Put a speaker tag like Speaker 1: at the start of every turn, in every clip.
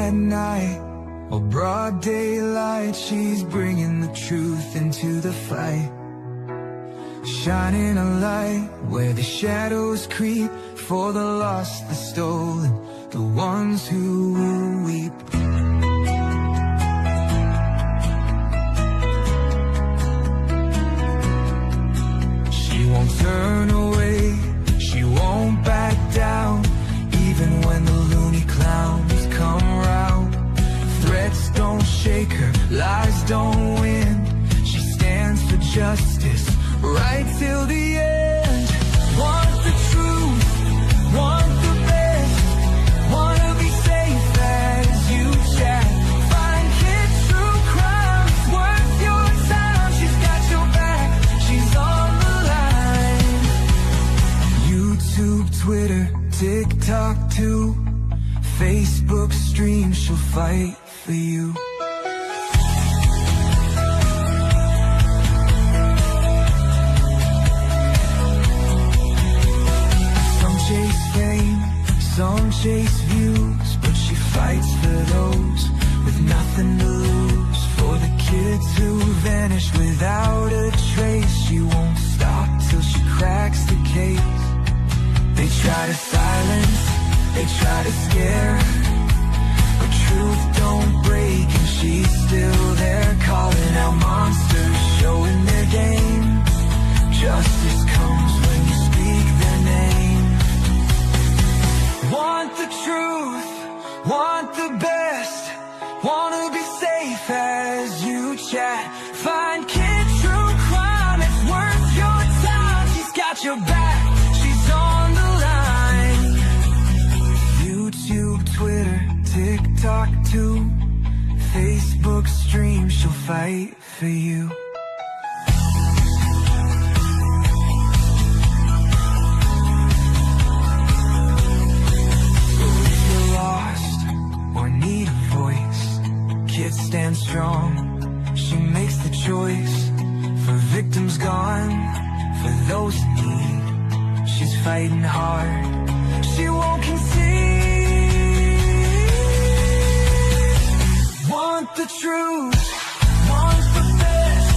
Speaker 1: at night or broad daylight, she's bringing the truth into the fight. Shining a light where the shadows creep, for the lost, the stolen, the ones who will weep. She won't turn away, she won't back down, even when the loony clowns come round. Threats don't shake her, lies don't win. She stands for justice, right till the end. Want the truth, want the best, wanna be safe as you chat. Find kids true crime, it's worth your time. She's got your back, she's on the line. YouTube, Twitter, TikTok too, Facebook stream, she'll fight for you. Chase fame, some chase views, but she fights for those with nothing to lose. For the kids who vanish without a trace, she won't stop till she cracks the case. They try to silence, they try to scare, but truth don't break and she's still there, calling out monsters, showing their game. Justice comes when you speak their name. Want the truth, want the best, wanna be safe as you chat. Find kid true crime, it's worth your time. She's got your back, she's on the line. YouTube, Twitter, TikTok too, Facebook stream, she'll fight for you. Kids stand strong, she makes the choice. For victims gone, for those in need, she's fighting hard, she won't concede. Want the truth, want the best,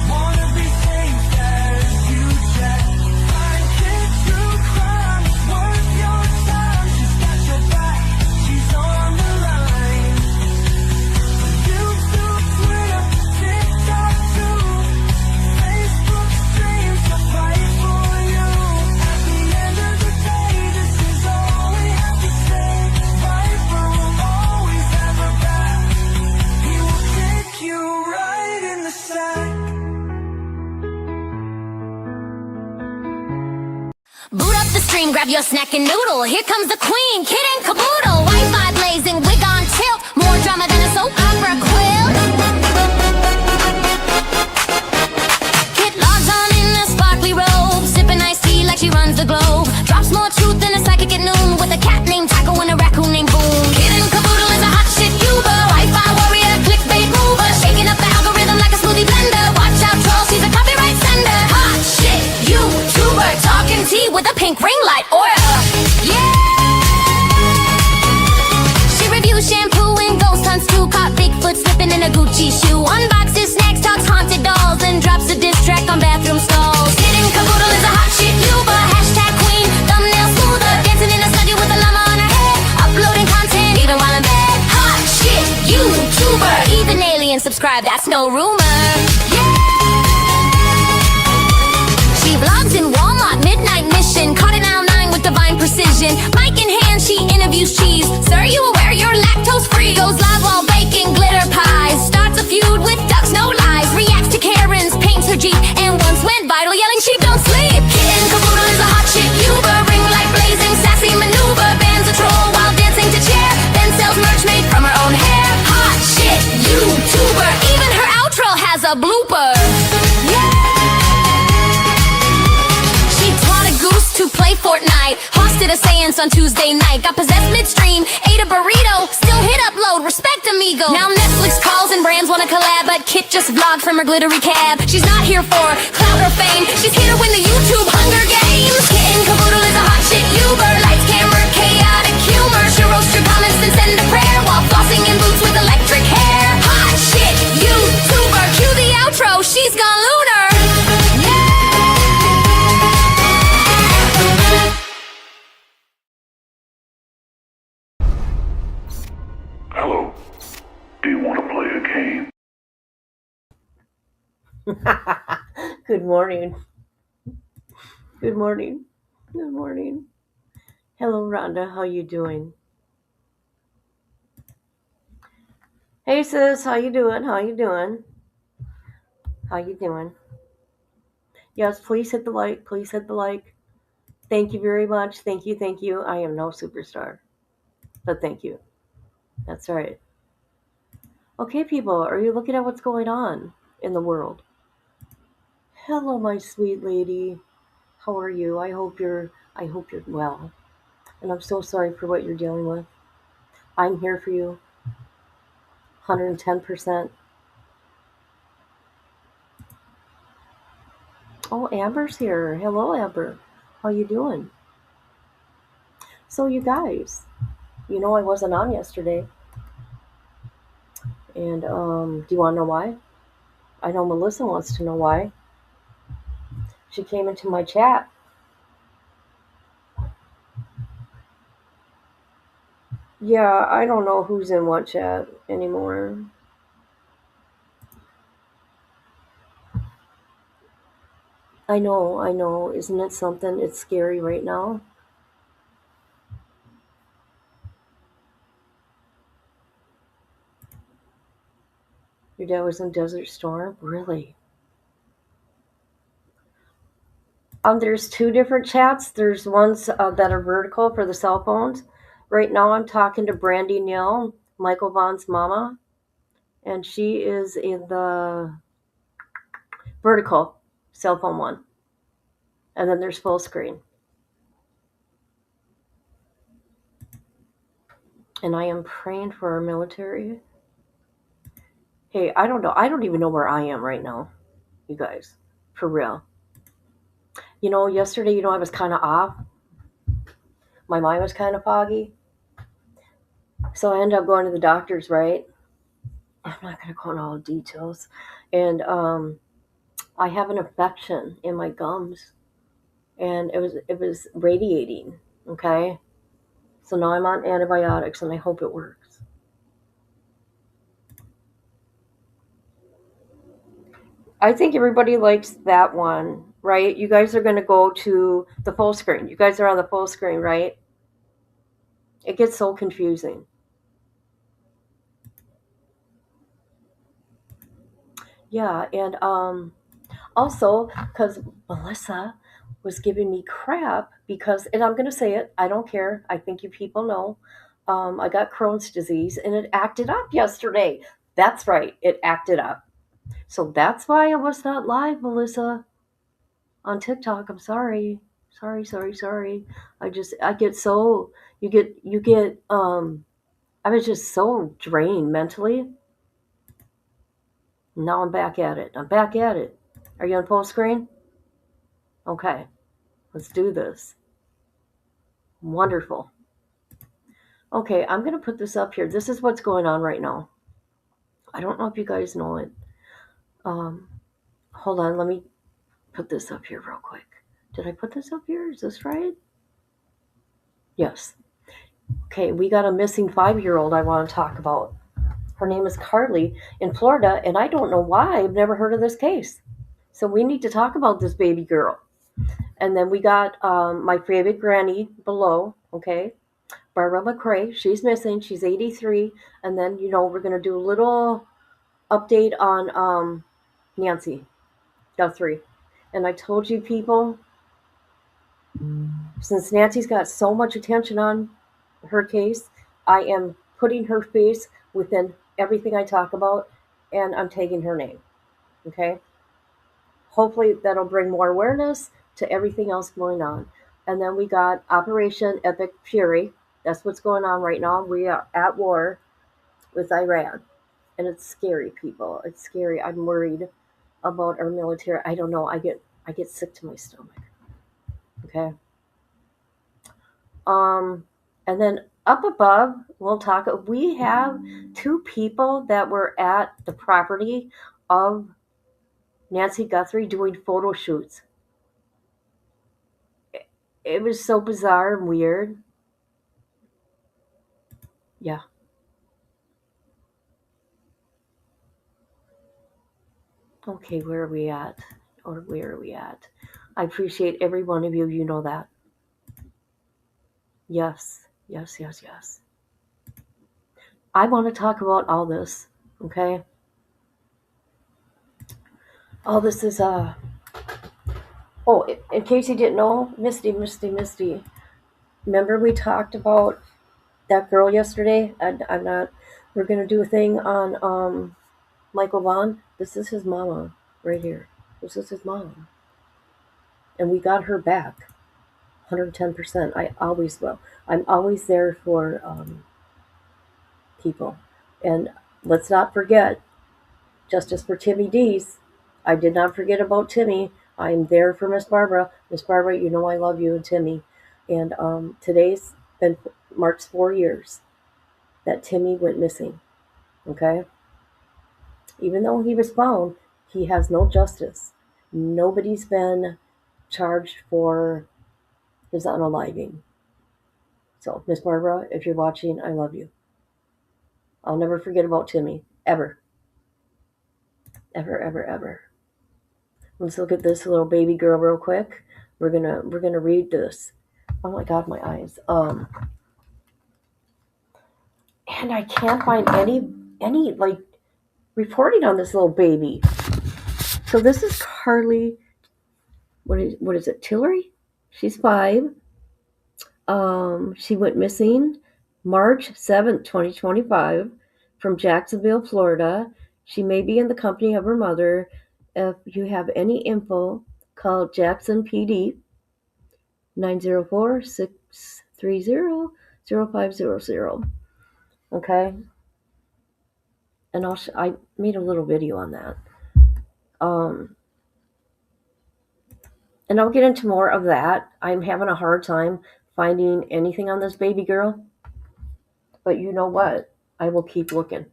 Speaker 1: wanna be safe as you chat. Find kids true crime, it's worth your time. She's got your back, she's on the line. YouTube, Twitter, TikTok too, Facebook streams, she'll fight for you. At the end of the day, this is all we have to say. Viper will always have her back, he will kick you right in the sack.
Speaker 2: Boot up the stream, grab your snack and noodle. Here comes the queen, kid and caboodle. Wi-Fi blazing, wig on tilt, more drama than a soap opera quilt. Kid logs on in a sparkly robe, sipping iced tea like she runs the globe. Drops more truth than a psychic at noon, with a cat named Taco and a raccoon named Boom. Kid and caboodle is a hot shit Cuba, Wi-Fi warrior, clickbait mover, shaking up the algorithm like a smoothie blender. Watch out, troll, she's a copyright sender. Hot shit YouTuber, talking tea with a pink ring light aura. Yeah. She reviews shampoo and ghost hunts too. Caught Bigfoot slipping in a Gucci shoe. Unboxes snacks, talks haunted dolls, and drops a diss track on bathroom stalls. Kid and caboodle is a hot shit Cuba, hashtag queen, thumbnail smoother, dancing in a studio with a llama on her head, uploading content even while in bed. Hot shit YouTuber, even aliens subscribe, that's no rumor. Yeah. She vlogs in Walmart, midnight mission, caught in aisle 9 with divine precision. Mic in hand, she interviews cheese. Sir, you aware you're lactose free? Goes live while baking glitter pies. Starts a feud with ducks, no lies. Reacts to Karen's, paints her Jeep, and once went viral yelling sheep don't sleep. Kid and caboodle is a hot shit Uber, ring light blazing, sassy maneuver, bans a troll while dancing to chair, then sells merch made from her own hair. Hot shit YouTuber, even her outro has a blooper. Yeah. She taught a goose to play Fortnite, hosted a seance on Tuesday night, got possessed midstream, ate a burrito, still hit upload, respect amigo. Now Netflix calls and brands wanna collab, but Kit just vlogged from her glittery cab. She's not here for clout or fame, she's here to win the YouTube Hunger Games. Kit and caboodle is a hot shit Uber, lights, camera, chaotic humor. She'll roast your comments and send a prayer while flossing
Speaker 3: Hello. Do you want to play a game?
Speaker 4: Good morning. Good morning. Good morning. Hello, Rhonda. How you doing? Hey, sis. How you doing? How you doing? How you doing? Yes, please hit the like. Please hit the like. Thank you very much. Thank you. Thank you. I am no superstar, but thank you. That's right. Okay, people. Are you looking at what's going on in the world? Hello, my sweet lady. How are you? I hope you're well. And I'm so sorry for what you're dealing with. I'm here for you. 110%. Oh, Amber's here. Hello, Amber. How you doing? So, you guys, I wasn't on yesterday, and do you want to know why? I know Melissa wants to know why. She came into my chat. Yeah, I don't know who's in what chat anymore. I know. Isn't it something? It's scary right now. Your dad was in Desert Storm? Really? There's two different chats. There's ones that are vertical for the cell phones. Right now, I'm talking to Brandy Neal, Michael Vaughn's mama, and she is in the vertical cell phone one. And then there's full screen. And I am praying for our military. Hey, I don't know. I don't even know where I am right now, you guys. For real. Yesterday, I was kind of off. My mind was kind of foggy. So I ended up going to the doctor's, right? I'm not going to go into all the details. And I have an infection in my gums. And it was radiating, okay? So now I'm on antibiotics, and I hope it works. I think everybody likes that one, right? You guys are going to go to the full screen. You guys are on the full screen, right? It gets so confusing. Yeah, and also because Melissa was giving me crap because, and I'm going to say it, I don't care. I think you people know. I got Crohn's disease, and it acted up yesterday. That's right, it acted up. So that's why I was not live, Melissa, on TikTok. I'm sorry. Sorry. I get so, I was just so drained mentally. Now I'm back at it. Are you on full screen? Okay, let's do this. Wonderful. Okay, I'm going to put this up here. This is what's going on right now. I don't know if you guys know it. Hold on, let me put this up here real quick. Did I put this up here? Is this right? Yes. Okay, we got a missing 5-year-old I want to talk about. Her name is Carly in Florida, and I don't know why I've never heard of this case. So we need to talk about this baby girl. And then we got my favorite granny below, okay? Barbara McCrae, she's missing. She's 83. And then, we're going to do a little update on Nancy Guthrie. And I told you people, since Nancy's got so much attention on her case, I am putting her face within everything I talk about, and I'm taking her name, okay? Hopefully that'll bring more awareness to everything else going on. And then we got Operation Epic Fury. That's what's going on right now. We are at war with Iran. And it's scary, people. It's scary. I'm worried about our military. I don't know. I get sick to my stomach. Okay. And then up above, we'll talk. We have 2 people that were at the property of Nancy Guthrie doing photo shoots. It was so bizarre and weird. Yeah. Okay, where are we at? Or where are we at? I appreciate every one of you. You know that. Yes, yes, yes, yes. I want to talk about all this. Okay. All this is Oh, in case you didn't know, Misty. Remember we talked about that girl yesterday? I'm not. We're gonna do a thing on Michael Vaughn. This is his mama right here. This is his mom, and we got her back, 110%. I always will. I'm always there for people, and let's not forget justice for Timmy Dees. I did not forget about Timmy. I'm there for Miss Barbara. Miss Barbara, you know I love you and Timmy. And today's been marks 4 years that Timmy went missing. Okay, even though he was found, he has no justice. Nobody's been charged for his unaliving. So, Miss Barbara, if you're watching, I love you. I'll never forget about Timmy. Ever. Ever, ever, ever. Let's look at this little baby girl real quick. We're gonna read this. Oh my god, my eyes. And I can't find any like reporting on this little baby. So this is Carly. What is it? Tillery? She's 5. She went missing March 7th, 2025, from Jacksonville, Florida. She may be in the company of her mother. If you have any info, call Jackson PD 904-630-0500. Okay? And I made a little video on that. And I'll get into more of that. I'm having a hard time finding anything on this baby girl. But you know what? I will keep looking.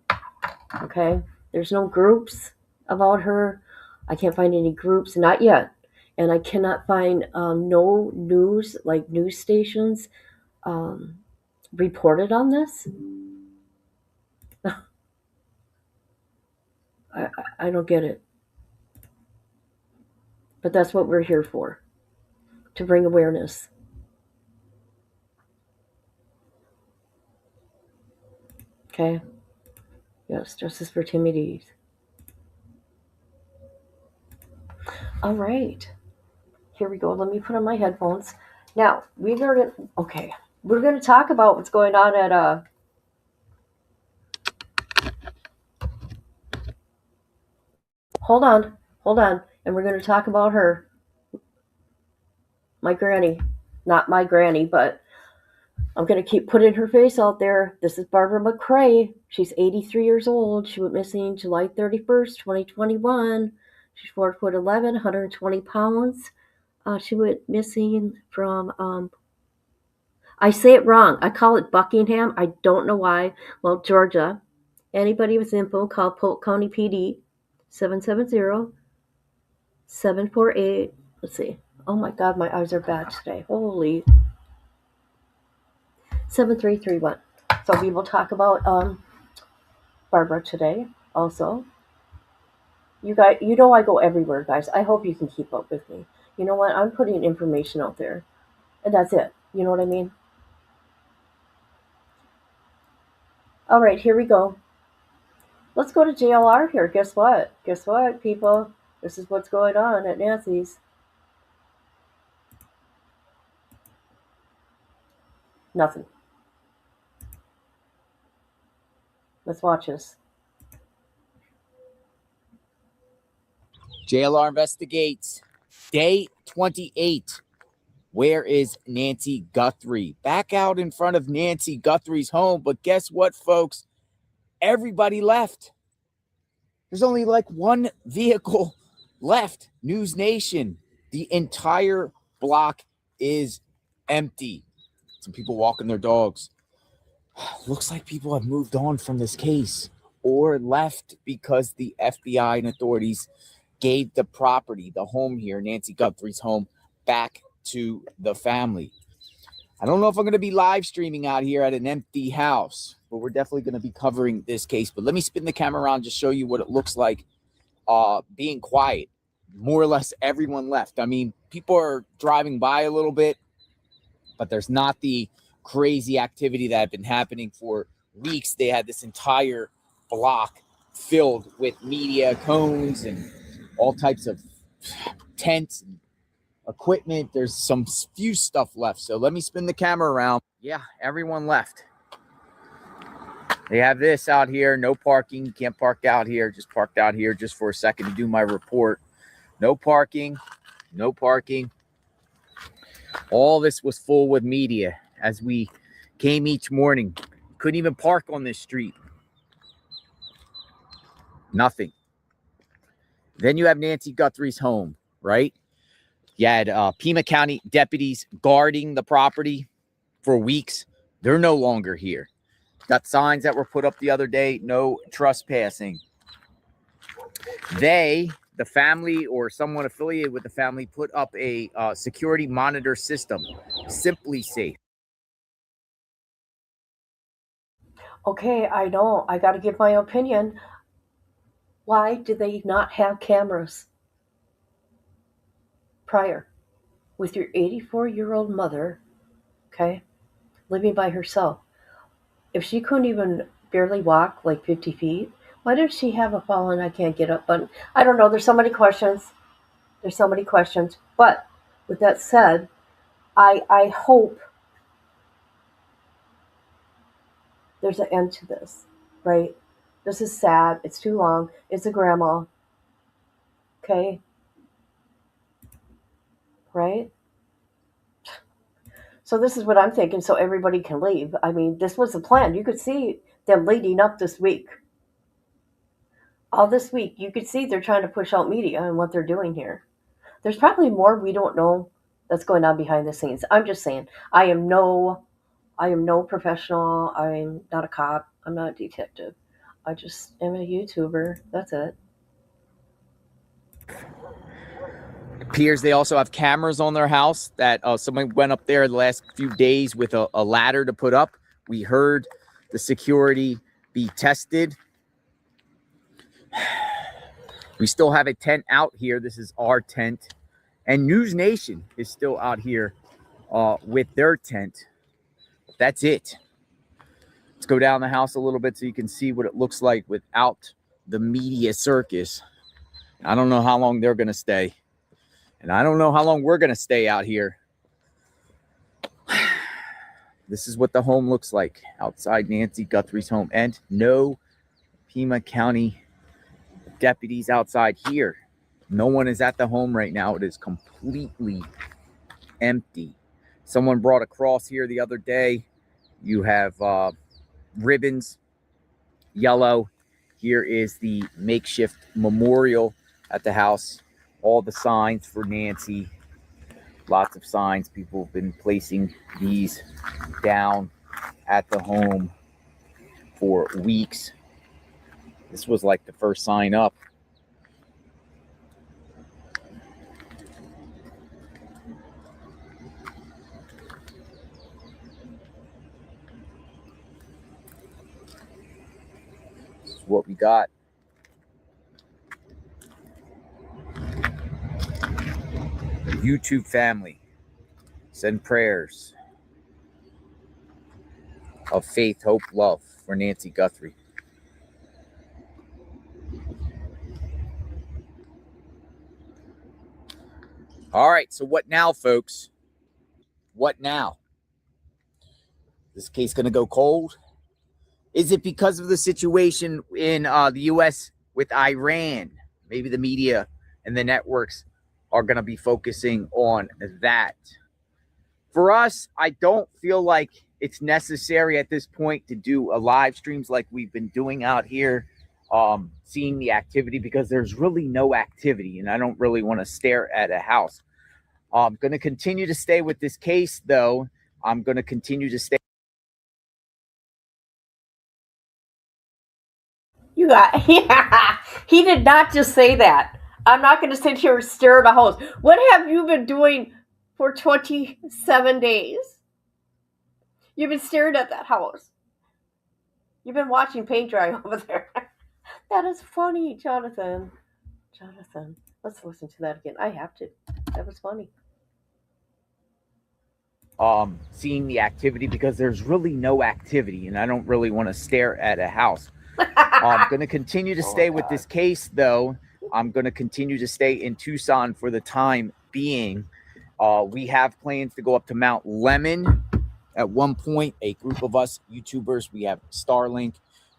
Speaker 4: Okay? There's no groups about her. I can't find any groups, not yet. And I cannot find no news, like news stations, reported on this. I don't get it. But that's what we're here for, to bring awareness. Okay? Yes, justice for Timmy Dees. All right. Here we go. Let me put on my headphones. Now, we're going to talk about what's going on at hold on, and we're going to talk about her, my granny. Not my granny, but I'm going to keep putting her face out there. This is Barbara McCrae. She's 83 years old. She went missing July 31st, 2021. She's 4'11", 120 pounds. She went missing from, I say it wrong. I call it Buckingham. I don't know why. Well, Georgia. Anybody with info, call Polk County PD, 770-748. Let's see. Oh my God, my eyes are bad today. Holy. 7331. So we will talk about Barbara today also. You guys, you know I go everywhere, guys. I hope you can keep up with me. You know what? I'm putting information out there. And that's it. You know what I mean? All right, here we go. Let's go to JLR here. Guess what? Guess what, people? This is what's going on at Nancy's. Nothing. Let's watch this.
Speaker 5: JLR investigates. Day 28. Where is Nancy Guthrie? Back out in front of Nancy Guthrie's home. But guess what, folks? Everybody left. There's only like one vehicle left. News Nation. The entire block is empty. Some people walking their dogs. Looks like people have moved on from this case or left because the FBI and authorities gave the property, the home here, Nancy Guthrie's home, back to the family. I don't know if I'm going to be live streaming out here at an empty house, but we're definitely going to be covering this case. But let me spin the camera around, just show you what it looks like being quiet. More or less everyone left. I mean, people are driving by a little bit, but there's not the crazy activity that had been happening for weeks. They had this entire block filled with media cones and all types of tents and equipment. There's some few stuff left. So let me spin the camera around. Yeah, everyone left. They have this out here. No parking. You can't park out here. Just parked out here just for a second to do my report. No parking. No parking. All this was full with media as we came each morning. Couldn't even park on this street. Nothing. Then you have Nancy Guthrie's home, right? You had Pima County deputies guarding the property for weeks. They're no longer here. Got signs that were put up the other day, no trespassing. The family or someone affiliated with the family put up a security monitor system, Simply Safe.
Speaker 4: Okay, I know. I got to give my opinion. Why did they not have cameras prior? With your 84-year-old mother, okay, living by herself. If she couldn't even barely walk like 50 feet, why did she have a fall and I can't get up button? I don't know. There's so many questions. But with that said, I hope there's an end to this, right? This is sad. It's too long. It's a grandma. Okay? Right? So this is what I'm thinking so everybody can leave. I mean, this was the plan. You could see them leading up this week. All this week, you could see they're trying to push out media and what they're doing here. There's probably more we don't know that's going on behind the scenes. I'm just saying, I am no professional. I'm not a cop. I'm not a detective. I just am a YouTuber. That's it.
Speaker 5: Appears they also have cameras on their house that someone went up there the last few days with a ladder to put up. We heard the security be tested. We still have a tent out here. This is our tent. And News Nation is still out here with their tent. That's it. Let's go down the house a little bit so you can see what it looks like without the media circus. I don't know how long they're going to stay. And I don't know how long we're going to stay out here. This is what the home looks like outside Nancy Guthrie's home. And no Pima County deputies outside here. No one is at the home right now. It is completely empty. Someone brought a cross here the other day. You have ribbons, yellow. Here is the makeshift memorial at the house. All the signs for Nancy. Lots of signs. People have been placing these down at the home for weeks. This was like the first sign up. This is what we got. YouTube family, send prayers of faith, hope, love for Nancy Guthrie. All right, so what now, folks? What now? Is this case going to go cold? Is it because of the situation in the U.S. with Iran? Maybe the media and the networks are going to be focusing on that. For us, I don't feel like it's necessary at this point to do a live streams like we've been doing out here, seeing the activity, because there's really no activity and I don't really want to stare at a house. I'm going to continue to stay with this case, though. I'm going to continue to stay.
Speaker 4: You got, yeah, he did not just say that. I'm not going to sit here and stare at a house. What have you been doing for 27 days? You've been staring at that house. You've been watching paint dry over there. That is funny, Jonathan. Jonathan, let's listen to that again. I have to. That was funny.
Speaker 5: Seeing the activity because there's really no activity, and I don't really want to stare at a house. I'm going to continue to
Speaker 4: Oh my
Speaker 5: stay with
Speaker 4: God.
Speaker 5: this case, though. I'm going to continue to stay in Tucson for the time being. We have plans to go up to Mount Lemon at one point. A group of us YouTubers, we have Starlink.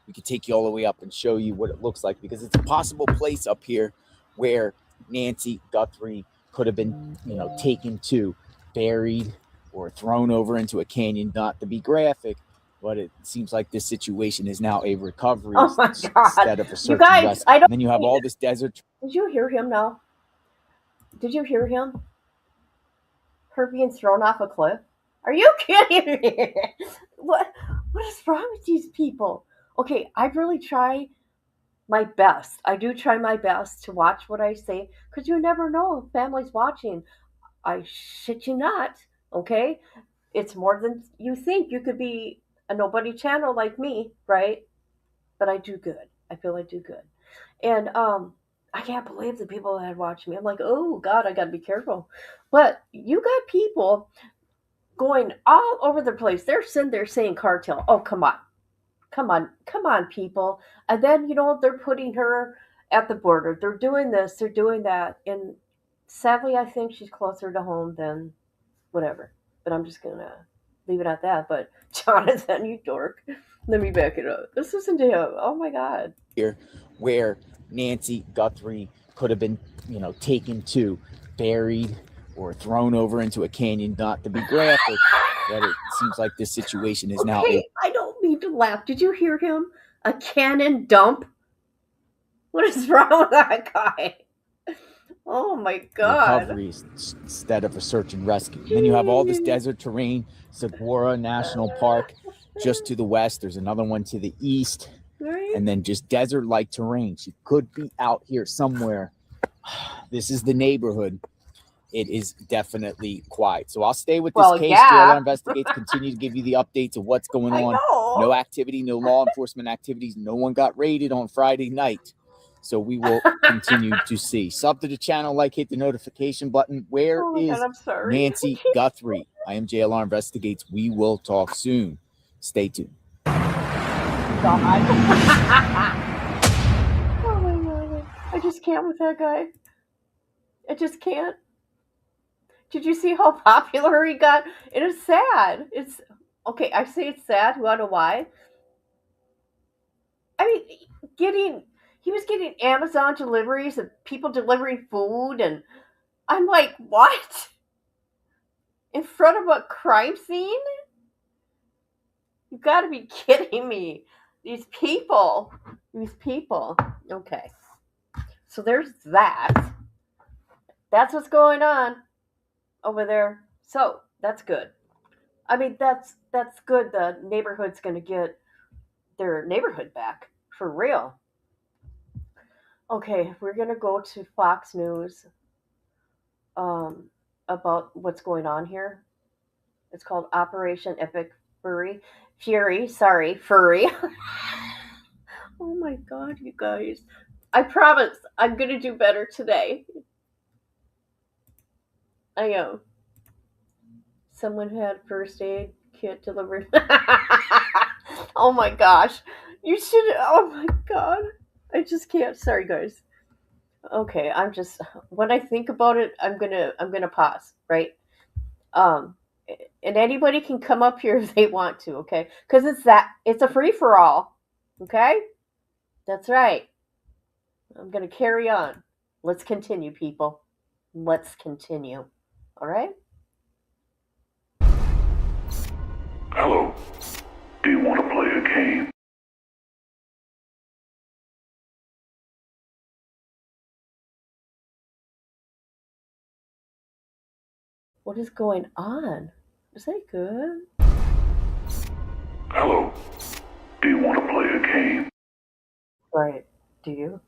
Speaker 5: We could take you all the way up and show you what it looks like, because it's a possible place up here where Nancy Guthrie could have been, taken to, buried, or thrown over into a canyon. Not to be graphic, but it seems like this situation is now a recovery
Speaker 4: Oh my God.
Speaker 5: instead of a
Speaker 4: You
Speaker 5: search and
Speaker 4: guys,
Speaker 5: rescue.
Speaker 4: I don't.
Speaker 5: And then you have all this desert.
Speaker 4: Did you hear him now? Did you hear him? Her being thrown off a cliff? Are you kidding me? What? What is wrong with these people? Okay, I really try my best. I do try my best to watch what I say, because you never know if family's watching. I shit you not. Okay, it's more than you think. You could be a nobody channel like me, right? But I do good. I feel I do good. And I can't believe the people that watch me. I'm like, oh God, I gotta be careful. But you got people going all over the place. They're sitting there saying cartel. Oh, come on. Come on, people. And then, they're putting her at the border. They're doing this, they're doing that. And sadly, I think she's closer to home than whatever. But I'm just gonna leave it at that. But Jonathan, you dork. Let me back it up. Let's listen to him. Oh my God.
Speaker 5: Here where Nancy Guthrie could have been, taken to, buried, or thrown over into a canyon. Not to be graphic, but it seems like this situation is now
Speaker 4: Okay, I don't mean to laugh. Did you hear him? A cannon dump? What is wrong with that guy? Oh my God.
Speaker 5: recovery instead of a search and rescue. And then you have all this desert terrain, Saguaro National Park just to the west. There's another one to the east.
Speaker 4: Right?
Speaker 5: And then just desert-like terrain. She could be out here somewhere. This is the neighborhood. It is definitely quiet. So I'll stay with this
Speaker 4: Well,
Speaker 5: case.
Speaker 4: yeah.
Speaker 5: JLR Investigates continue to give you the updates of what's going
Speaker 4: I
Speaker 5: on.
Speaker 4: know.
Speaker 5: No activity, no law enforcement activities. No one got raided on Friday night. So we will continue to see. Sub to the channel, like, hit the notification button. Where
Speaker 4: Oh my
Speaker 5: is
Speaker 4: God, I'm sorry.
Speaker 5: Nancy Guthrie? I am JLR Investigates. We will talk soon. Stay tuned.
Speaker 4: God. Oh my God. I just can't with that guy. I just can't. Did you see how popular he got? It is sad. It's okay. I say it's sad. You wanna know why? I mean, he was getting Amazon deliveries of people delivering food, and I'm like, what? In front of a crime scene? You gotta be kidding me. These people. Okay. So there's that. That's what's going on over there. So that's good. I mean, that's good. The neighborhood's gonna get their neighborhood back. For real. Okay, we're gonna go to Fox News um, about what's going on here. It's called Operation Epic Fury. Sorry, Furry. Oh my God, you guys! I promise I'm gonna do better today. I am. Someone had first aid kit delivered. Oh my gosh, you should. Oh my God, I just can't. Sorry, guys. Okay, I'm just when I think about it, I'm gonna pause, right? Um, and anybody can come up here if they want to, okay? Because it's a free for all, okay? That's right. I'm gonna carry on. Let's continue, people. Let's continue. All right?
Speaker 3: Hello. Do you want to play a game?
Speaker 4: What is going on? Is that good?
Speaker 3: Hello. Do you want to play a game?
Speaker 4: Right. Do you?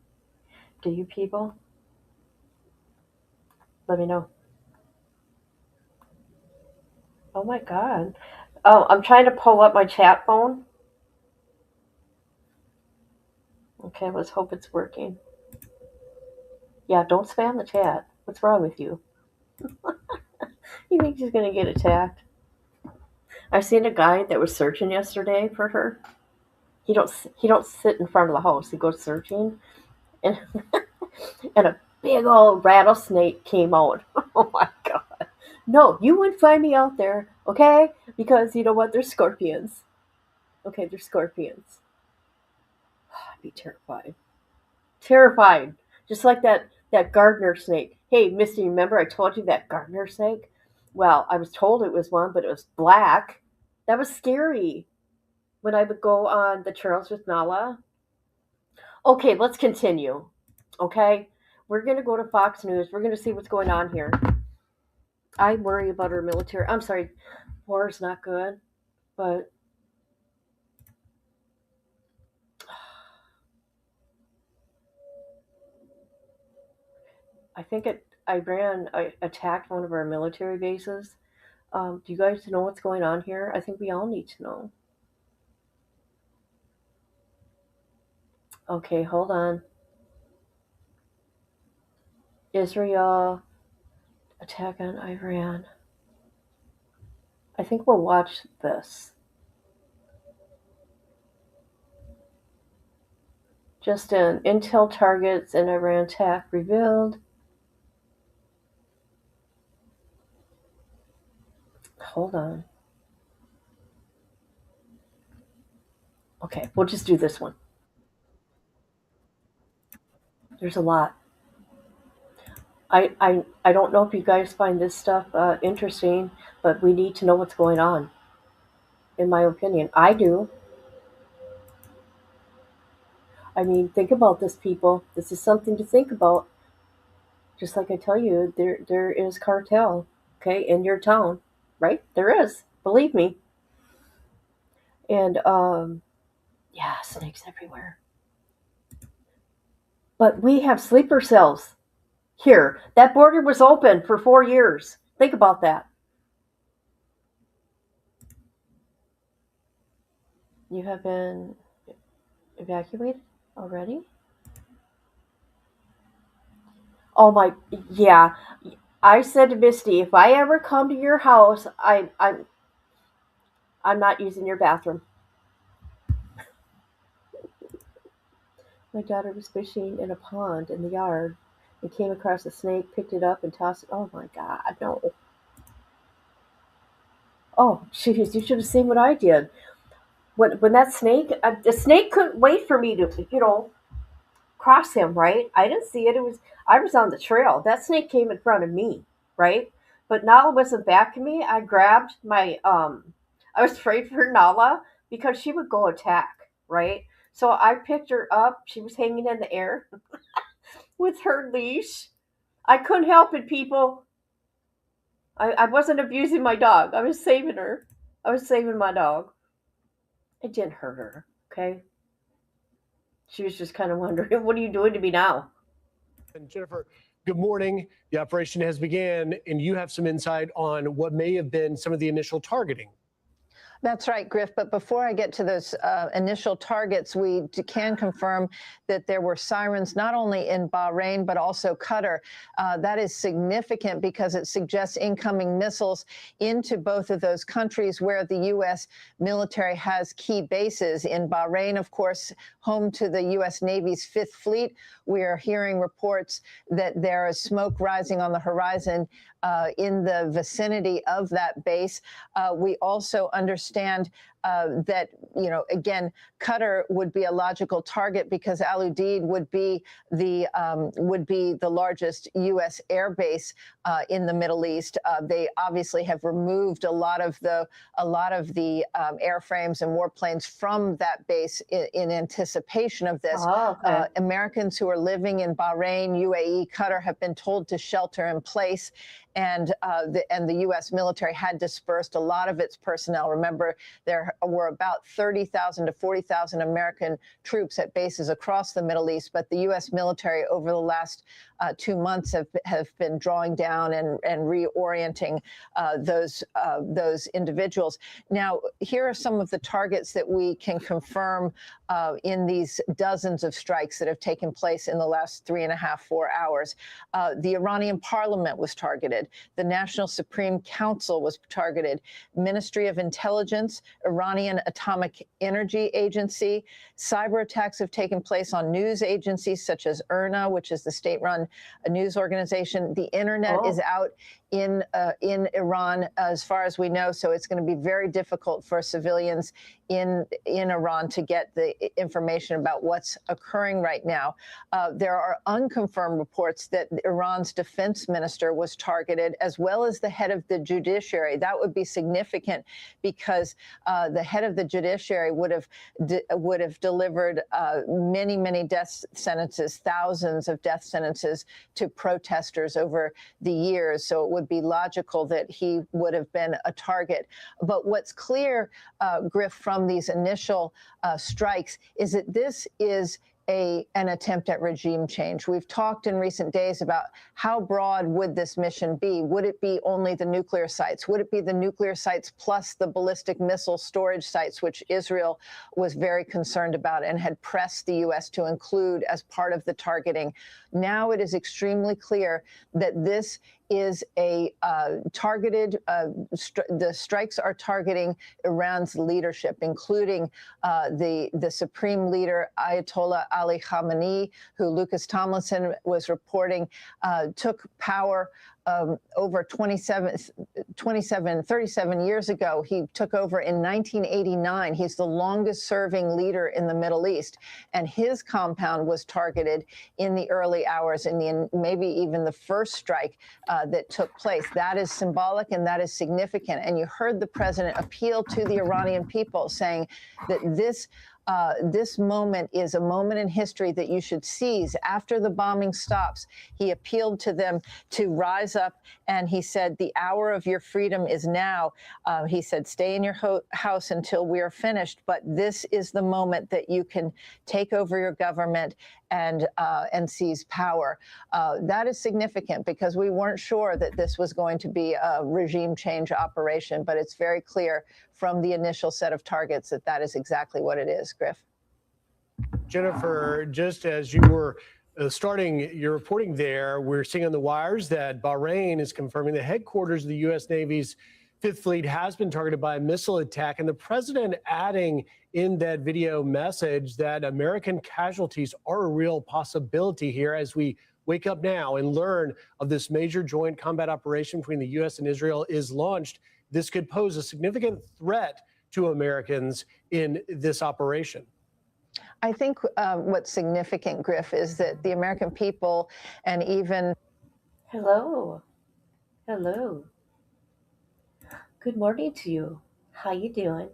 Speaker 4: Do you people? Let me know. Oh my God. Oh, I'm trying to pull up my chat phone. Okay, let's hope it's working. Yeah, don't spam the chat. What's wrong with you? You think she's gonna get attacked? I seen a guy that was searching yesterday for her. He don't sit in front of the house. He goes searching, and and a big old rattlesnake came out. Oh my god! No, you wouldn't find me out there, okay? Because you know what? There's scorpions. Okay, there's scorpions. I'd be terrified. Terrified. Just like that gardener snake. Hey, Misty, remember I told you that gardener snake? Well, I was told it was one, but it was black. That was scary. When I would go on the trails with Nala. Okay, let's continue. Okay, we're gonna go to Fox News. We're gonna see what's going on here. I worry about our military. I'm sorry, war is not good, but I think Iran attacked one of our military bases. Do you guys know what's going on here? I think we all need to know. Okay, hold on. Israel attack on Iran. I think we'll watch this. Just an intel targets in Iran attack revealed. Hold on. Okay, we'll just do this one. There's a lot. I don't know if you guys find this stuff interesting, but we need to know what's going on. In my opinion, I do. I mean, think about this, people. This is something to think about. Just like I tell you, there is cartel, okay, in your town, right? There is. Believe me. And yeah, snakes everywhere. But we have sleeper cells here. That border was open for 4 years. Think about that. You have been evacuated already? Oh my, yeah. I said to Misty, if I ever come to your house, I'm not using your bathroom. My daughter was fishing in a pond in the yard and came across a snake, picked it up, and tossed it. Oh my God, no. Oh, jeez, you should have seen what I did. When that snake, the snake couldn't wait for me to, cross him, right? I didn't see it. I was on the trail. That snake came in front of me, right? But Nala wasn't backing me. I grabbed my I was afraid for Nala because she would go attack, right? So I picked her up. She was hanging in the air with her leash. I couldn't help it, people. I wasn't abusing my dog. I was saving her. I was saving my dog. It didn't hurt her, okay? She was just kind of wondering, what are you doing to me now?
Speaker 6: And Jennifer, good morning. The operation has began, and you have some insight on what may have been some of the initial targeting.
Speaker 7: That's right, Griff. But before I get to those initial targets, we can confirm that there were sirens not only in Bahrain, but also Qatar. That is significant because it suggests incoming missiles into both of those countries where the U.S. military has key bases. In Bahrain, of course, home to the U.S. Navy's Fifth Fleet. We are hearing reports that there is smoke rising on the horizon in the vicinity of that base. We also understand that, again, Qatar would be a logical target because Al Udeid would be the largest U.S. air base in the Middle East. They obviously have removed a lot of the airframes and warplanes from that base in anticipation of this.
Speaker 4: Oh, okay.
Speaker 7: Americans who are living in Bahrain, UAE, Qatar have been told to shelter in place. And the U.S. military had dispersed a lot of its personnel. Remember, there were about 30,000 to 40,000 American troops at bases across the Middle East, but the U.S. military over the last 2 months have been drawing down and reorienting those individuals. Now, here are some of the targets that we can confirm in these dozens of strikes that have taken place in the last 3.5, 4 hours. The Iranian parliament was targeted. The National Supreme Council was targeted. Ministry of Intelligence, Iranian Atomic Energy Agency. Cyber attacks have taken place on news agencies such as IRNA, which is the state-run news organization. The internet is out in Iran, as far as we know, so it's going to be very difficult for civilians in Iran to get the information about what's occurring right now. There are unconfirmed reports that Iran's defense minister was targeted, as well as the head of the judiciary. That would be significant because the head of the judiciary would have delivered many death sentences, thousands of death sentences to protesters over the years. So it would be logical that he would have been a target. But what's clear, Griff, from these initial strikes is that this is an attempt at regime change. We've talked in recent days about how broad would this mission be? Would it be only the nuclear sites? Would it be the nuclear sites plus the ballistic missile storage sites, which Israel was very concerned about and had pressed the U.S. to include as part of the targeting? Now it is extremely clear that this is a targeted, the strikes are targeting Iran's leadership, including the supreme leader, Ayatollah Ali Khamenei, who Lucas Tomlinson was reporting took power over 37 years ago. He took over in 1989. He's the longest serving leader in the Middle East. And his compound was targeted in the early hours, in maybe even the first strike that took place. That is symbolic and that is significant. And you heard the president appeal to the Iranian people, saying that this moment is a moment in history that you should seize. After the bombing stops, he appealed to them to rise up, and he said, the hour of your freedom is now. He said, stay in your house until we are finished, but this is the moment that you can take over your government and seize power. That is significant because we weren't sure that this was going to be a regime change operation, but it's very clear from the initial set of targets that that is exactly what it is, Griff.
Speaker 6: Jennifer, just as you were starting your reporting there, we're seeing on the wires that Bahrain is confirming the headquarters of the U.S. Navy's Fifth Fleet has been targeted by a missile attack, and the president adding in that video message that American casualties are a real possibility here as we wake up now and learn of this major joint combat operation between the U.S. and Israel is launched. This could pose a significant threat to Americans in this operation.
Speaker 7: I think what's significant, Griff, is that the American people and even...
Speaker 4: Hello. Hello. Good morning to you. How you doing?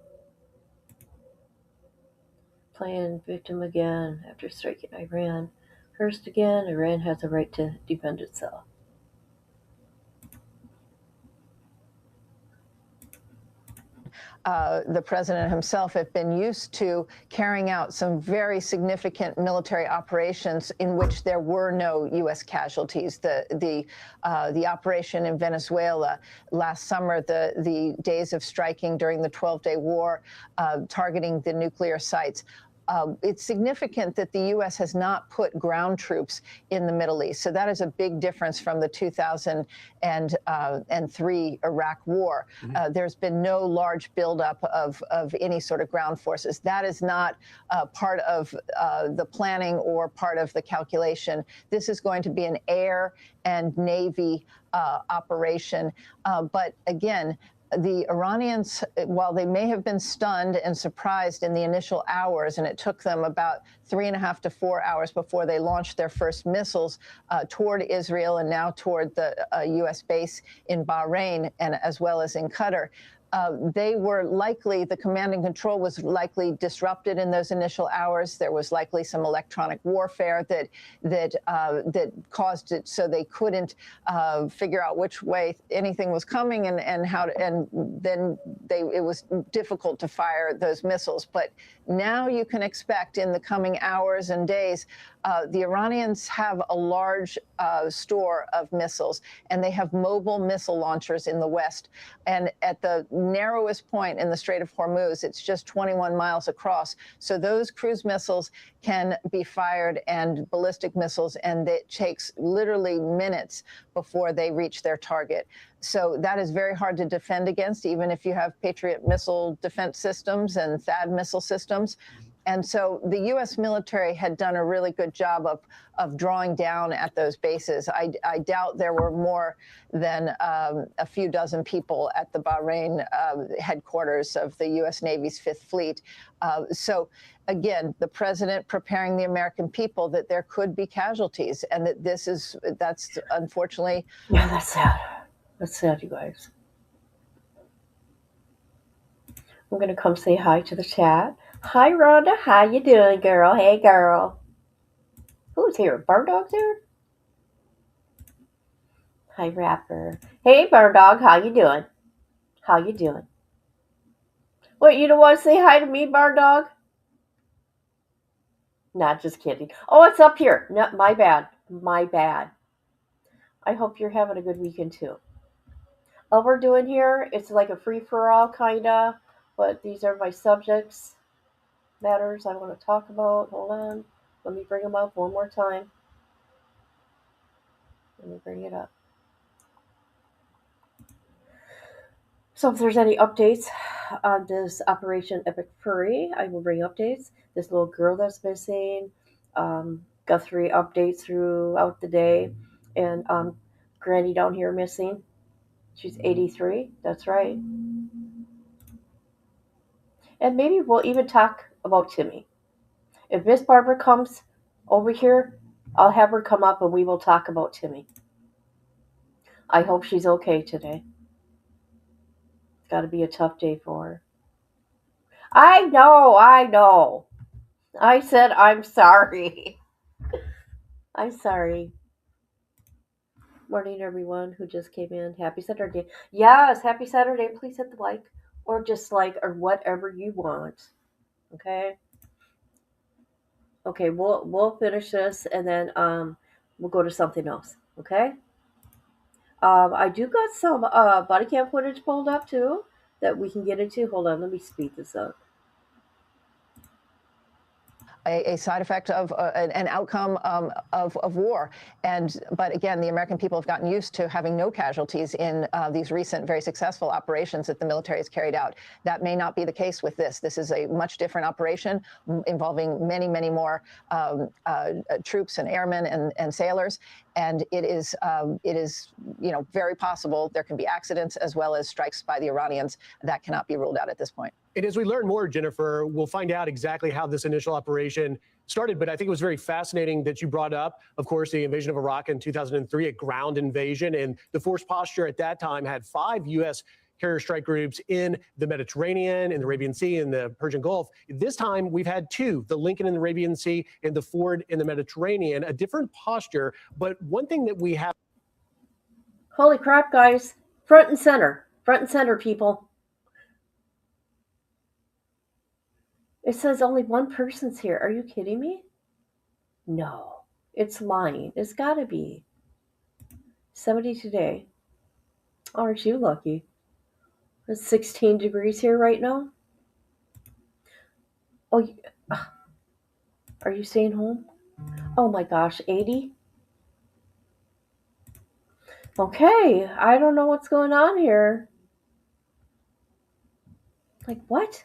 Speaker 4: Playing victim again after striking Iran. First again, Iran has a right to defend itself.
Speaker 7: The president himself have been used to carrying out some very significant military operations in which there were no U.S. casualties. The operation in Venezuela last summer, the days of striking during the 12-day war, targeting the nuclear sites. It's significant that the U.S. has not put ground troops in the Middle East. So that is a big difference from the 2003 Iraq war. There's been no large buildup of any sort of ground forces. That is not part of the planning or part of the calculation. This is going to be an air and Navy operation. But again, the Iranians, while they may have been stunned and surprised in the initial hours, and it took them about 3.5 to 4 hours before they launched their first missiles toward Israel and now toward the U.S. base in Bahrain and as well as in Qatar, they were likely, the command and control was likely disrupted in those initial hours. There was likely some electronic warfare that caused it so they couldn't figure out which way anything was coming and how to, and then it was difficult to fire those missiles. But now you can expect in the coming hours and days, the Iranians have a large store of missiles, and they have mobile missile launchers in the west. And at the narrowest point in the Strait of Hormuz, it's just 21 miles across. So those cruise missiles can be fired, and ballistic missiles, and it takes literally minutes before they reach their target. So that is very hard to defend against, even if you have Patriot missile defense systems and THAAD missile systems. And so the U.S. military had done a really good job of drawing down at those bases. I doubt there were more than a few dozen people at the Bahrain headquarters of the U.S. Navy's Fifth Fleet. So again, the president preparing the American people that there could be casualties, and that that's unfortunately.
Speaker 4: Yeah, that's sad. That's sad, you guys. I'm going to come say hi to the chat. Hi, Rhonda. How you doing, girl? Hey, girl. Who's here? Bird Dog's here? Hi, Rapper. Hey, Bird Dog. How you doing? How you doing? What, you don't want to say hi to me, Bird Dog? Not just kidding. Oh, it's up here. No, my bad. My bad. I hope you're having a good weekend, too. All we're doing here, it's like a free-for-all, kind of. But these are my subjects, matters I want to talk about. Hold on. Let me bring them up one more time. Let me bring it up. So if there's any updates on this Operation Epic Fury, I will bring updates. This little girl that's missing, Guthrie updates throughout the day, and Granny down here missing. She's 83. That's right. And maybe we'll even talk about Timmy. If Miss Barbara comes over here, I'll have her come up and we will talk about Timmy. I hope she's okay today. It's got to be a tough day for her. I know. I said I'm sorry. I'm sorry. Morning, everyone who just came in. Happy Saturday. Yes, happy Saturday. Please hit the like or dislike or whatever you want. Okay? Okay, we'll finish this and then we'll go to something else. Okay? I do got some body cam footage pulled up too that we can get into. Hold on, let me speed this up.
Speaker 7: A side effect of an outcome of war. But again, the American people have gotten used to having no casualties in these recent, very successful operations that the military has carried out. That may not be the case with this. This is a much different operation involving many, many more troops and airmen and sailors. And it is, very possible there can be accidents as well as strikes by the Iranians. That cannot be ruled out at this point.
Speaker 6: And as we learn more, Jennifer, we'll find out exactly how this initial operation started. But I think it was very fascinating that you brought up, of course, the invasion of Iraq in 2003, a ground invasion. And the force posture at that time had 5 U.S. carrier strike groups in the Mediterranean, in the Arabian Sea, in the Persian Gulf. This time we've had 2, the Lincoln in the Arabian Sea and the Ford in the Mediterranean, a different posture. But one thing that we have.
Speaker 4: Holy crap, guys. Front and center, people. It says only one person's here. Are you kidding me? No, it's lying. It's gotta be. 70 today. Aren't you lucky? It's 16 degrees here right now. Oh, are you staying home? Oh my gosh, 80? Okay, I don't know what's going on here. Like, what?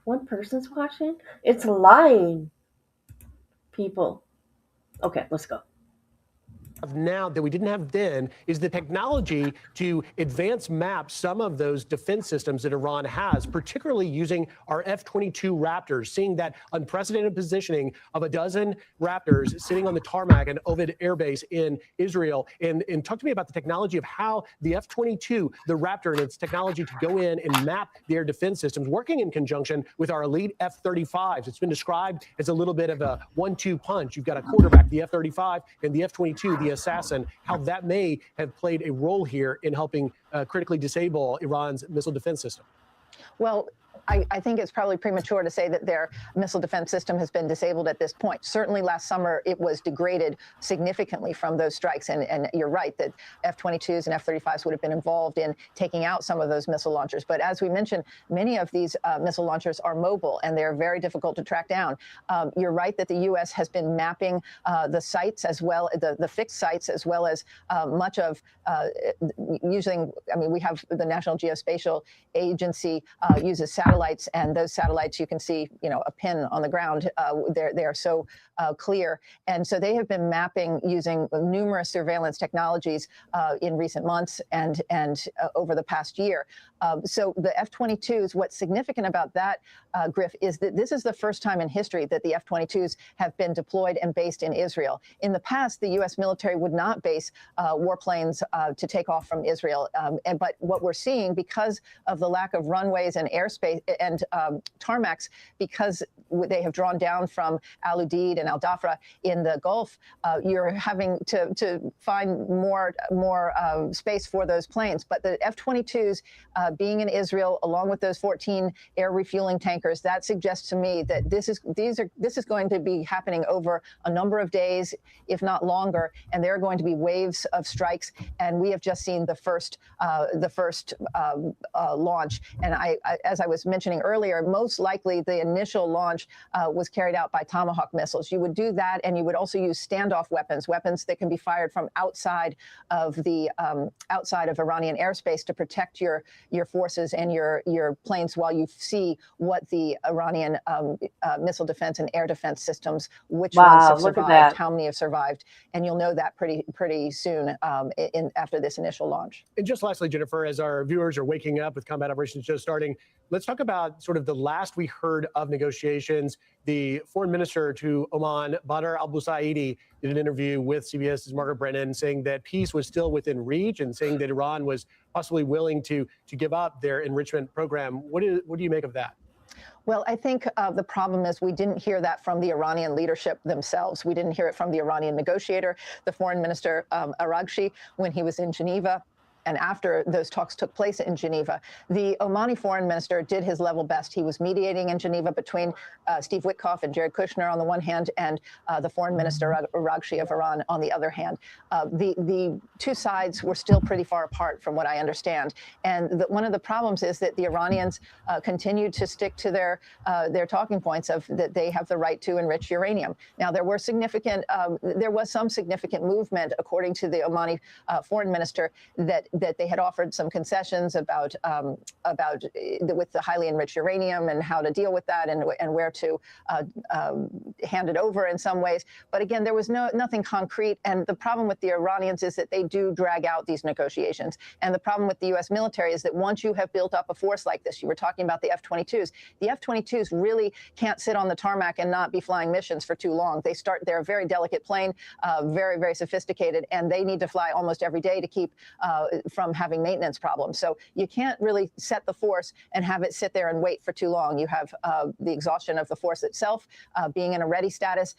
Speaker 4: One person's watching? It's lying. People. Okay, let's go.
Speaker 6: now that we didn't have then is the technology to advance map some of those defense systems that Iran has, particularly using our F-22 Raptors, seeing that unprecedented positioning of a dozen Raptors sitting on the tarmac and Ovid Air Base in Israel. And talk to me about the technology of how the F-22, the Raptor, and its technology to go in and map their defense systems, working in conjunction with our elite F-35s. It's been described as a little bit of a 1-2 punch. You've got a quarterback, the F-35, and the F-22, the assassin, how that may have played a role here in helping critically disable Iran's missile defense system.
Speaker 7: Well, I think it's probably premature to say that their missile defense system has been disabled at this point. Certainly last summer, it was degraded significantly from those strikes. And you're right that F-22s and F-35s would have been involved in taking out some of those missile launchers. But as we mentioned, many of these missile launchers are mobile and they're very difficult to track down. You're right that the U.S. has been mapping the sites as well, the fixed sites, as well as much of using, I mean, we have the National Geospatial Agency uses satellites, and those satellites, you can see, you know, a pin on the ground. They are so clear. And so they have been mapping using numerous surveillance technologies in recent months and over the past year. So the F-22s, what's significant about that, Griff, is that this is the first time in history that the F-22s have been deployed and based in Israel. In the past, the U.S. military would not base warplanes to take off from Israel. But what we're seeing, because of the lack of runways and airspace and tarmacs, because they have drawn down from Al Udeid and Al Dhafra in the Gulf, you're having to find more space for those planes. But the F-22s being in Israel, along with those 14 air refueling tankers, that suggests to me that this is going to be happening over a number of days, if not longer, and there are going to be waves of strikes. And we have just seen the first launch. And as I was mentioning earlier, most likely the initial launch was carried out by Tomahawk missiles. You would do that, and you would also use standoff weapons that can be fired from outside of Iranian airspace to protect your forces and your planes while you see what the Iranian missile defense and air defense systems, which ones have survived, how many have survived, and you'll know that pretty soon after this initial launch.
Speaker 6: And just lastly, Jennifer, as our viewers are waking up with combat operations just starting, let's talk about sort of the last we heard of negotiations. The foreign minister to Oman, Badr al-Busaidi, did an interview with CBS's Margaret Brennan saying that peace was still within reach and saying that Iran was possibly willing to give up their enrichment program. What do you make of that?
Speaker 7: Well, I think the problem is we didn't hear that from the Iranian leadership themselves. We didn't hear it from the Iranian negotiator, the foreign minister, Araghchi, when he was in Geneva. And after those talks took place in Geneva, the Omani foreign minister did his level best. He was mediating in Geneva between Steve Witkoff and Jared Kushner on the one hand, and the foreign minister, Araghchi of Iran, on the other hand. The two sides were still pretty far apart from what I understand. And one of the problems is that the Iranians continued to stick to their talking points of that they have the right to enrich uranium. Now, there was some significant movement, according to the Omani foreign minister, that they had offered some concessions about with the highly enriched uranium and how to deal with that and where to hand it over in some ways. But again, there was nothing concrete. And the problem with the Iranians is that they do drag out these negotiations. And the problem with the U.S. military is that once you have built up a force like this, you were talking about the F-22s. The F-22s really can't sit on the tarmac and not be flying missions for too long. They're a very delicate plane, very, very sophisticated, and they need to fly almost every day to keep from having maintenance problems. So you can't really set the force and have it sit there and wait for too long. You have the exhaustion of the force itself, being in a ready status.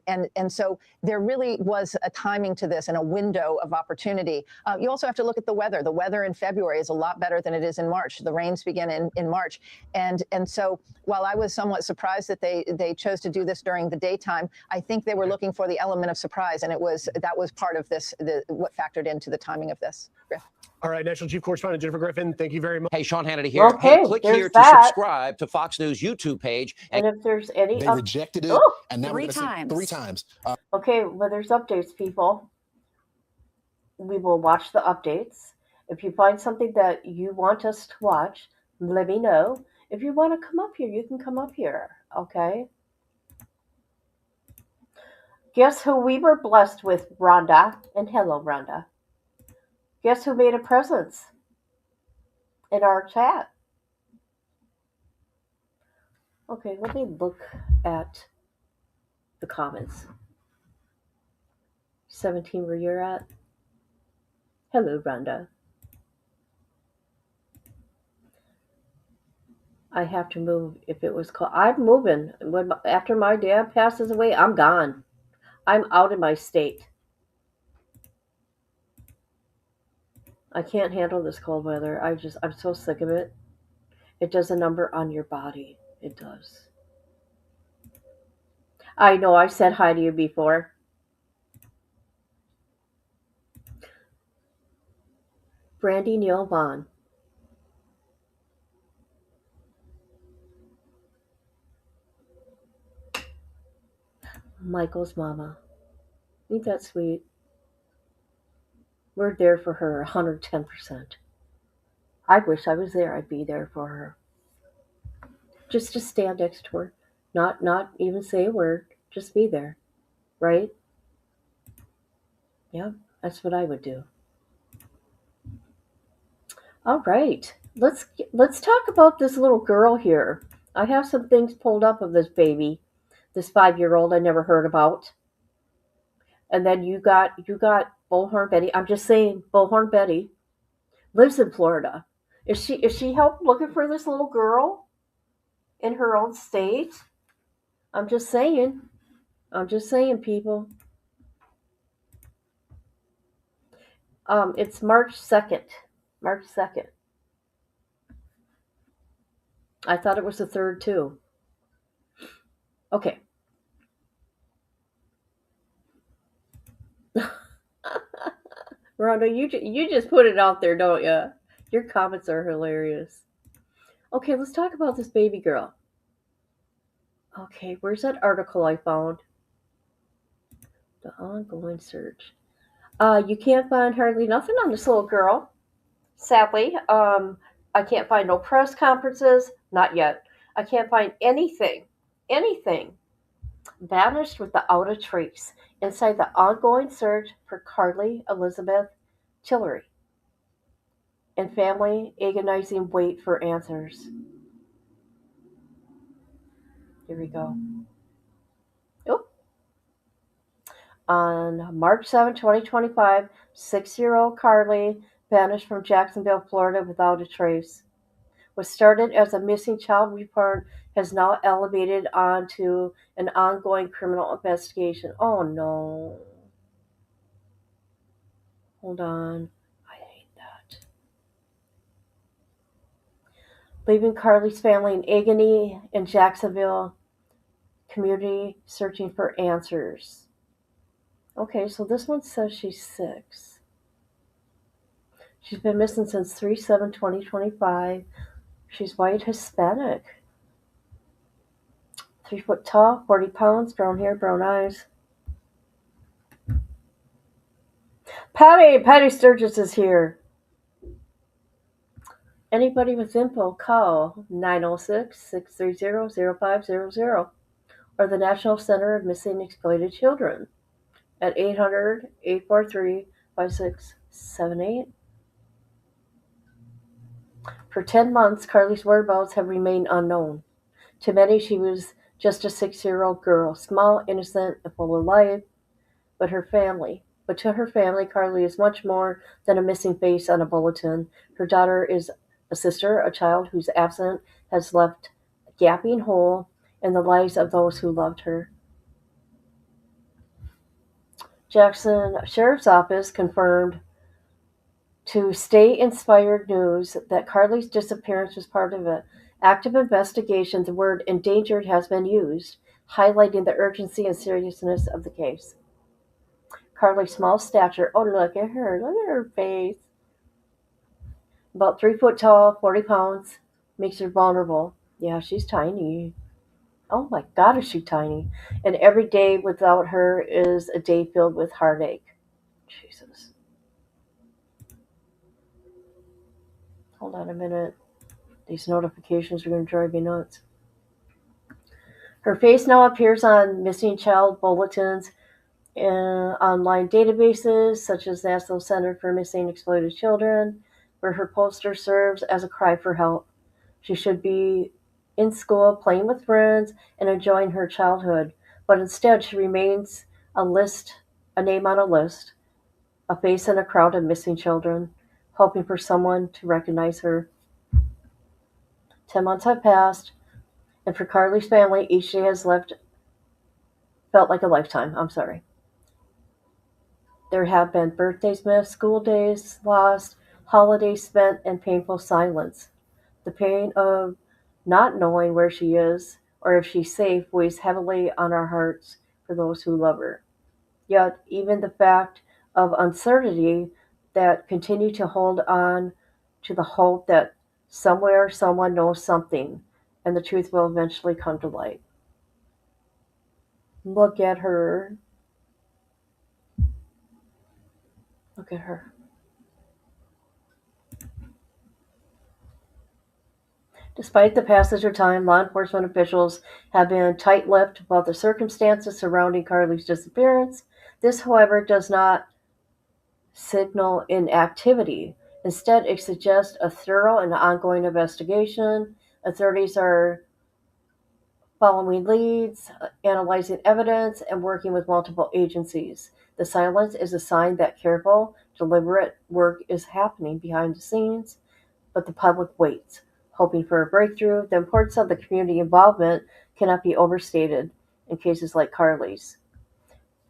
Speaker 7: And so there really was a timing to this and a window of opportunity. You also have to look at the weather. The weather in February is a lot better than it is in March. The rains begin in March. And so while I was somewhat surprised that they chose to do this during the daytime, I think they were looking for the element of surprise. And that was part of this, what factored into the timing of this. Griff.
Speaker 6: All right, National Chief Correspondent Jennifer Griffin, thank you very much.
Speaker 8: Hey, Sean Hannity here.
Speaker 4: Okay,
Speaker 8: hey, click here
Speaker 4: that.
Speaker 8: to subscribe to Fox News YouTube page.
Speaker 4: And if there's any...
Speaker 9: They rejected it, and now
Speaker 10: three times.
Speaker 9: Three times.
Speaker 4: Okay, well, there's updates, people. We will watch the updates. If you find something that you want us to watch, let me know. If you want to come up here, you can come up here, okay? Guess who we were blessed with, Rhonda? And hello, Rhonda. Guess who made a presence in our chat? Okay, let me look at the comments. 17 where you're at. Hello, Rhonda. I have to move if it was called. I'm moving. After my dad passes away, I'm gone. I'm out of my state. I can't handle this cold weather. I'm so sick of it. It does a number on your body. It does. I know I said hi to you before. Brandy Neal Vaughn. Michael's mama. Ain't that sweet? We're there for her 110%. I wish I was there. I'd be there for her. Just to stand next to her. Not even say a word. Just be there. Right? Yeah, that's what I would do. All right. Let's talk about this little girl here. I have some things pulled up of this baby, this 5-year-old I never heard about. And then you got Bullhorn Betty. I'm just saying, Bullhorn Betty lives in Florida. Is she help looking for this little girl in her own state? I'm just saying. People. It's March 2nd. March 2nd. I thought it was the 3rd too. Okay. Rhonda, you just put it out there, don't you? Your comments are hilarious. Okay, let's talk about this baby girl. Okay, where's that article I found? The ongoing search. You can't find hardly nothing on this little girl. Sadly, I can't find no press conferences. Not yet. I can't find anything. Vanished without a trace inside the ongoing search for Carly Elizabeth Tillery and family agonizing wait for answers. Here we go. Oh. On March 7, 2025, 6-year-old Carly vanished from Jacksonville, Florida without a trace. What started as a missing child report has now elevated onto an ongoing criminal investigation. Oh no. Hold on. I hate that. Leaving Carly's family in agony in Jacksonville community searching for answers. Okay, so this one says she's 6. She's been missing since 3/7/2025. She's white Hispanic. 3 foot tall, 40 pounds, brown hair, brown eyes. Patty Sturgis is here. Anybody with info, call 906-630-0500 or the National Center of Missing and Exploited Children at 800-843-5678. For 10 months, Carly's whereabouts have remained unknown. To many, she was just a 6-year-old girl, small, innocent, and full of life. But to her family, Carly is much more than a missing face on a bulletin. Her daughter is a sister, a child whose absence has left a gaping hole in the lives of those who loved her. Jackson Sheriff's Office confirmed to State Inspired News that Carly's disappearance was part of an active investigation. The word endangered has been used, highlighting the urgency and seriousness of the case. Carly's small stature. Oh, look at her. Look at her face. About 3 foot tall, 40 pounds. Makes her vulnerable. Yeah, she's tiny. Oh my God, is she tiny. And every day without her is a day filled with heartache. Jesus. Hold on a minute. These notifications are going to drive me nuts. Her face now appears on missing child bulletins. online databases such as National Center for Missing and Exploited Children, where her poster serves as a cry for help. She should be in school, playing with friends, and enjoying her childhood, but instead she remains a name on a list, a face in a crowd of missing children, hoping for someone to recognize her. 10 months have passed, and for Carly's family, each day has felt like a lifetime. I'm sorry. There have been birthdays missed, school days lost, holidays spent in painful silence. The pain of not knowing where she is or if she's safe weighs heavily on our hearts for those who love her. Yet, even the fact of uncertainty that continue to hold on to the hope that somewhere someone knows something and the truth will eventually come to light. Look at her. Look at her. Despite the passage of time, law enforcement officials have been tight-lipped about the circumstances surrounding Carly's disappearance. This, however, does not signal inactivity. Instead, it suggests a thorough and ongoing investigation. Authorities are following leads, analyzing evidence, and working with multiple agencies. The silence is a sign that careful, deliberate work is happening behind the scenes, but the public waits, hoping for a breakthrough. The importance of the community involvement cannot be overstated in cases like Carly's.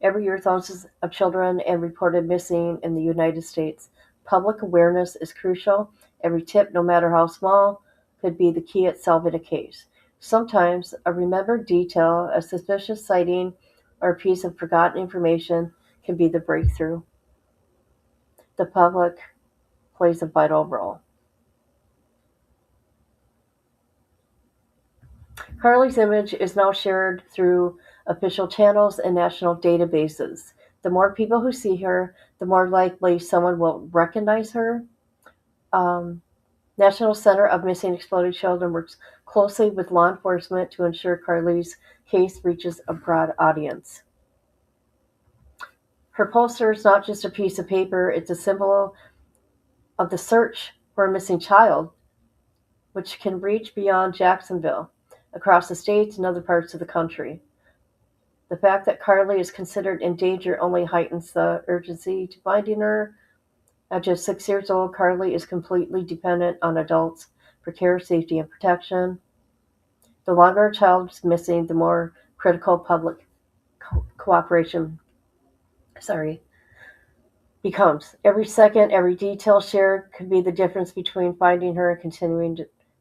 Speaker 4: Every year, thousands of children are reported missing in the United States. Public awareness is crucial. Every tip, no matter how small, could be the key at solving a case. Sometimes a remembered detail, a suspicious sighting, or a piece of forgotten information can be the breakthrough. The public plays a vital role. Carly's image is now shared through official channels and national databases. The more people who see her, the more likely someone will recognize her. National Center of Missing and Exploited Children works closely with law enforcement to ensure Carly's case reaches a broad audience. Her poster is not just a piece of paper, it's a symbol of the search for a missing child, which can reach beyond Jacksonville, across the states and other parts of the country. The fact that Carly is considered in danger only heightens the urgency to finding her. At just 6 years old, Carly is completely dependent on adults for care, safety, and protection. The longer a child is missing, the more critical public cooperation becomes. Every second, every detail shared could be the difference between finding her and continuing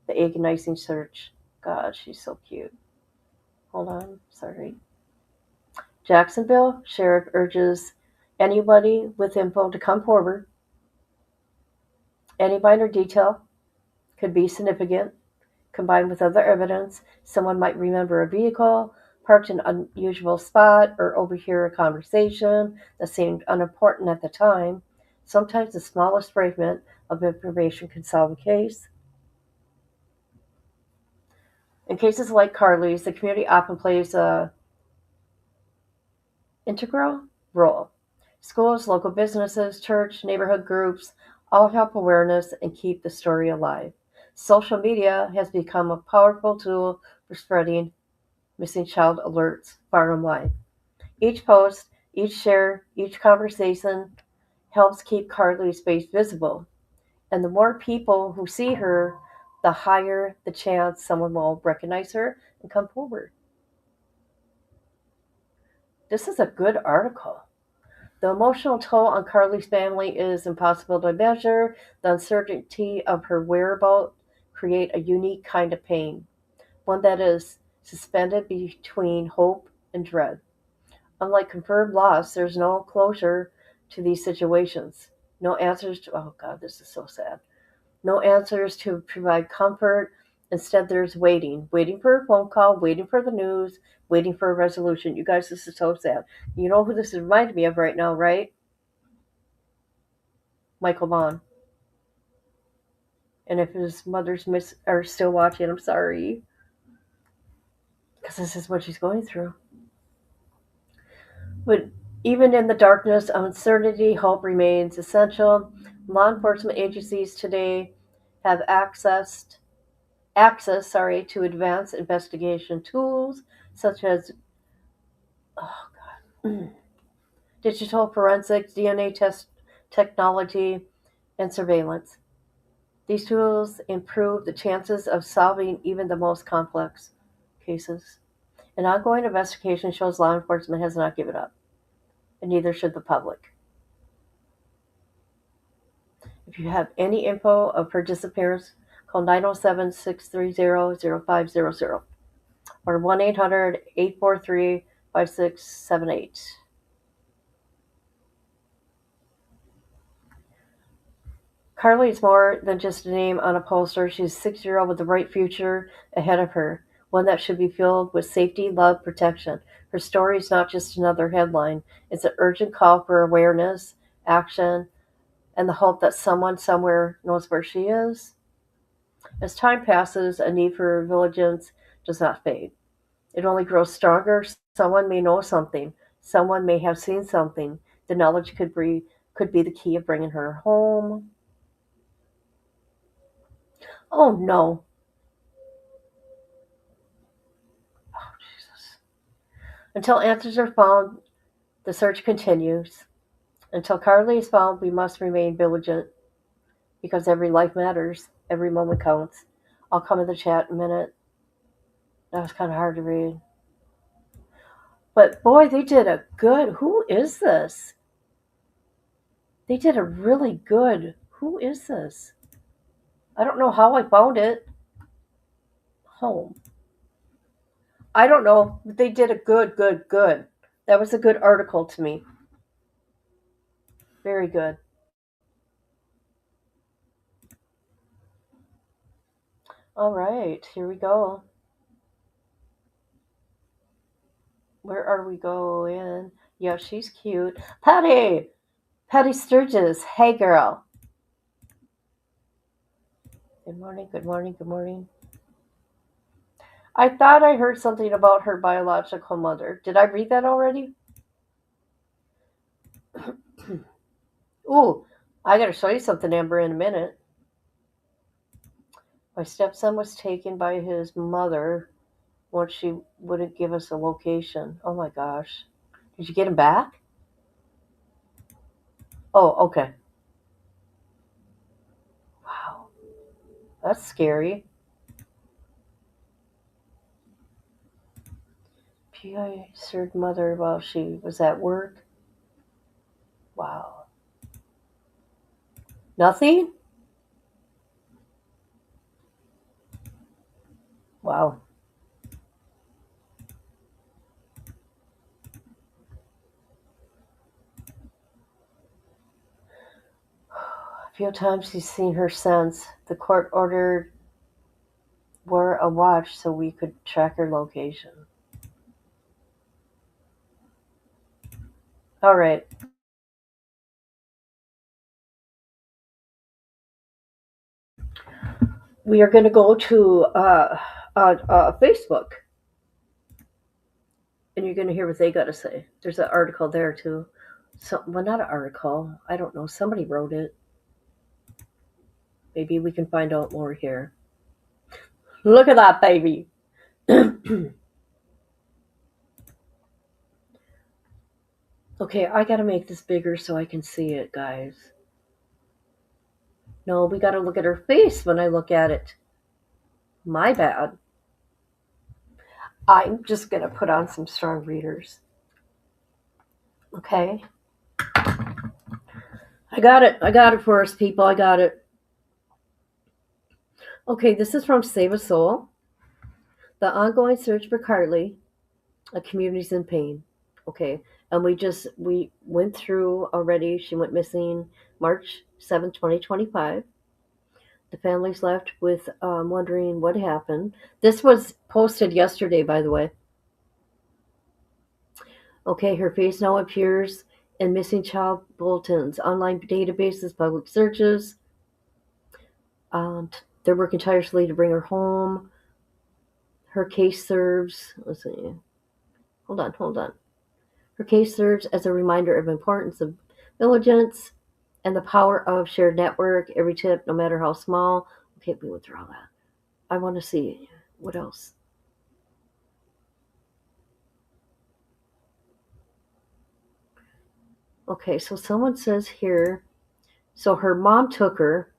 Speaker 4: the agonizing search. God, she's so cute. Hold on, sorry. Jacksonville Sheriff urges anybody with info to come forward. Any minor detail could be significant. Combined with other evidence, someone might remember a vehicle parked in an unusual spot or overhear a conversation that seemed unimportant at the time. Sometimes the smallest fragment of information can solve a case. In cases like Carly's, the community often plays a integral role. Schools, local businesses, church, neighborhood groups all help awareness and keep the story alive. Social media has become a powerful tool for spreading missing child alerts far and wide. Each post, each share, each conversation helps keep Carly's face visible. And the more people who see her, the higher the chance someone will recognize her and come forward. This is a good article. The emotional toll on Carly's family is impossible to measure. The uncertainty of her whereabouts create a unique kind of pain, one that is suspended between hope and dread. Unlike confirmed loss, there's no closure to these situations. No answers to, oh God, this is so sad. No answers to provide comfort. Instead, there's waiting for a phone call, waiting for the news, waiting for a resolution. You guys, this is so sad. You know who this is reminding me of right now, right? Michael Vaughn. And if his mother's are still watching, I'm sorry. Because this is what she's going through. But Even in the darkness of uncertainty, hope remains essential. Law enforcement agencies today have access to advanced investigation tools such as digital forensics, DNA test technology, and surveillance. These tools improve the chances of solving even the most complex cases. An ongoing investigation shows law enforcement has not given up, and neither should the public. If you have any info of her disappearance, call 907-630-0500 or 1-800-843-5678. Carly is more than just a name on a poster. She's a 6-year-old with a bright future ahead of her, one that should be filled with safety, love, protection. Her story is not just another headline. It's an urgent call for awareness, action, and the hope that someone somewhere knows where she is. As time passes, a need for vigilance does not fade. It only grows stronger. Someone may know something. Someone may have seen something. The knowledge could be the key of bringing her home. Oh no. Oh, Jesus. Until answers are found, the search continues. Until Carly is found, we must remain vigilant because every life matters. Every moment counts. I'll come in the chat in a minute. That was kind of hard to read. But boy, they did a good. Who is this? They did a really good. Who is this? I don't know how I found it. Home. I don't know, but they did a good. That was a good article to me. Very good. All right, here we go. Where are we going? Yeah, she's cute. Patty Sturgis. Hey, girl. Good morning, good morning, good morning. I thought I heard something about her biological mother. Did I read that already? Ooh, I gotta show you something, Amber, in a minute. My stepson was taken by his mother once she wouldn't give us a location. Oh my gosh. Did you get him back? Oh, okay. Wow. That's scary. PI served mother while she was at work. Wow. Nothing? Wow. A few times he's seen her since. The court ordered wore a watch so we could track her location. All right. We are going to go to Facebook, and you're going to hear what they got to say. There's an article there too. So, well, not an article. I don't know. Somebody wrote it. Maybe we can find out more here. Look at that, baby. Okay, I got to make this bigger so I can see it, guys. No, we got to look at her face when I look at it. My bad. I'm just going to put on some strong readers. Okay. I got it for us, people. I got it. Okay, this is from Save a Soul. The ongoing search for Carly, a community's in pain. Okay, and we went through already. She went missing March 7th, 2025. The family's left with wondering what happened. This was posted yesterday, by the way. Okay, her face now appears in missing child bulletins, online databases, public searches. They're working tirelessly to bring her home. Her case serves, let's see. Hold on. Her case serves as a reminder of the importance of diligence and the power of shared network. Every tip, no matter how small. Okay, we withdraw that. I want to see what else. Okay, so someone says here, so her mom took her.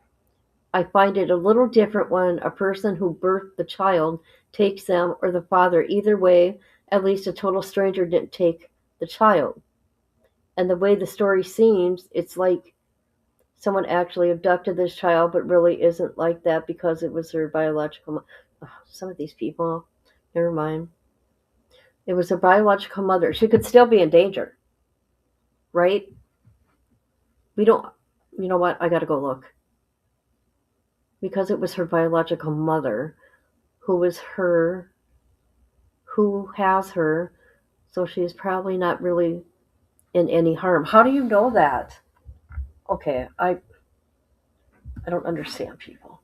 Speaker 4: I find it a little different when a person who birthed the child takes them or the father. Either way, at least a total stranger didn't take the child. And the way the story seems, it's like someone actually abducted this child, but really isn't like that because it was her biological some of these people, never mind. It was her biological mother. She could still be in danger, right? We don't, you know what? I got to go look. Because it was her biological mother who has her, so she's probably not really in any harm. How do you know that? Okay, I don't understand people.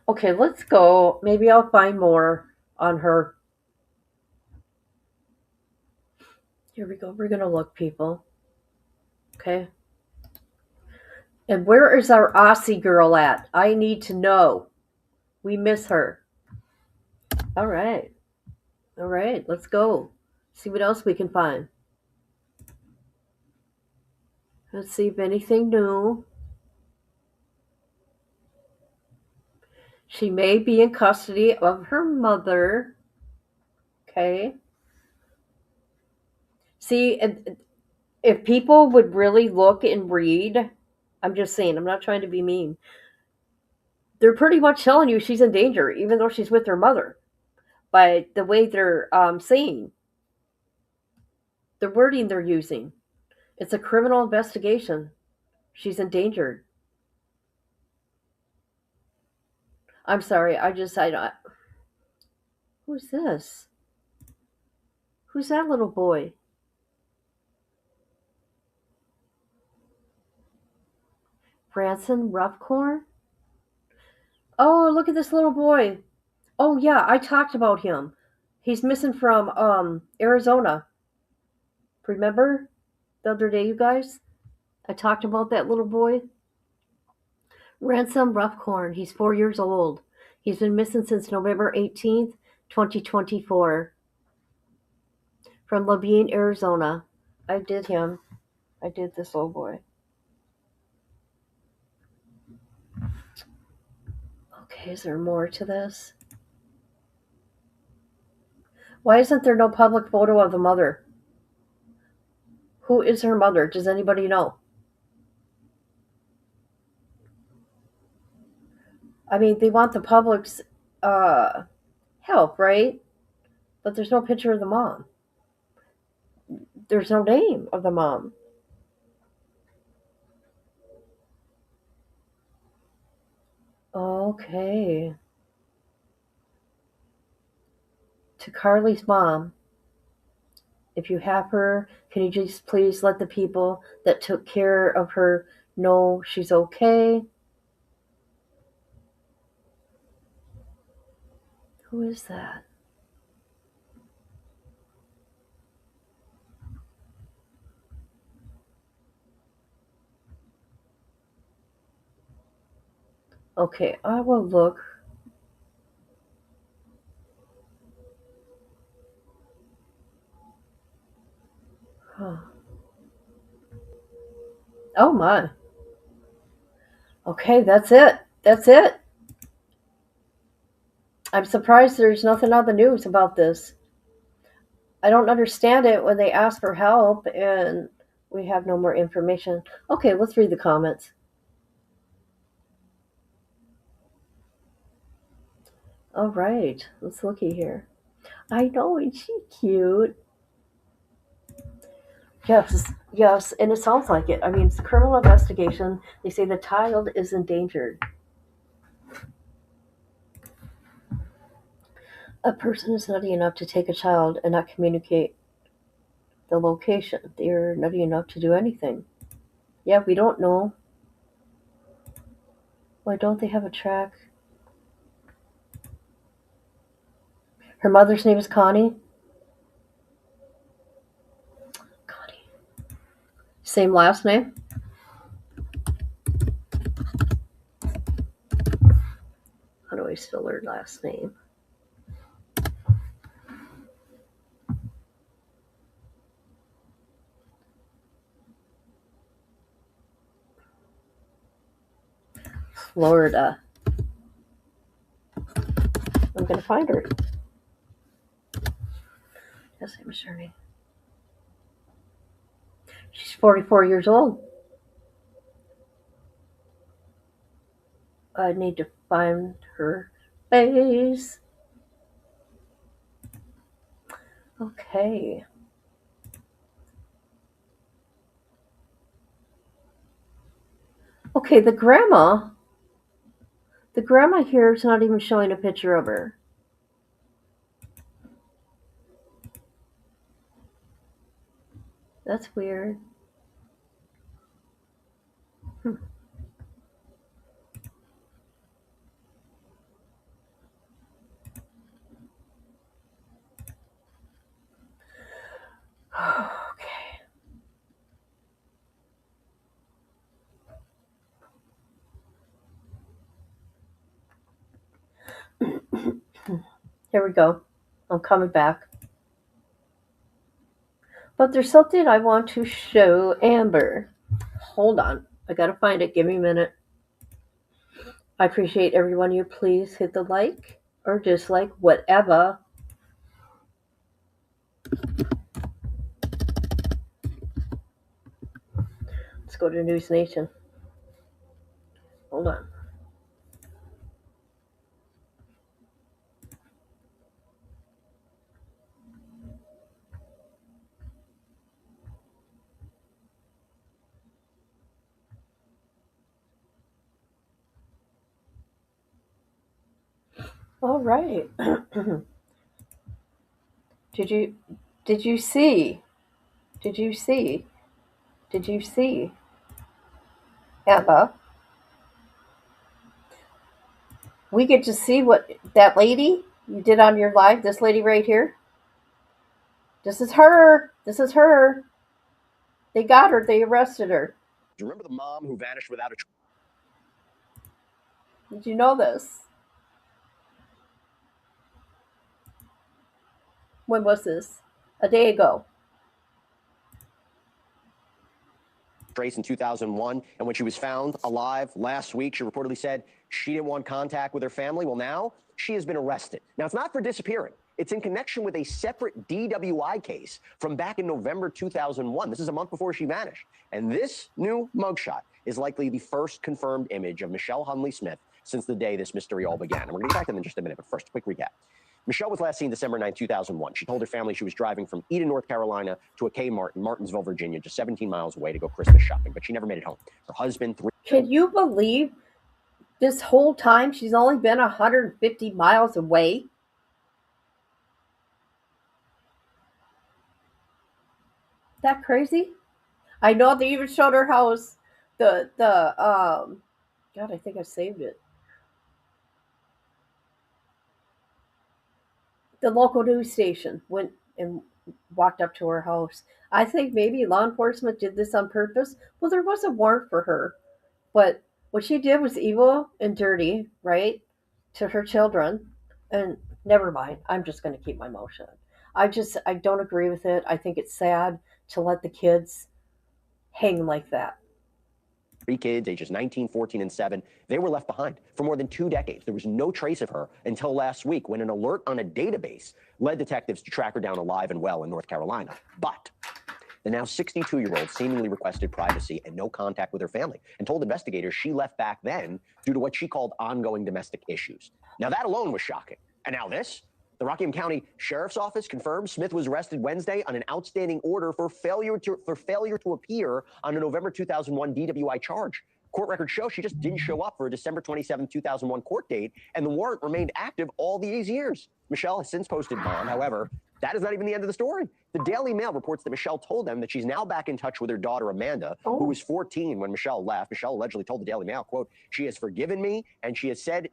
Speaker 4: Okay, let's go. Maybe I'll find more on her. Here we go. We're going to look, people. Okay. And where is our Aussie girl at? I need to know. We miss her. All right. All right. Let's go. See what else we can find. Let's see if anything new. She may be in custody of her mother. Okay. See, if people would really look and read, I'm just saying, I'm not trying to be mean. They're pretty much telling you she's in danger, even though she's with her mother. By the way they're saying, the wording they're using. It's a criminal investigation. She's endangered. I'm sorry, who's this? Who's that little boy? Branson Roughcorn? Oh, look at this little boy. Oh yeah, I talked about him. He's missing from Arizona. Remember the other day, you guys? I talked about that little boy. Ransom Roughcorn. He's 4 years old. He's been missing since November 18th, 2024. From Levine, Arizona. I did him. I did this little boy. Okay, is there more to this? Why isn't there no public photo of the mother? Who is her mother? Does anybody know? I mean, they want the public's help, right? But there's no picture of the mom. There's no name of the mom. Okay. To Carly's mom, if you have her, can you just please let the people that took care of her know she's okay? Who is that? Okay, I will look. Huh. Oh my. Okay, that's it. That's it. I'm surprised there's nothing on the news about this. I don't understand it when they ask for help and we have no more information. Okay, let's read the comments. All right, let's looky here. I know, isn't she cute? Yes, and it sounds like it. I mean, it's a criminal investigation. They say the child is endangered. A person is nutty enough to take a child and not communicate the location. They're nutty enough to do anything. Yeah, we don't know. Why don't they have a track? Her mother's name is Connie. Same last name? How do I spell her last name? Florida. I'm going to find her. Yes, I'm sure. She's 44 years old. I need to find her face. Okay. Okay, the grandma here is not even showing a picture of her. That's weird. Okay. Here we go. I'm coming back. But there's something I want to show Amber. Hold on. I gotta find it. Give me a minute. I appreciate everyone. You please hit the like or dislike, whatever. Let's go to News Nation. Hold on. All right. Did you see? Emma? We get to see what that lady you did on your live, this lady right here. This is her. They got her. They arrested her.
Speaker 8: Do you remember the mom who vanished without a
Speaker 4: Did you know this? When was this? A day ago.
Speaker 8: trace in 2001? And when she was found alive last week, she reportedly said she didn't want contact with her family. Well, now she has been arrested. Now, it's not for disappearing. It's in connection with a separate DWI case from back in November 2001. This is a month before she vanished. And this new mugshot is likely the first confirmed image of Michelle Hunley Smith since the day this mystery all began. And we're going to get back to them in just a minute, but first, a quick recap. Michelle was last seen December 9, 2001. She told her family she was driving from Eden, North Carolina to a Kmart in Martinsville, Virginia, just 17 miles away to go Christmas shopping, but she never made it home. Her husband,
Speaker 4: Can you believe this whole time she's only been 150 miles away? That crazy? I know they even showed her house. God, I think I saved it. The local news station went and walked up to her house. I think maybe law enforcement did this on purpose. Well, there was a warrant for her, but what she did was evil and dirty, right, to her children. And never mind. I'm just going to keep my mouth shut. I don't agree with it. I think it's sad to let the kids hang like that.
Speaker 8: 3 kids, ages 19, 14, and 7, they were left behind for more than 2 decades. There was no trace of her until last week when an alert on a database led detectives to track her down alive and well in North Carolina. But the now 62-year-old seemingly requested privacy and no contact with her family and told investigators she left back then due to what she called ongoing domestic issues. Now, that alone was shocking. And now this? The Rockingham County Sheriff's Office confirms Smith was arrested Wednesday on an outstanding order for failure to appear on a November 2001 DWI charge. Court records show she just didn't show up for a December 27, 2001 court date, and the warrant remained active all these years. Michelle has since posted bond. However, That is not even the end of the story. The Daily Mail reports that Michelle told them that she's now back in touch with her daughter, Amanda, who was 14 when Michelle left. Michelle allegedly told the Daily Mail, quote, "She has forgiven me, and she has said,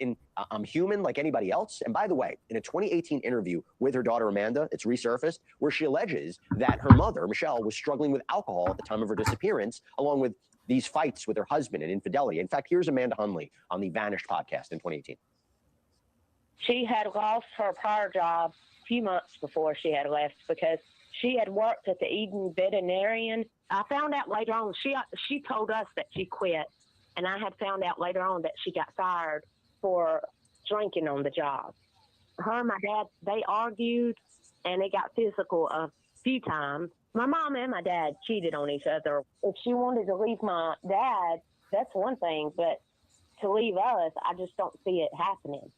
Speaker 8: I'm human like anybody else." And by the way, in a 2018 interview with her daughter, Amanda, it's resurfaced, where she alleges that her mother, Michelle, was struggling with alcohol at the time of her disappearance, along with these fights with her husband and infidelity. In fact, here's Amanda Hunley on the Vanished podcast in 2018.
Speaker 9: She had lost her prior job a few months before she had left because she had worked at the Eden Veterinarian. I found out later on, she told us that she quit, and I had found out later on that she got fired for drinking on the job. Her and my dad, they argued, and it got physical a few times. My mom and my dad cheated on each other. If she wanted to leave my dad, that's one thing, but to leave us, I just don't see it happening.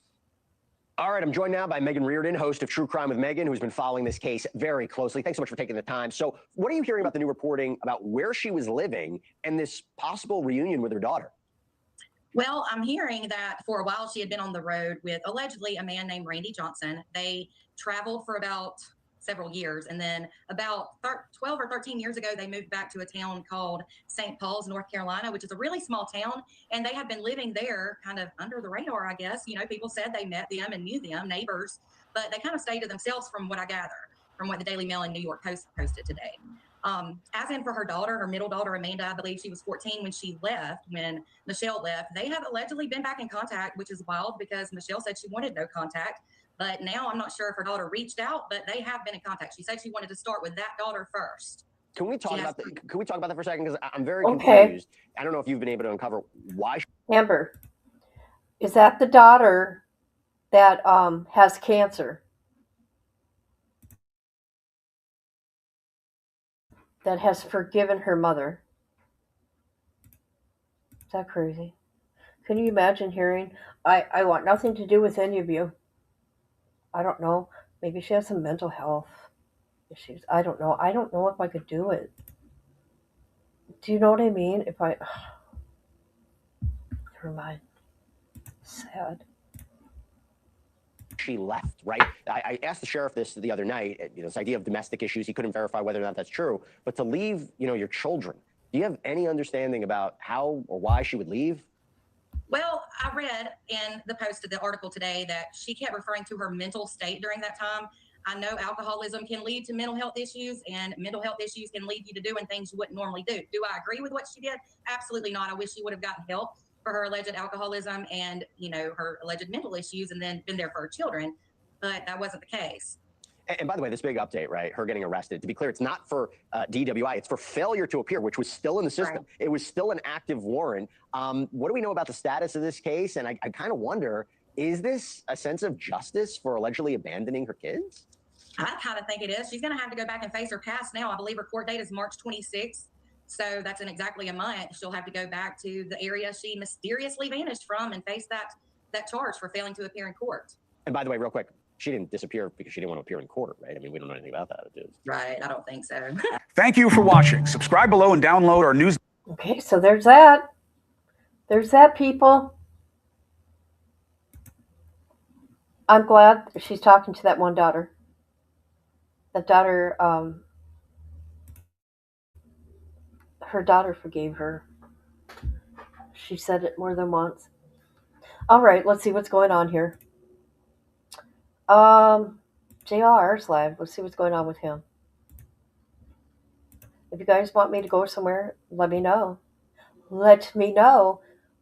Speaker 8: All right, I'm joined now by Megan Reardon, host of True Crime with Megan, who's been following this case very closely. Thanks so much for taking the time. So what are you hearing about the new reporting about where she was living and this possible reunion with her daughter?
Speaker 10: Well, I'm hearing that for a while she had been on the road with allegedly a man named Randy Johnson. They traveled for about several years, and then about 12 or 13 years ago, they moved back to a town called St. Paul's, North Carolina, which is a really small town, and they had been living there kind of under the radar, I guess. You know, people said they met them and knew them, neighbors, but they kind of stayed to themselves from what I gather, from what the Daily Mail and New York Post posted today. As in for her daughter, her middle daughter, Amanda, I believe she was 14 when she left, when Michelle left. They have allegedly been back in contact, which is wild because Michelle said she wanted no contact. But now I'm not sure if her daughter reached out, but they have been in contact. She said she wanted to start with that daughter first.
Speaker 8: Can we talk about that for a second? Because I'm very confused. I don't know if you've been able to uncover why.
Speaker 4: Amber, is that the daughter that has cancer? That has forgiven her mother? Is that crazy? Can you imagine hearing, I want nothing to do with any of you. I don't know. Maybe she has some mental health issues. I don't know. I don't know if I could do it. Do you know what I mean? If I... Never mind. Sad.
Speaker 8: She left, right? I asked the sheriff this the other night, this idea of domestic issues. He couldn't verify whether or not that's true. But to leave, your children, do you have any understanding about how or why she would leave?
Speaker 10: Well, I read in the post of the article today that she kept referring to her mental state during that time. I know alcoholism can lead to mental health issues, and mental health issues can lead you to doing things you wouldn't normally do. Do I agree with what she did? Absolutely not. I wish she would have gotten help for her alleged alcoholism and, her alleged mental issues and then been there for her children. But that wasn't the case.
Speaker 8: And by the way, this big update, right? Her getting arrested. To be clear, it's not for DWI. It's for failure to appear, which was still in the system. Right. It was still an active warrant. What do we know about the status of this case? And I kind of wonder, is this a sense of justice for allegedly abandoning her kids?
Speaker 10: I kind of think it is. She's going to have to go back and face her past now. I believe her court date is March 26th. So that's in exactly a month. She'll have to go back to the area she mysteriously vanished from and face that charge for failing to appear in court.
Speaker 8: And by the way, real quick, she didn't disappear because she didn't want to appear in court, right? I mean, we don't know anything about that.
Speaker 10: Right. I don't think so.
Speaker 11: Thank you for watching. Subscribe below and download our news.
Speaker 4: Okay, so there's that. There's that, people. I'm glad she's talking to that one daughter. That daughter, her daughter forgave her. She said it more than once. All right, let's see what's going on here. JR's live. Let's see what's going on with him. If you guys want me to go somewhere, let me know. Let me know.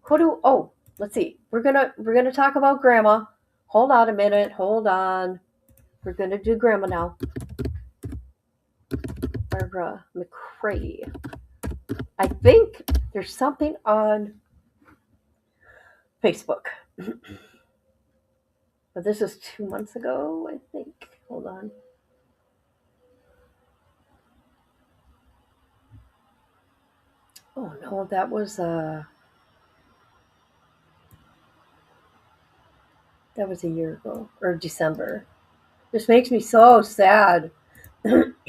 Speaker 4: Let's see. We're gonna talk about Grandma. Hold on a minute. Hold on. We're gonna do Grandma now. Barbara McCrae. I think there's something on Facebook. But this is 2 months ago, I think. Hold on. Oh no, that was a year ago, or December. This makes me so sad. Okay,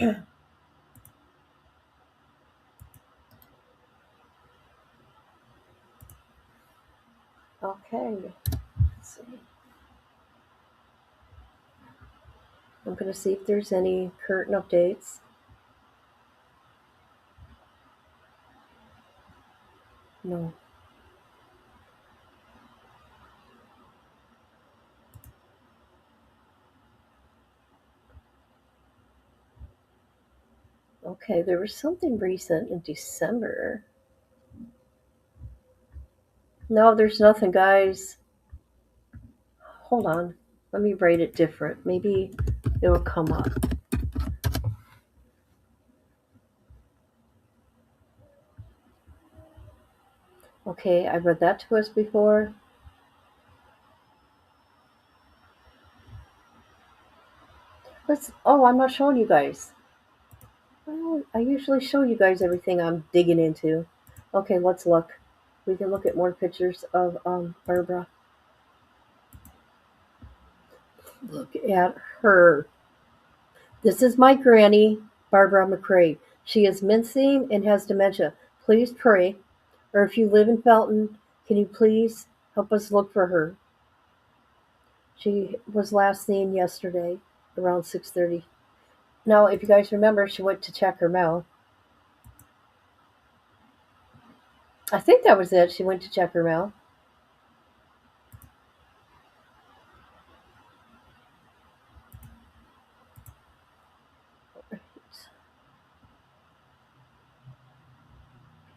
Speaker 4: let's see. I'm going to see if there's any current updates. No. Okay, there was something recent in December. No, there's nothing, guys. Hold on. Let me write it different. Maybe it will come up. Okay, I read that to us before. Oh, I'm not showing you guys. Well, I usually show you guys everything I'm digging into. Okay, let's look. We can look at more pictures of Barbara. Look at her. This is my granny, Barbara McCrae. She is mincing and has dementia. Please pray. Or if you live in Felton, can you please help us look for her? She was last seen yesterday around 6:30. Now, if you guys remember, she went to check her mail. I think that was it. She went to check her mail.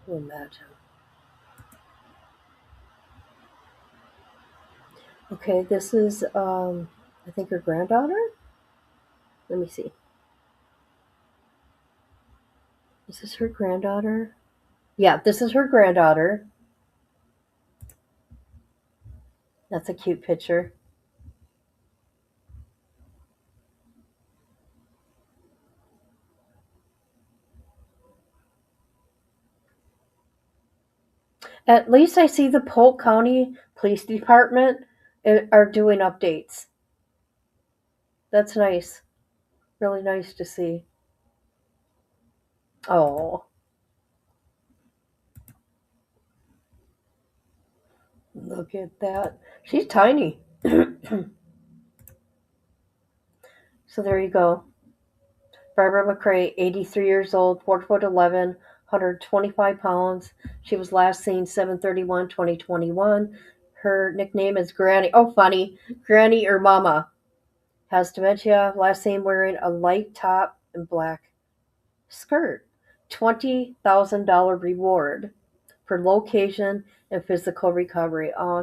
Speaker 4: Imagine. Okay, this is I think her granddaughter. Let me see. Is this her granddaughter? Yeah, this is her granddaughter. That's a cute picture. At least I see the Polk County Police Department are doing updates. That's nice. Really nice to see. Oh, look at that. She's tiny. So there you go. Barbara McCrae, 83 years old, 4'11", 125 pounds. She was last seen 7/31/2021. Her nickname is Granny. Oh, funny. Granny or Mama. Has dementia. Last seen wearing a light top and black skirt. $20,000 reward for location and physical recovery. Oh,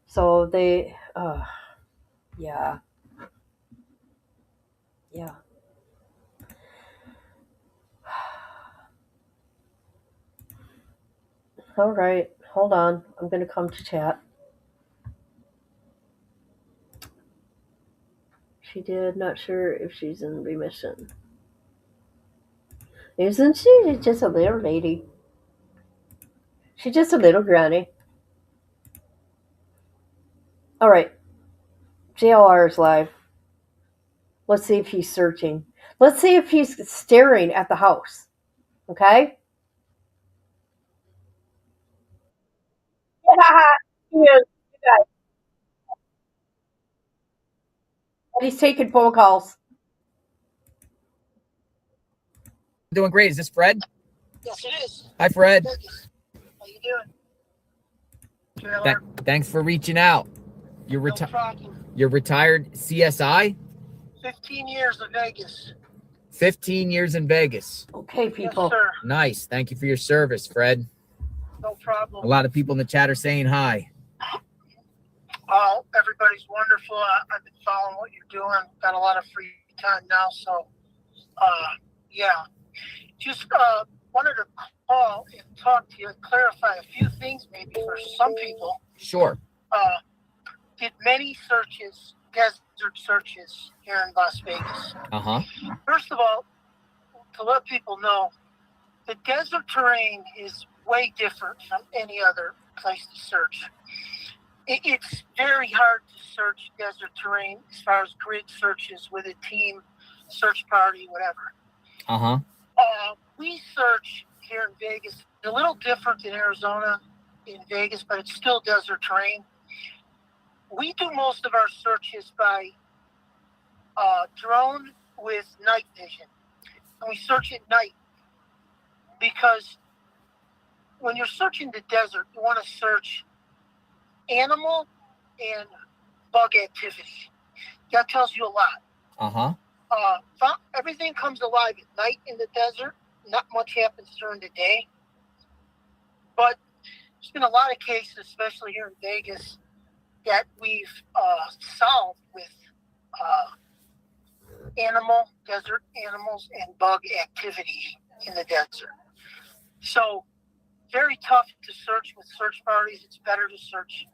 Speaker 4: so they, yeah, yeah. All right, hold on. I'm going to come to chat. She did. Not sure if she's in remission. Isn't she? She's just a little lady. She's just a little granny. All right. JLR is live. Let's see if he's searching. Let's see if he's staring at the house. Okay? Yeah, he is. Okay. And he's taking phone calls.
Speaker 5: Doing great. Is this Fred?
Speaker 12: Yes, it is.
Speaker 5: Hi, Fred.
Speaker 12: How you doing?
Speaker 5: Thanks for reaching out. You're retired CSI?
Speaker 12: 15 years in Vegas.
Speaker 5: 15 years in Vegas.
Speaker 4: Okay, people.
Speaker 12: Yes, sir.
Speaker 5: Nice. Thank you for your service, Fred.
Speaker 12: No problem.
Speaker 5: A lot of people in the chat are saying hi.
Speaker 12: Oh, everybody's wonderful. I've been following what you're doing. Got a lot of free time now, so yeah. Just wanted to call and talk to you and clarify a few things maybe for some people.
Speaker 5: Sure.
Speaker 12: Did many searches, desert searches here in Las Vegas.
Speaker 5: Uh-huh.
Speaker 12: First of all, to let people know, the desert terrain is way different from any other place to search. It's very hard to search desert terrain as far as grid searches with a team, search party, whatever.
Speaker 5: Uh-huh.
Speaker 12: We search here in Vegas. It's a little different than Arizona in Vegas, but it's still desert terrain. We do most of our searches by drone with night vision. And we search at night because when you're searching the desert, you want to search animal and bug activity. That tells you a lot.
Speaker 5: Uh-huh.
Speaker 12: Everything comes alive at night in the desert. Not much happens during the day. But there's been a lot of cases, especially here in Vegas, that we've solved with desert animals and bug activity in the desert. So very tough to search with search parties. It's better to search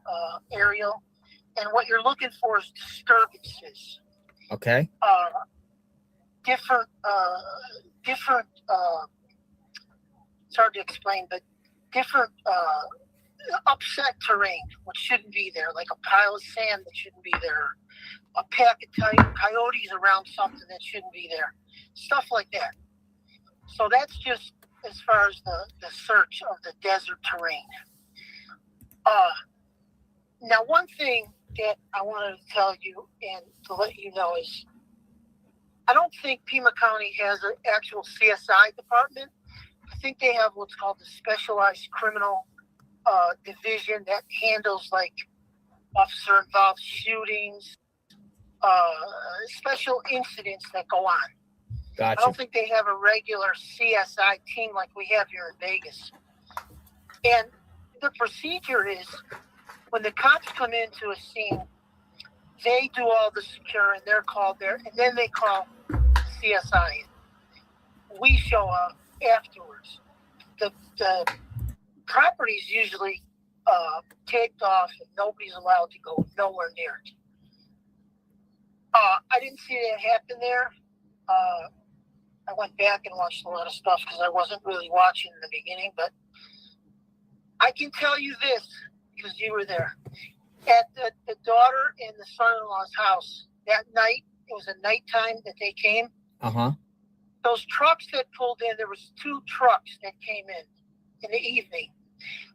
Speaker 12: aerial. And what you're looking for is disturbances.
Speaker 5: Okay.
Speaker 12: Different, it's hard to explain, but different upset terrain, which shouldn't be there, like a pile of sand that shouldn't be there, a pack of coyotes around something that shouldn't be there, stuff like that. So that's just as far as the search of the desert terrain. Now, one thing that I wanted to tell you and to let you know is I don't think Pima County has an actual CSI department. I think they have what's called the Specialized Criminal Division that handles like officer-involved shootings, special incidents that go on.
Speaker 5: Gotcha.
Speaker 12: I don't think they have a regular CSI team like we have here in Vegas. And the procedure is when the cops come into a scene, they do all the securing, they're called there, and then they call CSI in. We show up afterwards. The property's usually taped off and nobody's allowed to go nowhere near it. I didn't see that happen there. I went back and watched a lot of stuff because I wasn't really watching in the beginning, but I can tell you this because you were there. At the daughter and the son-in-law's house that night, it was a nighttime that they came.
Speaker 5: Uh-huh.
Speaker 12: Those trucks that pulled in, there was 2 trucks that came in the evening.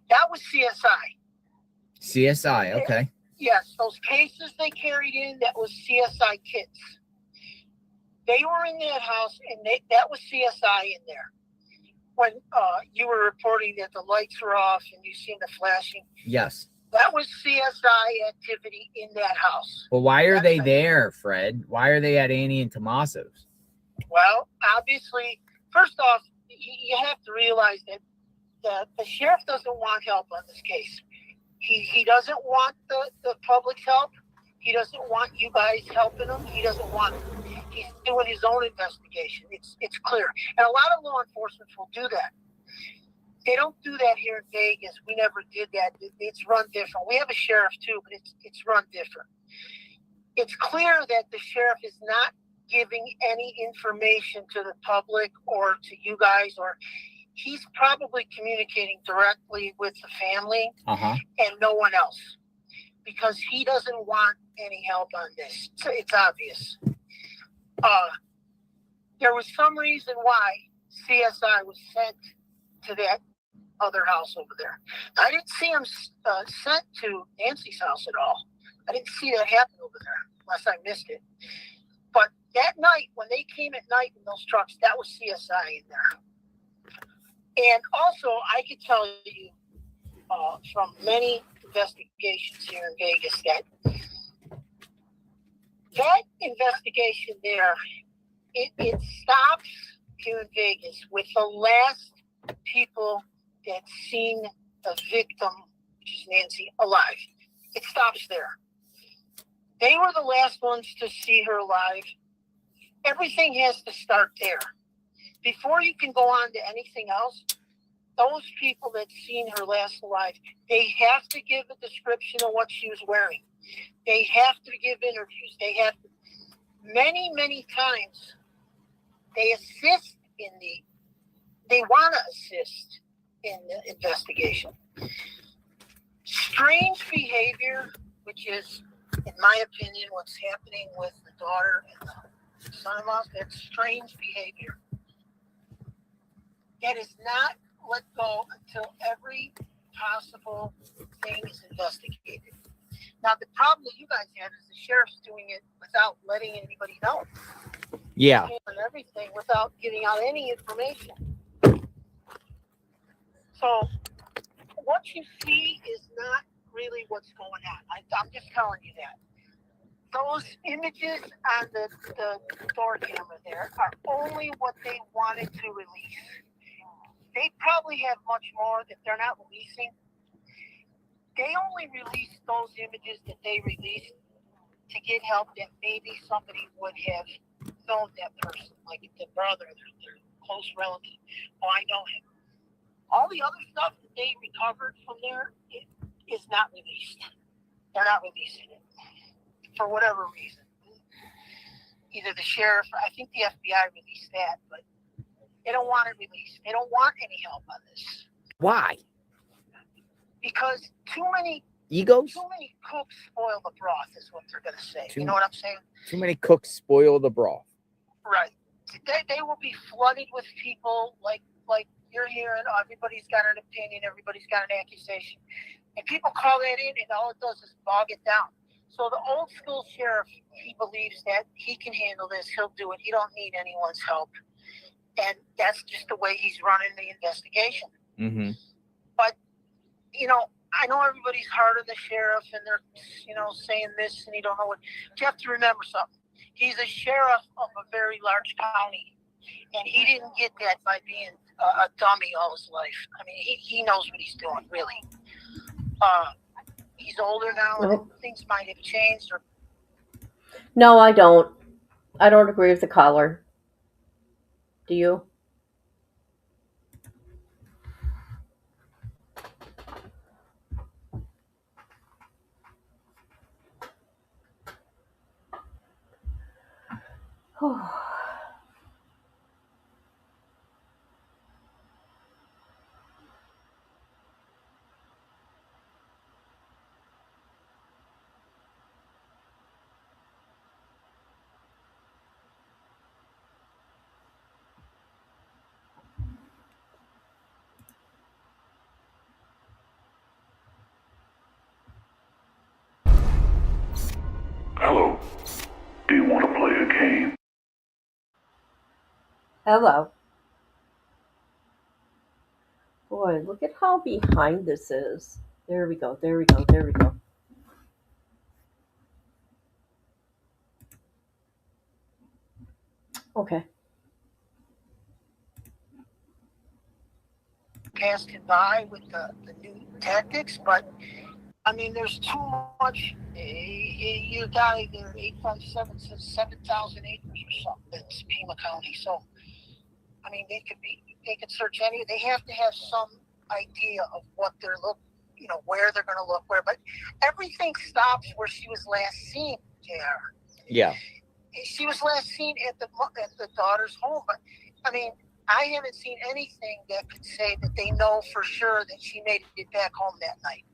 Speaker 12: That was CSI.
Speaker 5: CSI, okay.
Speaker 12: Yes, those cases they carried in, that was CSI kits. They were in that house, and that was CSI in there. When you were reporting that the lights were off and you seen the flashing.
Speaker 5: Yes.
Speaker 12: That was CSI activity in that house.
Speaker 5: Well, why are they there, Fred? Why are they at Annie and Tommaso's?
Speaker 12: Well, obviously, first off, you have to realize that the sheriff doesn't want help on this case. He doesn't want the public's help. He doesn't want you guys helping him. He doesn't want it. He's doing his own investigation. It's clear. And a lot of law enforcement will do that. They don't do that here in Vegas. We never did that. It's run different. We have a sheriff too, but it's run different. It's clear that the sheriff is not giving any information to the public or to you guys, or he's probably communicating directly with the family and no one else because he doesn't want any help on this. It's obvious. There was some reason why CSI was sent to that other house over there. I didn't see him sent to Nancy's house at all. I didn't see that happen over there unless I missed it. But that night, when they came at night in those trucks, that was CSI in there. And also, I could tell you from many investigations here in Vegas that investigation there, it stops here in Vegas with the last people that seen the victim, which is Nancy, alive. It stops there. They were the last ones to see her alive. Everything has to start there. Before you can go on to anything else, those people that seen her last alive, they have to give a description of what she was wearing. They have to give interviews. They have to, many times, they assist they want to assist in the investigation. Strange behavior, which is, in my opinion, what's happening with the daughter and the son-in-law, that's strange behavior. That is not let go until every possible thing is investigated. Now, the problem that you guys have is the sheriff's doing it without letting anybody know.
Speaker 5: Yeah.
Speaker 12: And everything without giving out any information. So what you see is not really what's going on. I'm just telling you that. Those images on the door camera there are only what they wanted to release. They probably have much more that they're not releasing. They only released those images that they released to get help that maybe somebody would have known that person, like the brother, their close relative. Oh, I know him. All the other stuff that they recovered from there is not released. They're not releasing it for whatever reason. Either the sheriff, I think the FBI released that, but they don't want it released. They don't want any help on this.
Speaker 5: Why?
Speaker 12: Because too many
Speaker 5: Egos?
Speaker 12: Too many cooks spoil the broth is what they're going to say. You know what I'm saying?
Speaker 5: Too many cooks spoil the broth.
Speaker 12: Right. They will be flooded with people like you're hearing. Everybody's got an opinion. Everybody's got an accusation. And people call that in, and all it does is bog it down. So the old school sheriff, he believes that he can handle this. He'll do it. He don't need anyone's help. And that's just the way he's running the investigation.
Speaker 5: Mm-hmm.
Speaker 12: But, I know everybody's hard on the sheriff, and they're, saying this, and you don't know what. You have to remember something. He's a sheriff of a very large county, and he didn't get that by being a dummy all his life. I mean, he knows what he's doing, really. He's older now, and things might have changed.
Speaker 4: No, I don't. I don't agree with the caller. Do you?
Speaker 3: Hello. Do you want to play a game?
Speaker 4: Hello. Boy, look at how behind this is. There we go. There we go. There we go. Okay.
Speaker 12: Passed it by with the new tactics, but I mean, there's too much. You got either 857 says 7,000 acres or something. It's Pima County, so I mean, they could search any. They have to have some idea of what they're where they're going to look, where. But everything stops where she was last seen.
Speaker 5: Yeah.
Speaker 12: She was last seen at the daughter's home, but I mean, I haven't seen anything that could say that they know for sure that she made it back home that night.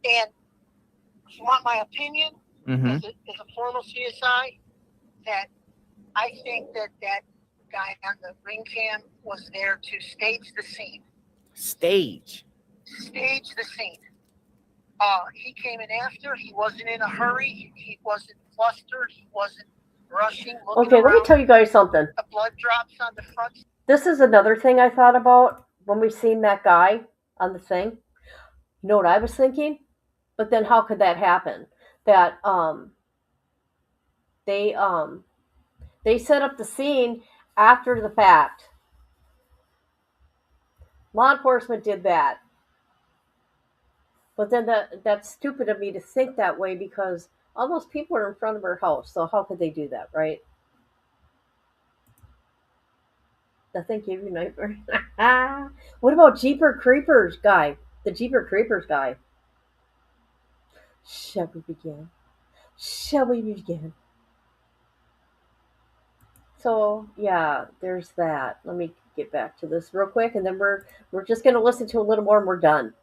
Speaker 12: And you want my opinion as a former CSI, that I think that guy on the ring cam was there to stage the scene. Stage the scene. He came in after. He wasn't in a hurry. He wasn't flustered. He wasn't rushing.
Speaker 4: Okay, let me tell you guys something.
Speaker 12: The blood drops on the front.
Speaker 4: This is another thing I thought about when we seen that guy on the thing. You know what I was thinking? But then how could that happen? That they set up the scene after the fact. Law enforcement did that. But then that's stupid of me to think that way, because all those people are in front of her house. So how could they do that, right? Nothing gave you nightmare. What about Jeeper Creepers guy? The Jeeper Creepers guy. Shall we begin? Shall we begin? So yeah, there's that. Let me get back to this real quick, and then we're just gonna listen to a little more, and we're done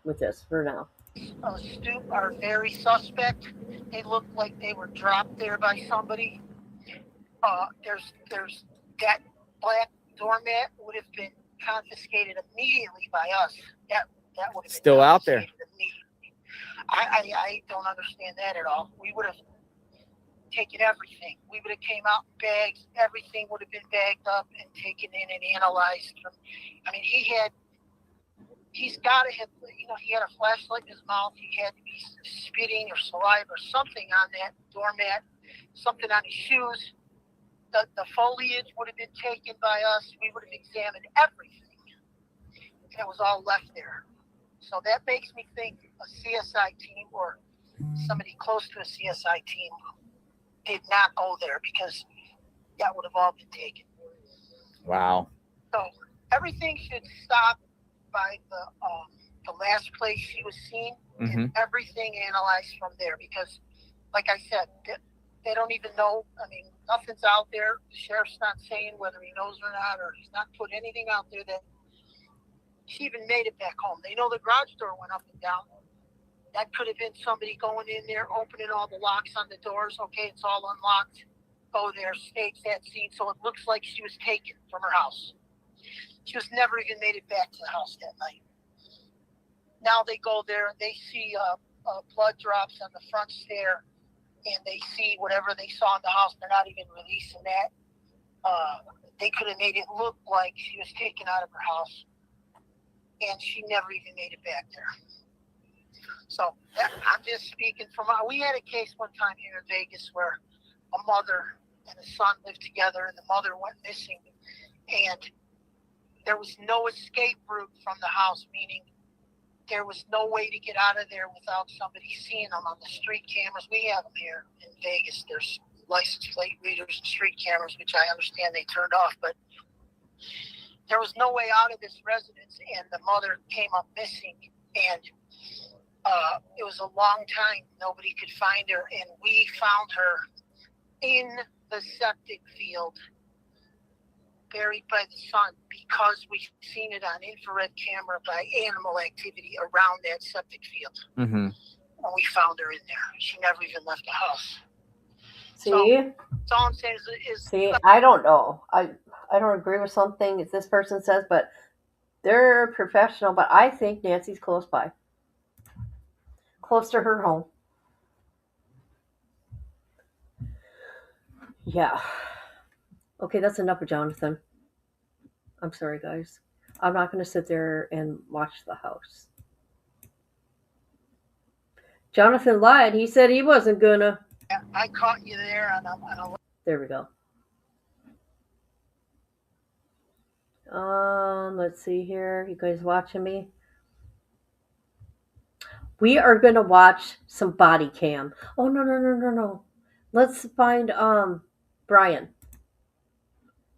Speaker 4: with this for now.
Speaker 12: Stoop are very suspect. They look like they were dropped there by somebody. There's that black doormat would have been confiscated immediately by us. That would have been
Speaker 5: still out there.
Speaker 12: I don't understand that at all. We would have taken everything. We would have came out in bags. Everything would have been bagged up and taken in and analyzed. I mean, he's got to have, he had a flashlight in his mouth. He had to be spitting or saliva or something on that doormat, something on his shoes. The foliage would have been taken by us. We would have examined everything. And it was all left there. So that makes me think a CSI team or somebody close to a CSI team did not go there, because that would have all been taken.
Speaker 5: Wow.
Speaker 12: So everything should stop by the last place she was seen, and everything analyzed from there, because, like I said, they don't even know. I mean, nothing's out there. The sheriff's not saying whether he knows or not, or he's not put anything out there that she even made it back home. They know the garage door went up and down. That could have been somebody going in there, opening all the locks on the doors. Okay, it's all unlocked. Go there, stage that scene, so it looks like she was taken from her house. She was never even made it back to the house that night. Now they go there, they see blood drops on the front stair, and they see whatever they saw in the house. They're not even releasing that. They could have made it look like she was taken out of her house, and she never even made it back there. So I'm just speaking from, we had a case one time here in Vegas where a mother and a son lived together, and the mother went missing, and there was no escape route from the house, meaning there was no way to get out of there without somebody seeing them on the street cameras. We have them here in Vegas. There's license plate readers and street cameras, which I understand they turned off, but there was no way out of this residence, and the mother came up missing, and it was a long time. Nobody could find her, and we found her in the septic field, buried by the sun, because we've seen it on infrared camera by animal activity around that septic field. And we found her in there. She never even left the house.
Speaker 4: See?
Speaker 12: So, that's all I'm saying is
Speaker 4: See, I don't know. I don't agree with something this person says, but they're professional. But I think Nancy's close by. Close to her home. Yeah. Okay, that's enough of Jonathan. I'm sorry, guys. I'm not going to sit there and watch the house. Jonathan lied. He said he wasn't gonna.
Speaker 12: I caught you there on a
Speaker 4: There we go. Let's see here. You guys watching me? We are gonna watch some body cam. Oh no. Let's find Brian.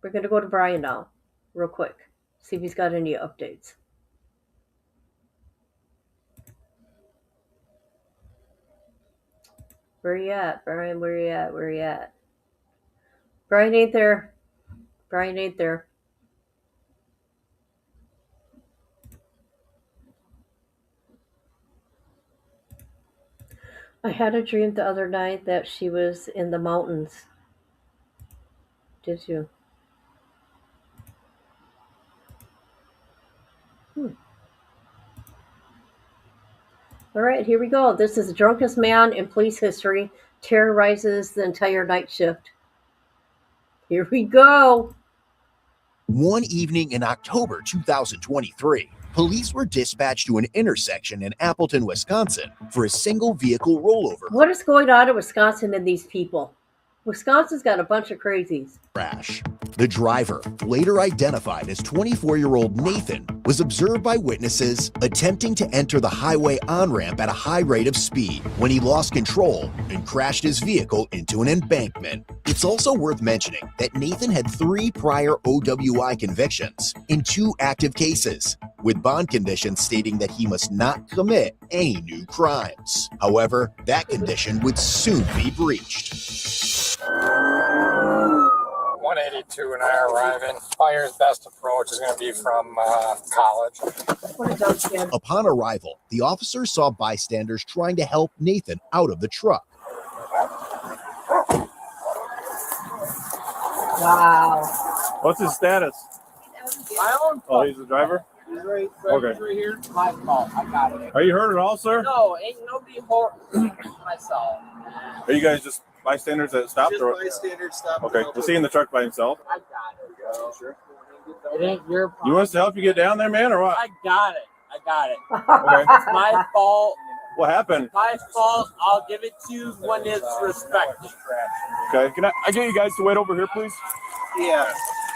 Speaker 4: We're gonna go to Brian now, real quick. See if he's got any updates. Where you at, Brian? Where you at? Where you at? Brian ain't there. Brian ain't there. I had a dream the other night that she was in the mountains. Did you? All right, here we go. This is the drunkest man in police history. Terrorizes the entire night shift. Here we go.
Speaker 13: One evening in October 2023, police were dispatched to an intersection in Appleton, Wisconsin for a single vehicle rollover
Speaker 4: What is going on in Wisconsin and these people? Wisconsin's got a bunch of crazies.
Speaker 13: crash. The driver, later identified as 24-year-old Nathan, was observed by witnesses attempting to enter the highway on-ramp at a high rate of speed when he lost control and crashed his vehicle into an embankment. It's also worth mentioning that Nathan had 3 prior OWI convictions in 2 active cases, with bond conditions stating that he must not commit any new crimes. However, that condition would soon be breached.
Speaker 14: 182 and I are arriving. Fire's best approach is going to be from college.
Speaker 13: Upon arrival, the officer saw bystanders trying to help Nathan out of the truck.
Speaker 4: Wow.
Speaker 15: What's his status?
Speaker 12: my own.
Speaker 15: Oh, he's the driver? He's right here.
Speaker 5: My fault. I got it.
Speaker 15: Are you hurt at all, sir?
Speaker 5: No, ain't nobody hurt myself.
Speaker 15: Are you guys just bystanders that stopped?
Speaker 16: Just
Speaker 15: or?
Speaker 16: bystanders stopped.
Speaker 15: Okay. Was he in the truck by himself?
Speaker 5: I got it. Sure. It ain't your problem.
Speaker 15: You want us to help you get down there, man, or what?
Speaker 5: I got it.
Speaker 15: Okay.
Speaker 5: It's my fault.
Speaker 15: What happened?
Speaker 5: My fault. I'll give it to you when it's respected.
Speaker 15: Okay. Can I get you guys to wait over here, please?
Speaker 16: Yeah.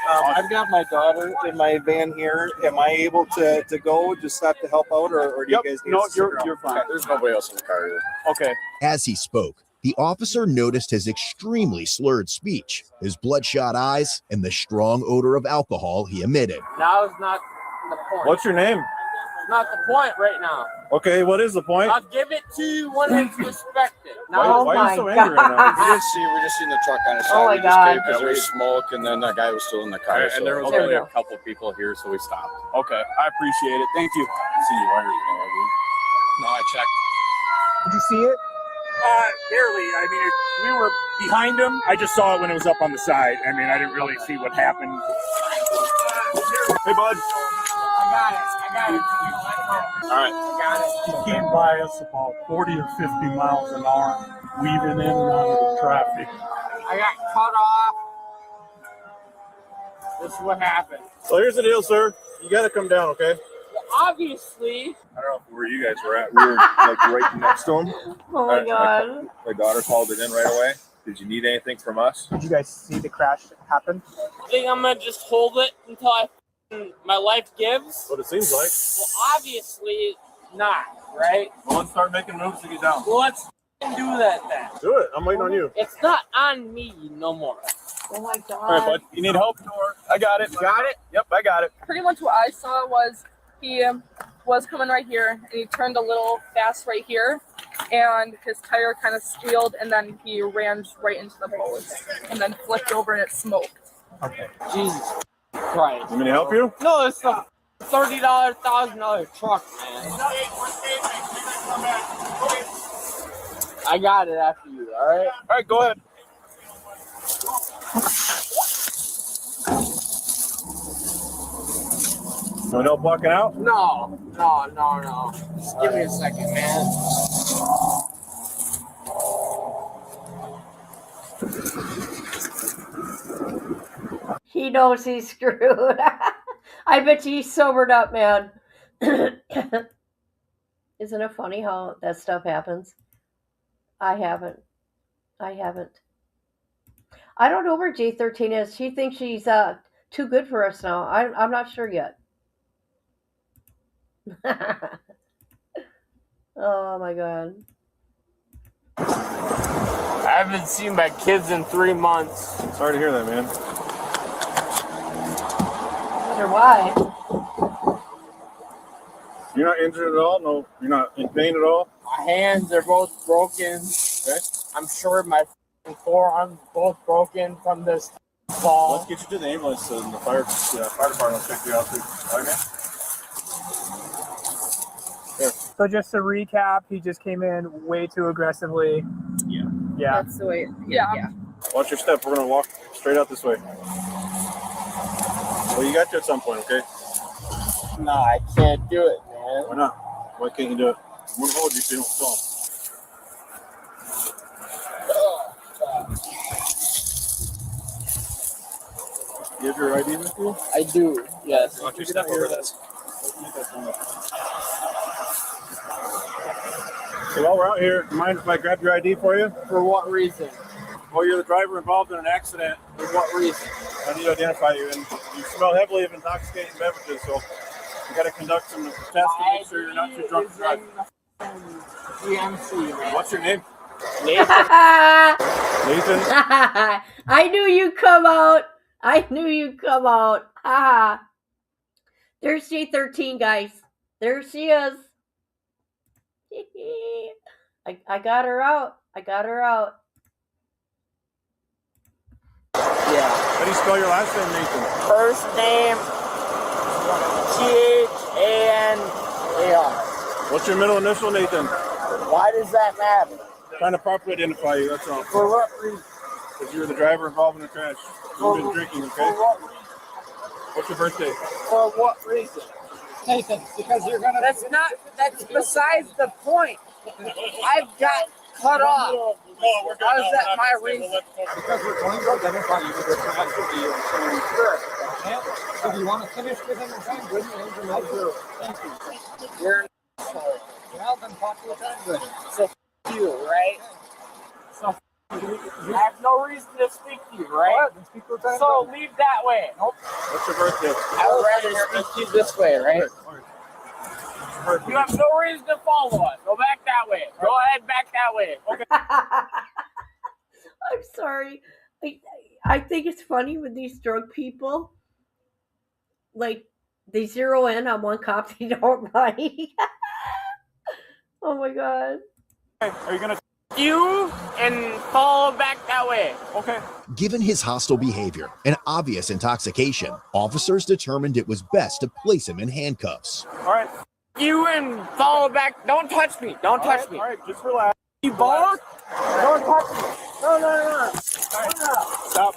Speaker 16: I've got my daughter in my van here. Am I able to go? Just stop to help out, or do you guys need us to sit around?
Speaker 15: You're fine.
Speaker 16: Okay. There's nobody else in the car either.
Speaker 15: Okay.
Speaker 13: As he spoke, the officer noticed his extremely slurred speech, his bloodshot eyes, and the strong odor of alcohol he emitted.
Speaker 5: Now is not the point.
Speaker 15: What's your name?
Speaker 5: It's not the point right now.
Speaker 15: Okay. What is the point?
Speaker 5: I'll give it to you when it's respected.
Speaker 15: Why are you so angry right now?
Speaker 16: We just seen the truck on the side.
Speaker 4: Oh my
Speaker 16: we just
Speaker 4: God.
Speaker 16: came because there was smoke, and then that guy was still in the car. And there was
Speaker 15: Okay.
Speaker 16: only a couple people here, so we stopped.
Speaker 15: Okay. I appreciate it. Thank you.
Speaker 16: See you wires. No, I checked.
Speaker 17: Did you see it? Barely. I mean, we were behind him. I just saw it when it was up on the side. I mean, I didn't really see what happened.
Speaker 15: Hey, bud.
Speaker 5: I got it.
Speaker 15: All right.
Speaker 17: He came by us about 40 or 50 miles an hour, weaving in and out of the traffic.
Speaker 5: I got cut off. This is what happened.
Speaker 15: So here's the deal, sir. You got to come down, okay?
Speaker 5: Obviously.
Speaker 15: I don't know where you guys were at. We were like right next to him.
Speaker 4: Oh my God.
Speaker 15: My daughter called it in right away. Did you need anything from us?
Speaker 17: Did you guys see the crash happen?
Speaker 5: I think I'm going to just hold it until my life gives.
Speaker 15: What it seems like.
Speaker 5: Well, obviously not, right?
Speaker 15: Well, let's start making moves to get down.
Speaker 5: Well, let's do that then.
Speaker 15: Do it. I'm waiting on you.
Speaker 5: It's not on me no more.
Speaker 4: Oh my God.
Speaker 15: All right, bud. You need help? I got it.
Speaker 5: Got it?
Speaker 15: Yep, I got it.
Speaker 18: Pretty much what I saw was he was coming right here, and he turned a little fast right here, and his tire kind of squealed, and then he ran right into the hose, and then flipped over and it smoked.
Speaker 15: Okay.
Speaker 5: Jesus Christ.
Speaker 15: You want me to help you?
Speaker 5: No, it's a $30,000 truck, man. I got it after you, all right?
Speaker 15: All right, go ahead. You want help walking out?
Speaker 5: No. Just give me a second, man.
Speaker 4: He knows he's screwed. I bet you he's sobered up, man. Isn't it funny how that stuff happens? I haven't. I don't know where J13 is. She thinks she's too good for us now. I'm not sure yet. Oh my God.
Speaker 5: I haven't seen my kids in 3 months.
Speaker 15: Sorry to hear that, man.
Speaker 4: Wonder why.
Speaker 15: You're not injured at all? No, you're not in pain at all?
Speaker 5: My hands are both broken.
Speaker 15: Okay.
Speaker 5: I'm sure my forearms both broken from this fall.
Speaker 15: Let's get you to the ambulance and the fire department will check you out too. Okay? Here.
Speaker 17: So just to recap, he just came in way too aggressively.
Speaker 15: Yeah.
Speaker 18: That's the way. Yeah.
Speaker 15: Watch your step. We're going to walk straight out this way. Well, you got to at some point, okay?
Speaker 5: No, I can't do it, man.
Speaker 15: Why not? Why can't you do it? I'm going to hold you so you don't fall. You have your ID with you?
Speaker 5: I do, yes.
Speaker 15: Watch your step over this. So while we're out here, mind if I grab your ID for you?
Speaker 5: For what reason?
Speaker 15: Well, you're the driver involved in an accident.
Speaker 5: For what reason?
Speaker 15: I need to identify you, and you smell heavily of intoxicating beverages, so we got to conduct some tests to make sure you're not too drunk to drive.
Speaker 5: GMC.
Speaker 15: What's your name?
Speaker 5: Nathan.
Speaker 15: Nathan?
Speaker 4: I knew you'd come out. There's J13, guys. There she is. I got her out.
Speaker 5: Yeah.
Speaker 15: How do you spell your last name, Nathan?
Speaker 5: First name, T-H-A-N-A-R.
Speaker 15: What's your middle initial, Nathan?
Speaker 5: Why does that matter?
Speaker 15: Trying to properly identify you, that's all.
Speaker 5: For what reason?
Speaker 15: Because you were the driver involved in the crash. You've been drinking, okay?
Speaker 5: For what reason?
Speaker 15: What's your birthday?
Speaker 5: For what reason?
Speaker 14: Nathan, because you're gonna. That's besides the point. I've got cut off. How is that my reason? Because we're going to identify you with your activity and showing sure. Okay? If you want to finish within the time, good. Thank you. You're an asshole. Well, then talk to the time, good. So you, right? So I have no reason to speak to you, right? Then speak to the time. So leave that way. Nope. What's your birthday? I would rather speak to you this way, right? You have no reason to follow us. Go back that way. Go ahead, back that way. Okay.
Speaker 4: I'm sorry. I think it's funny with these drug people. Like, they zero in on one cop they don't like. Oh my god.
Speaker 17: Are you gonna
Speaker 14: You and follow back that way.
Speaker 17: Okay.
Speaker 13: Given his hostile behavior and obvious intoxication, officers determined it was best to place him in handcuffs.
Speaker 17: All right.
Speaker 14: You and follow back. Don't touch me. Don't touch me.
Speaker 17: All right, just relax.
Speaker 14: You both? Don't touch me. No.
Speaker 17: Stop.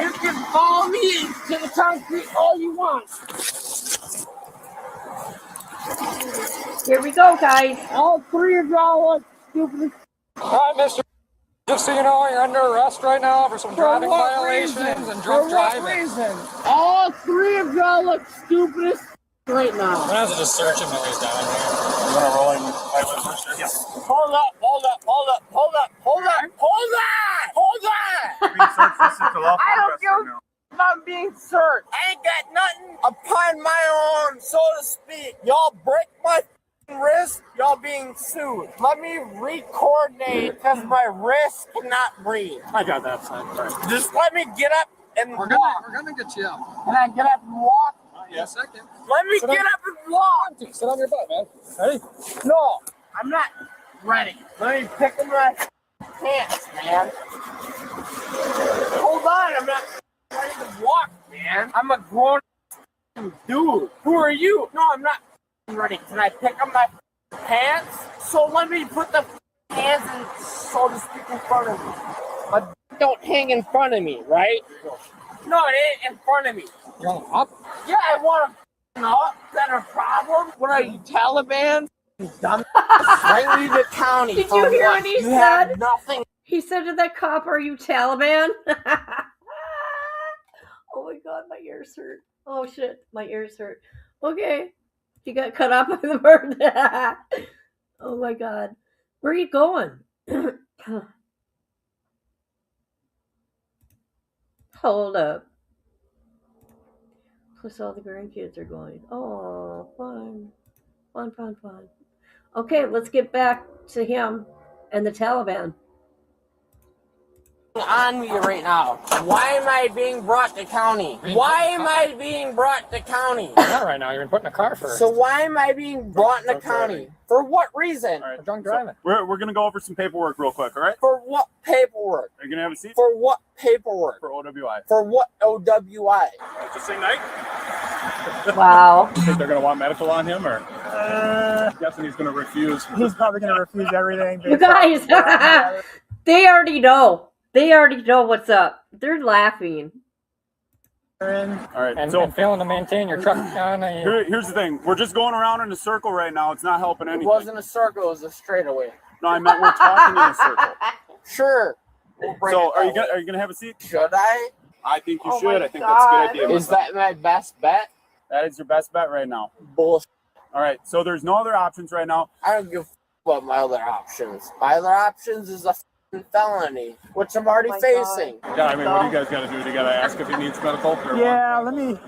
Speaker 14: You can follow me to the concrete all you want.
Speaker 4: Here we go, guys.
Speaker 14: All three of y'all look stupid.
Speaker 19: All right, mister. Just so you know, you're under arrest right now for some driving violations and drunk driving.
Speaker 14: For what reason? All three of y'all look stupid as right now.
Speaker 19: I'm gonna have to just search him while he's down here.
Speaker 17: You want to roll in my first? Yes.
Speaker 14: Hold up. I don't give a f- about being searched. I ain't got nothing upon my own, so to speak. Y'all break my wrist, y'all being sued. Let me recoordinate because my wrist cannot breathe.
Speaker 19: I got that side. Right.
Speaker 14: Just let me get up and
Speaker 19: We're
Speaker 14: walk.
Speaker 19: gonna get you up.
Speaker 14: Can I get up and walk?
Speaker 19: Yes, second.
Speaker 14: Let me get up and walk.
Speaker 19: Sit on your butt, man. Ready?
Speaker 14: No, I'm not ready. Let me pick up my pants, man. Hold on, I'm not ready to walk, man. I'm a grown dude. Who are you? No, I'm not ready. Can I pick up my pants? So let me put the pants in, so to speak, in front of me. But don't hang in front of me, right? No, it ain't in front of me.
Speaker 19: You want up?
Speaker 14: Yeah, I want to up. Is that a problem? What are you, Taliban? Dumb. Right, leave the county.
Speaker 4: Did you hear what he
Speaker 14: You
Speaker 4: said?
Speaker 14: have nothing.
Speaker 4: He said to that cop, "Are you Taliban?" Oh my god, my ears hurt. Oh shit, my ears hurt. Okay, he got cut off by the bird. Oh my god, where are you going? Hold up. Plus all the grandkids are going. Oh, fun. Fun. Okay, let's get back to him and the Taliban.
Speaker 14: On me right now. Why am I being brought to county? Why am I being brought to county?
Speaker 19: Not right now. You're gonna put in a car first.
Speaker 14: So why am I being brought to county? For what reason?
Speaker 17: All right.
Speaker 19: Drunk driving.
Speaker 17: We're going to go over some paperwork real quick, all right?
Speaker 14: For what paperwork?
Speaker 17: Are you going to have a seat?
Speaker 14: For what paperwork?
Speaker 17: For OWI.
Speaker 14: For what OWI?
Speaker 17: Interesting night.
Speaker 4: Wow.
Speaker 17: You think they're going to want medical on him, or? I'm guessing he's going to refuse.
Speaker 16: He's probably going to refuse everything.
Speaker 4: You guys, they already know. They already know what's up. They're laughing.
Speaker 17: All right,
Speaker 19: And
Speaker 17: so
Speaker 19: failing to maintain your truck on a...
Speaker 17: here's the thing. We're just going around in a circle right now. It's not helping
Speaker 14: It
Speaker 17: anything.
Speaker 14: wasn't a circle, it was a straightaway.
Speaker 17: No, I meant we're talking in a circle.
Speaker 14: Sure.
Speaker 17: So are you gonna have a seat?
Speaker 14: Should I?
Speaker 17: I think you
Speaker 14: Oh
Speaker 17: should.
Speaker 14: my
Speaker 17: I think that's a good idea.
Speaker 14: Is that my best bet?
Speaker 17: That is your best bet right now.
Speaker 14: Bullshit.
Speaker 17: All right, so there's no other options right now.
Speaker 14: I don't give a f about my other options. My other options is a felony, which I'm already facing.
Speaker 17: Yeah, I mean, what do you guys got to do? You got to ask if he needs medical? Or
Speaker 16: Yeah, let me.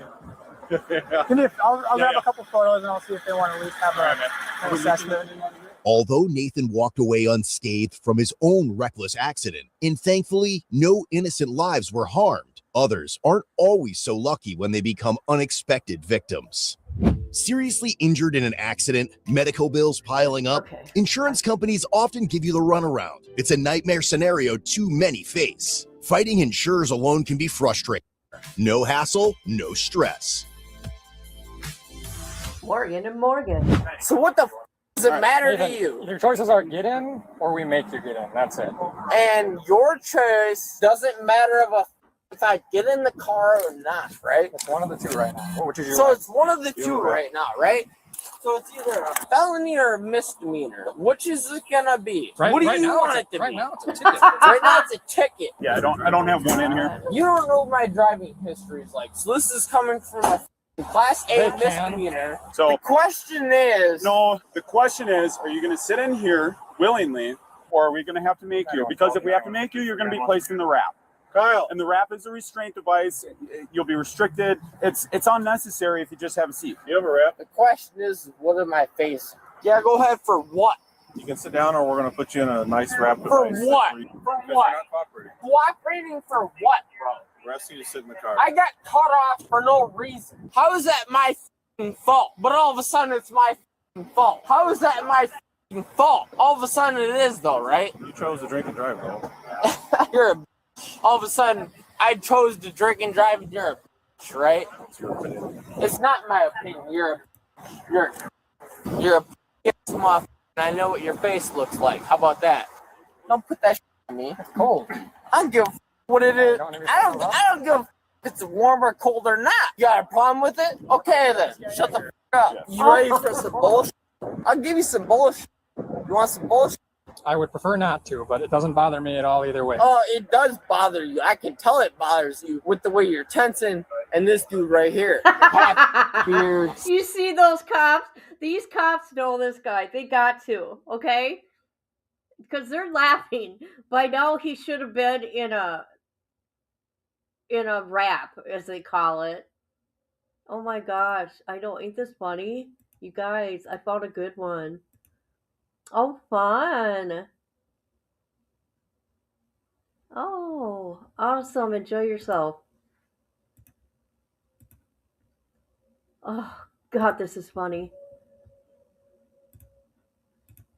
Speaker 16: I'll grab
Speaker 17: Yeah.
Speaker 16: a couple photos and I'll see if they want to at least have an assessment.
Speaker 13: Although Nathan walked away unscathed from his own reckless accident, and thankfully no innocent lives were harmed, others aren't always so lucky when they become unexpected victims. Seriously injured in an accident, medical bills piling up, insurance companies often give you the runaround. It's a nightmare scenario too many face. Fighting insurers alone can be frustrating. No hassle, no stress.
Speaker 4: Morgan and Morgan.
Speaker 14: So what the f does it matter to
Speaker 19: Nathan,
Speaker 14: you?
Speaker 19: Your choices are get in or we make you get in. That's it.
Speaker 14: And your choice doesn't matter of a if I get in the car or not, right?
Speaker 19: It's one of the two right now. What would you
Speaker 14: So
Speaker 19: like?
Speaker 14: it's one of the two right now, right? So it's either a felony or a misdemeanor. Which is it gonna be?
Speaker 19: Right,
Speaker 14: What do
Speaker 19: right
Speaker 14: you
Speaker 19: now
Speaker 14: want
Speaker 19: it's
Speaker 14: it to
Speaker 19: right
Speaker 14: be?
Speaker 19: now it's a ticket.
Speaker 14: Right now it's a ticket.
Speaker 15: Yeah, I don't have one in here.
Speaker 14: You don't know what my driving history is like. So this is coming from a Class A misdemeanor.
Speaker 15: So
Speaker 14: the question is,
Speaker 15: the question is, are you going to sit in here willingly, or are we going to have to make you? Because if we have to make you, you're going to be placed in the wrap.
Speaker 6: Kyle.
Speaker 15: And the wrap is a restraint device. You'll be restricted. It's unnecessary if you just have a seat. You have a wrap?
Speaker 14: the question is, what am I facing? Yeah, go ahead for what?
Speaker 15: You can sit down, or we're going to put you in a nice wrap
Speaker 14: For
Speaker 15: device.
Speaker 14: what?
Speaker 15: Because
Speaker 14: For
Speaker 15: you're
Speaker 14: what?
Speaker 15: not cooperating.
Speaker 14: Cooperating for what, bro?
Speaker 15: We're asking you to sit in the car.
Speaker 14: I got cut off for no reason. How is that my fault? But all of a sudden it's my fault. How is that my fault? All of a sudden it is though, right?
Speaker 15: You chose to drink and drive, though.
Speaker 14: You're a all of a sudden I chose to drink and drive and you're a right?
Speaker 15: It's your opinion.
Speaker 14: It's not my opinion. You're a motherfucker. I know what your face looks like. How about that? Don't put that on me. It's cold. I don't give a what it is. I don't give a if it's warm or cold or not. You got a problem with it? Okay then. Shut the up. You ready for some bullshit? I'll give you some bullshit. You want some bullshit?
Speaker 19: I would prefer not to, but it doesn't bother me at all either way.
Speaker 14: Oh, it does bother you. I can tell it bothers you with the way you're tensing and this dude right here. Beards.
Speaker 4: You see those cops? These cops know this guy. They got to, okay? Because they're laughing. By now he should have been in a rap, as they call it. Oh my gosh. Ain't this funny? You guys, I found a good one. Oh, fun. Oh, awesome. Enjoy yourself. Oh, God, this is funny.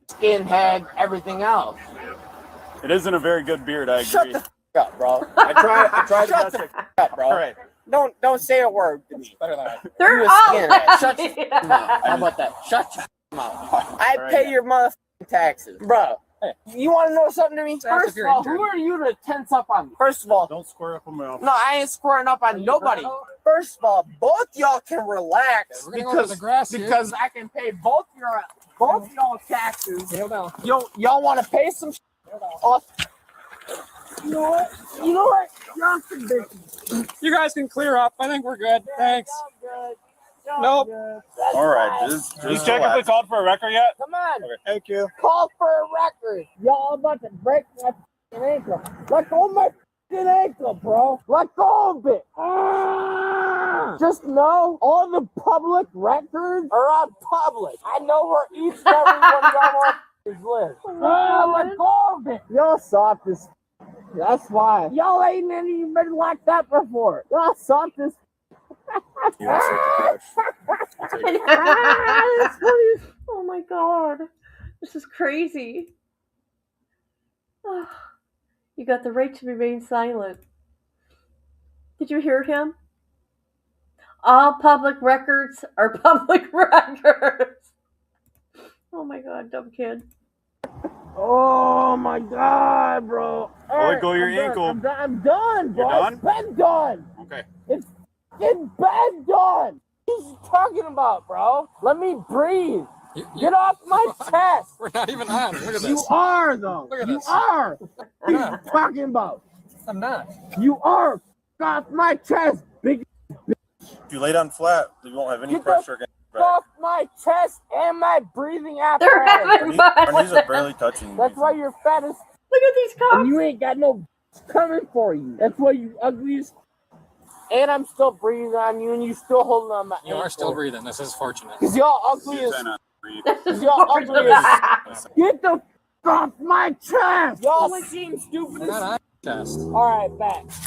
Speaker 14: Skinhead, everything else.
Speaker 15: It isn't a very good beard, I agree.
Speaker 14: Shut the f up, bro.
Speaker 15: I tried the
Speaker 14: Shut
Speaker 15: best
Speaker 14: the
Speaker 15: I
Speaker 14: f up, bro.
Speaker 15: All right.
Speaker 14: Don't say a word to me.
Speaker 19: Better than that.
Speaker 4: They're
Speaker 14: You a
Speaker 4: all
Speaker 14: skinhead. Shut your mouth. How about that? Shut your mouth. I pay your motherfucking taxes. Bro, you want to know something to me? First of all, who are you to tense up on me? First of all,
Speaker 15: Don't square up on my office.
Speaker 14: no, I ain't squaring up on nobody. First of all, both y'all can relax
Speaker 19: We're gonna go to the grass here.
Speaker 14: because I can pay both y'all taxes.
Speaker 19: Down.
Speaker 14: Y'all want to pay some off? You know what? Y'all some bitches.
Speaker 19: You guys can clear up. I think we're good. Thanks. Nope.
Speaker 15: All right. Just check if they called for a record yet?
Speaker 14: Come on.
Speaker 15: Okay. Thank you.
Speaker 14: Call for a record. Y'all about to break my f***ing ankle. Let go of my f***ing ankle, bro. Let go of it. Just know all the public records are on public. I know where each and every one of y'all live. Let go of it. Y'all soft as that's why. Y'all ain't even been like that before. Y'all soft as
Speaker 15: You want to take the
Speaker 4: That's funny. Oh my God. This is crazy. Oh, you got the right to remain silent. Did you hear him? All public records are public records. Oh my God, dumb kid.
Speaker 14: Oh my God, bro.
Speaker 15: Let go of your ankle.
Speaker 14: I'm done, bro.
Speaker 15: You're done?
Speaker 14: It's been done.
Speaker 15: Okay.
Speaker 14: It's been done. What are you talking about, bro? Let me breathe. Get off my chest.
Speaker 19: We're not even on. Look at this.
Speaker 14: You are, though.
Speaker 19: Look at
Speaker 14: You
Speaker 19: this.
Speaker 14: are. What are you talking about?
Speaker 19: I'm not.
Speaker 14: You are. Get off my chest, big.
Speaker 15: If you lay down flat, you won't have any
Speaker 14: Get
Speaker 15: pressure against
Speaker 14: Get
Speaker 15: your back.
Speaker 14: off my chest and my breathing
Speaker 4: They're
Speaker 14: apparatus.
Speaker 4: having
Speaker 15: Our knees are barely touching.
Speaker 14: That's why you're fat as
Speaker 4: Look at these cops.
Speaker 14: and you ain't got no coming for you. That's why you ugly as. And I'm still breathing on you, and you still holding on my.
Speaker 19: You are still breathing. This is fortunate.
Speaker 14: Cause y'all ugly as.
Speaker 15: Try not to breathe.
Speaker 14: Cause y'all ugly as. Get the f off my chest. Y'all seem stupid
Speaker 19: We're not
Speaker 14: as.
Speaker 19: on test.
Speaker 14: All right,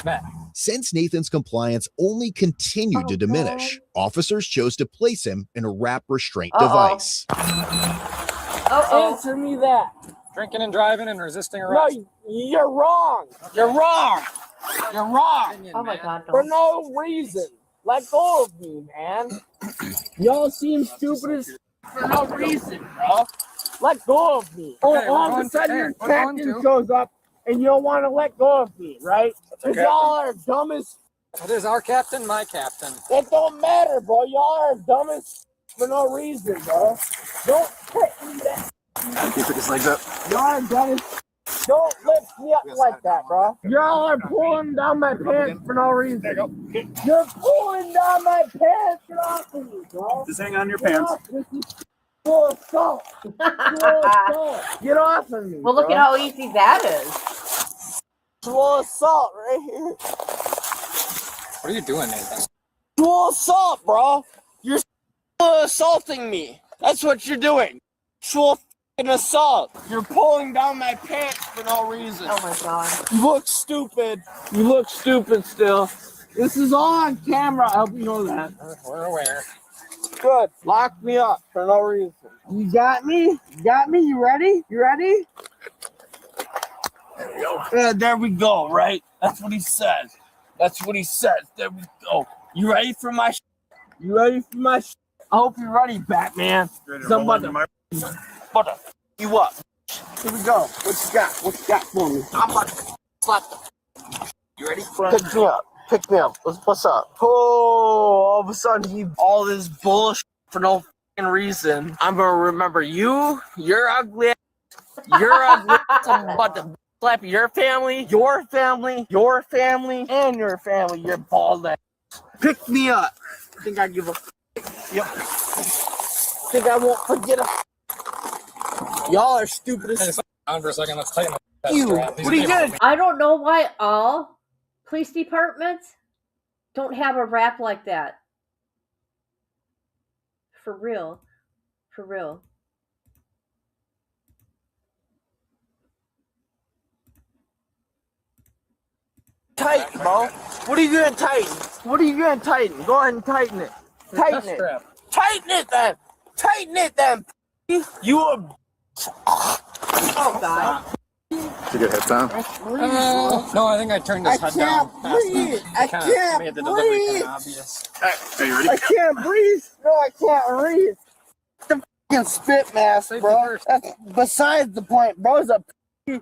Speaker 14: back.
Speaker 13: Since Nathan's compliance only continued to diminish, officers chose to place him in a wrap restraint device.
Speaker 14: Answer me that.
Speaker 19: Drinking and driving and resisting arrest.
Speaker 14: No, you're wrong. You're wrong. You're wrong.
Speaker 4: Oh my God.
Speaker 14: For no reason. Let go of me, man. Y'all seem stupid as for no reason, bro. Let go of me.
Speaker 19: Okay,
Speaker 14: All of a sudden your captain shows up and you don't want to let go of me, right? Because y'all are dumb as...
Speaker 19: It is our captain, my captain.
Speaker 14: It don't matter, bro. Y'all are dumb as for no reason, bro. Don't hit me that.
Speaker 16: He took his legs up.
Speaker 14: Y'all are dumb as... Don't lift me up like that, bro. Y'all are pulling down my pants for no reason. There you go. You're pulling down my pants. Get off of me, bro.
Speaker 16: Just hang on your pants.
Speaker 14: This is full assault. Full assault. Get off of me.
Speaker 4: Well, look
Speaker 14: bro.
Speaker 4: at how easy that is.
Speaker 14: Full assault right here.
Speaker 19: What are you doing, Nathan?
Speaker 14: Full assault, bro. You're assaulting me. That's what you're doing. Full fucking assault. You're pulling down my pants for no reason.
Speaker 4: Oh my god.
Speaker 14: You look stupid. You look stupid still. This is all on camera. I hope you know that.
Speaker 19: We're aware.
Speaker 14: Good. Lock me up for no reason. You got me? You got me? You ready? You ready? There we go. There we go, right? That's what he says. That's what he says. There we go. You ready for my sh**? You ready for my sh**? I hope you're ready, Batman. Somebody about to f*** you up. Here we go. What you got? What you got for me? I'm about to slap the... You ready? Pick me up. Pick me up. What's up? Oh, all of a sudden he all this bullshit for no fucking reason. I'm gonna remember you. You're ugly. You're ugly. I'm about to slap your family, your family, your family, and your family. You're bald ass. Pick me up. Think I give a f***? Yep. Think I won't forget a f***? Y'all are stupid as
Speaker 19: On for a second, let's tighten that
Speaker 14: you.
Speaker 19: strap.
Speaker 14: What are you doing?
Speaker 4: I don't know why all police departments don't have a rap like that. For real. For real.
Speaker 14: Tighten, bro. What are you gonna tighten? What are you gonna tighten? Go ahead and tighten it. Tighten it. Tighten it then. Tighten it then. You are. Oh God.
Speaker 16: Did you get hit down?
Speaker 19: No, I think I turned his head down.
Speaker 14: I can't
Speaker 19: made the delivery
Speaker 14: breathe.
Speaker 19: kind of obvious.
Speaker 16: Are you ready?
Speaker 14: I can't breathe. No, I can't breathe. The fucking spit mask, bro. That's besides the point, bro's a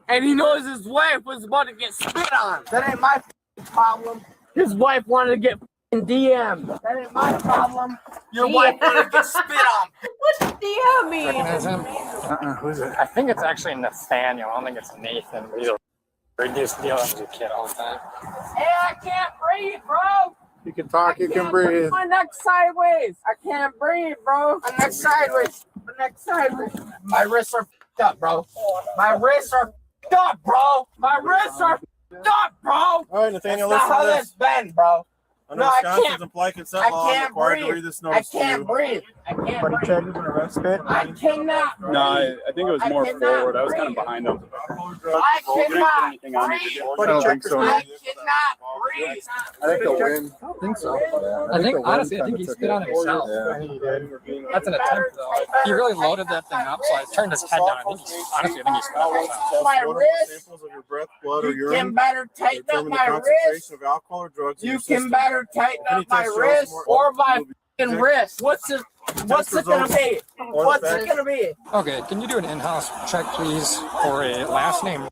Speaker 14: and he knows his wife was about to get spit on. That ain't my problem. His wife wanted to get DM'd. That ain't my problem. Your wife wanted to get spit on.
Speaker 4: What's DM mean?
Speaker 19: Recognize him?
Speaker 16: Who's it?
Speaker 19: I think it's actually Nathaniel. I don't think it's Nathan. He's a reduced deal as a kid all the time.
Speaker 14: Hey, I can't breathe, bro.
Speaker 16: You can talk, you can breathe.
Speaker 14: My neck's sideways. I can't breathe, bro. My neck's sideways. My neck's sideways. My wrists are f***ed up, bro. My wrists are f***ed up, bro. My wrists are f***ed up, bro.
Speaker 15: All right, Nathaniel,
Speaker 14: That's not how
Speaker 15: listen to this.
Speaker 14: that's been, bro.
Speaker 15: Under
Speaker 14: No, I
Speaker 15: Wisconsin's
Speaker 14: can't.
Speaker 15: implied consent
Speaker 14: I
Speaker 15: law, I'm
Speaker 14: can't
Speaker 15: required to
Speaker 14: breathe.
Speaker 15: read this
Speaker 14: I
Speaker 15: notice to
Speaker 14: can't
Speaker 15: you.
Speaker 14: breathe. I can't
Speaker 16: Buddy
Speaker 14: breathe.
Speaker 16: check, you gonna rest spit?
Speaker 14: I cannot breathe.
Speaker 16: No, I think it was more
Speaker 14: cannot
Speaker 16: forward. I was kind of
Speaker 14: breathe.
Speaker 16: behind him.
Speaker 14: I
Speaker 16: You didn't put
Speaker 14: cannot
Speaker 16: anything on it, did you?
Speaker 14: breathe.
Speaker 16: I don't think so.
Speaker 14: I cannot breathe.
Speaker 16: I think the wind. I think so.
Speaker 19: I think, honestly, I think he spit on himself.
Speaker 16: Yeah, he did.
Speaker 19: That's an attempt, though. He really loaded that thing up, so I turned his head down. I think I think he spit on himself.
Speaker 14: My wrist.
Speaker 15: Samples of your breath, blood, or
Speaker 14: You
Speaker 15: urine
Speaker 14: can better tighten up
Speaker 15: determine the
Speaker 14: my
Speaker 15: concentration
Speaker 14: wrist.
Speaker 15: of alcohol or drugs in
Speaker 14: You
Speaker 15: your
Speaker 14: can
Speaker 15: system.
Speaker 14: better tighten
Speaker 15: If any
Speaker 14: up my
Speaker 15: test shows
Speaker 14: wrist
Speaker 15: more-
Speaker 14: or my
Speaker 15: will be
Speaker 14: fucking
Speaker 15: checked.
Speaker 14: wrist. What's it gonna be? What's it gonna be?
Speaker 19: Okay, can you do an in-house check, please, for a last name?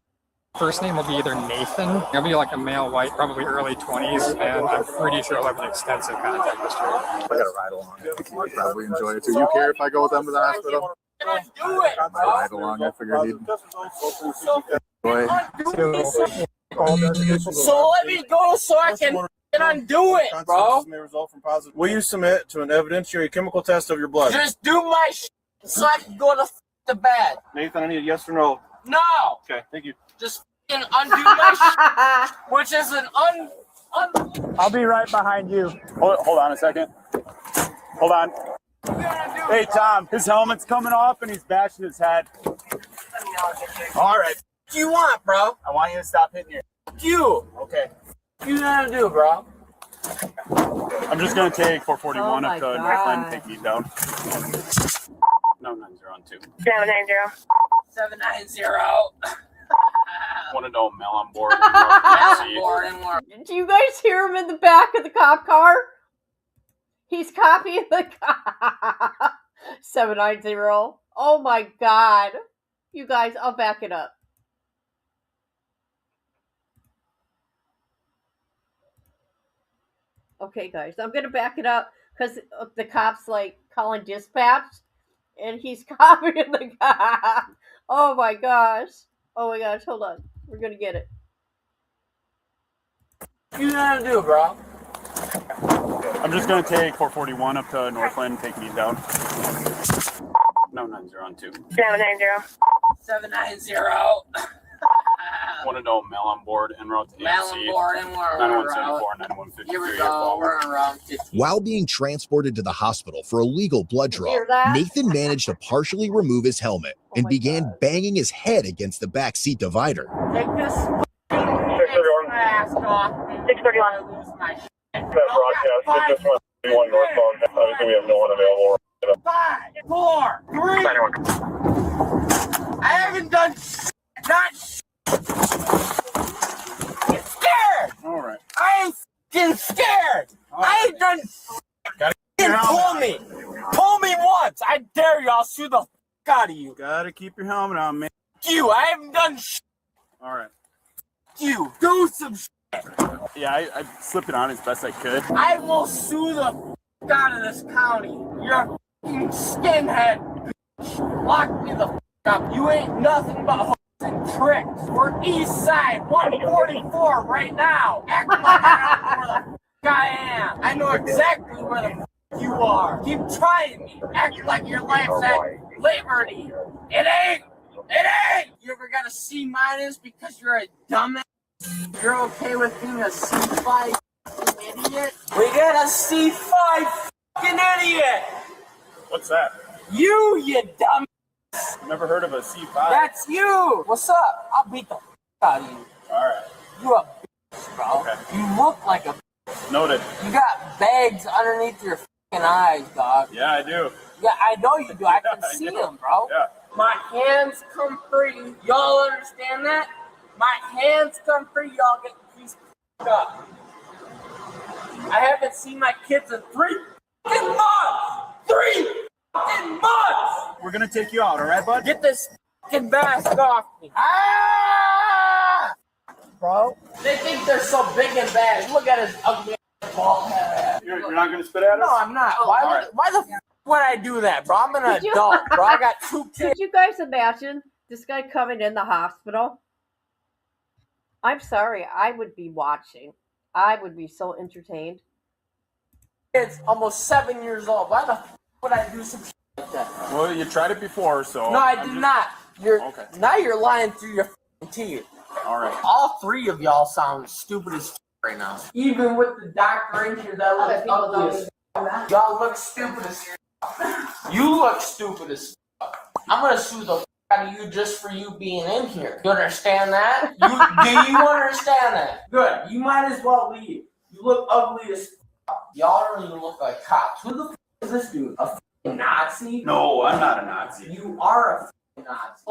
Speaker 19: First name will be either Nathan. It'll be like a male, white, probably early 20s, and I'm pretty sure he'll have an extensive contact history.
Speaker 16: I gotta ride along. I think he'd probably enjoy it too. You care if I go with them to the hospital?
Speaker 14: Do it.
Speaker 16: I ride along. I figured he'd enjoy.
Speaker 14: So let me go so I can undo it, bro.
Speaker 15: May result from positive. Will you submit to an evidentiary chemical test of your blood?
Speaker 14: Just do my shit so I can go to bed.
Speaker 15: Nathan, I need a yes or no.
Speaker 14: No.
Speaker 15: Okay, thank you.
Speaker 14: Just fucking undo my shit, which is an
Speaker 16: I'll be right behind you. Hold on a second. Hold on. Hey, Tom, his helmet's coming off and he's bashing his head.
Speaker 14: All right. What do you want, bro?
Speaker 16: I want you to stop hitting your...
Speaker 14: You.
Speaker 16: Okay.
Speaker 14: What you gonna do, bro?
Speaker 16: I'm just going to take 441
Speaker 4: Oh
Speaker 16: up to
Speaker 4: my
Speaker 16: Northland
Speaker 4: God.
Speaker 16: and take me down. No, 902.
Speaker 14: 790. 790.
Speaker 16: Want to know Mel on board? and
Speaker 4: Do you guys hear him in the back of the cop car? He's copying the cop. 790. Oh my God. You guys, I'll back it up. Okay, guys, I'm gonna back it up because the cop's like calling dispatch, and he's copying the cop. Oh my gosh! Oh my gosh! Hold on, we're gonna get it.
Speaker 20: What you gonna do, bro?
Speaker 16: I'm just gonna take 441 up to Northland, take me down. No, 90 on 2.
Speaker 9: 790.
Speaker 20: 790.
Speaker 16: Want to know mail on board en route to
Speaker 20: Mail on
Speaker 16: AMC.
Speaker 20: board and we're
Speaker 16: 9174, 9153.
Speaker 20: Here we go. We're on route 50.
Speaker 13: While being transported to the hospital for a legal blood draw,
Speaker 4: Hear that?
Speaker 13: Nathan managed to partially remove his helmet and began banging his head against the back seat divider.
Speaker 20: Take this mask off.
Speaker 9: 631.
Speaker 15: That broadcast, just 131 northbound. Obviously, we have no one available.
Speaker 20: 5, 4, 3. I haven't done not get scared.
Speaker 16: All right.
Speaker 20: I ain't getting scared. I ain't done. Pull me. Pull me once. I dare you. I'll shoot the out of you.
Speaker 16: Gotta keep your helmet on, man.
Speaker 20: You. I haven't done
Speaker 16: All right.
Speaker 20: you. Do some
Speaker 16: Yeah, I slipped it on as best I could.
Speaker 20: I will sue the out of this county. You're a fucking skinhead. Lock me the up. You ain't nothing but hooks and tricks. We're east side, 144 right now. Act like I don't know where the I am. I know exactly where the you are. Keep trying me. Act like your life's at liberty. It ain't. It ain't. You ever got a C- because you're a dumbass? You're okay with being a C5 idiot? We got a C5 fucking idiot!
Speaker 16: What's that?
Speaker 20: You dumb.
Speaker 16: Never heard of a C5.
Speaker 20: That's you! What's up? I'll beat the out of you.
Speaker 16: Alright.
Speaker 20: You a bitch, bro.
Speaker 16: Okay.
Speaker 20: You look like a
Speaker 16: Noted.
Speaker 20: You got bags underneath your fucking eyes, dog.
Speaker 16: Yeah, I do.
Speaker 20: Yeah, I know you do. I can see them, bro.
Speaker 16: Yeah.
Speaker 20: My hands come free. Y'all understand that? My hands come free. Y'all get pieced up. I haven't seen my kids in 3 fucking months. 3 fucking months.
Speaker 16: We're gonna take you out, all right, bud?
Speaker 20: Get this fucking mask off me. Ah! Bro, they think they're so big and bad. Look at his ugly bald head.
Speaker 16: You're not gonna spit at us?
Speaker 20: No, I'm not. Why the f would I do that, bro? I'm an
Speaker 4: Could you-
Speaker 20: adult, bro. I got 2 kids.
Speaker 4: Could you guys imagine this guy coming in the hospital? I'm sorry, I would be watching. I would be so entertained.
Speaker 20: Kids almost 7 years old. Why the f would I do some shit like that?
Speaker 16: Well, you tried it before, so.
Speaker 20: No, I did not.
Speaker 16: Okay.
Speaker 20: Now you're lying through your f***ing teeth.
Speaker 16: All right.
Speaker 20: All 3 of y'all sound stupid as f right now. Even with the doctor in here that looks ugly as f. Y'all look stupid as f. You look stupid as f. I'm gonna sue the f out of you just for you being in here. You understand that? Do you understand that? Good. You might as well leave. You look ugly as f. Y'all don't even look like cops. Who the f is this dude? A f***ing Nazi?
Speaker 16: No, I'm not a Nazi.
Speaker 20: You are a f***ing Nazi.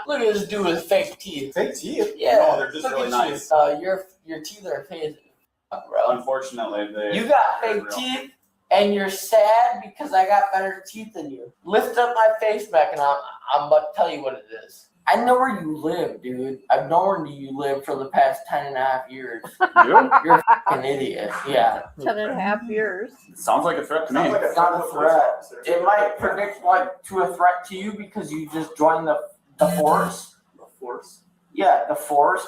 Speaker 20: Look at this dude with fake teeth.
Speaker 16: Fake teeth?
Speaker 20: Yeah.
Speaker 16: No, they're just
Speaker 20: Look
Speaker 16: really
Speaker 20: at you.
Speaker 16: nice.
Speaker 20: Your teeth are fake, bro.
Speaker 16: Unfortunately,
Speaker 20: You got fake
Speaker 16: real.
Speaker 20: teeth, and you're sad because I got better teeth than you. Lift up my face back, and I'm about to tell you what it is. I know where you live, dude. I've known where you live for the past 10.5 years.
Speaker 16: You?
Speaker 20: You're a fucking idiot. Yeah.
Speaker 4: 10.5 years.
Speaker 16: Sounds like a threat to me.
Speaker 20: It's not a threat. It might predict like to a threat to you because you just joined the force.
Speaker 16: The force?
Speaker 20: Yeah, the force.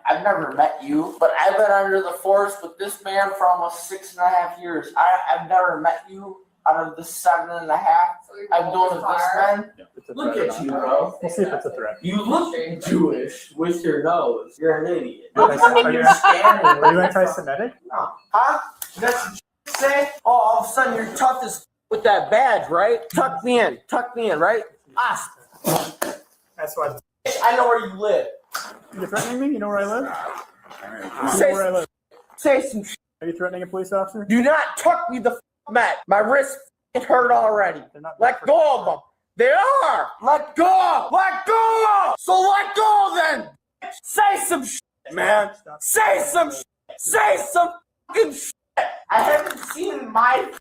Speaker 20: I've never met you, but I've been under the force with this man for almost 6.5 years. I've never met you out of the 7.5 I've known of this man.
Speaker 16: Yeah,
Speaker 20: Look at you, bro.
Speaker 16: We'll see if it's a threat.
Speaker 20: You look Jewish with your nose. You're an idiot.
Speaker 16: Are
Speaker 20: You're standing.
Speaker 16: Are you anti-Semitic?
Speaker 20: No. Huh? That's what you say? Oh, all of a sudden you're tough as with that badge, right? Tuck me in, right? Ah.
Speaker 16: That's why.
Speaker 20: I know where you live.
Speaker 16: You're threatening me? You know where I live? All right. You know
Speaker 20: Say,
Speaker 16: where I live.
Speaker 20: say some shit.
Speaker 16: Are you threatening a police officer?
Speaker 20: Do not tuck me the f*** back. My wrist f***ing hurt already. Let go of them. They are. Let go. Let go. So let go then. Say some shit, man. Say some shit. Say some fucking shit. I haven't seen my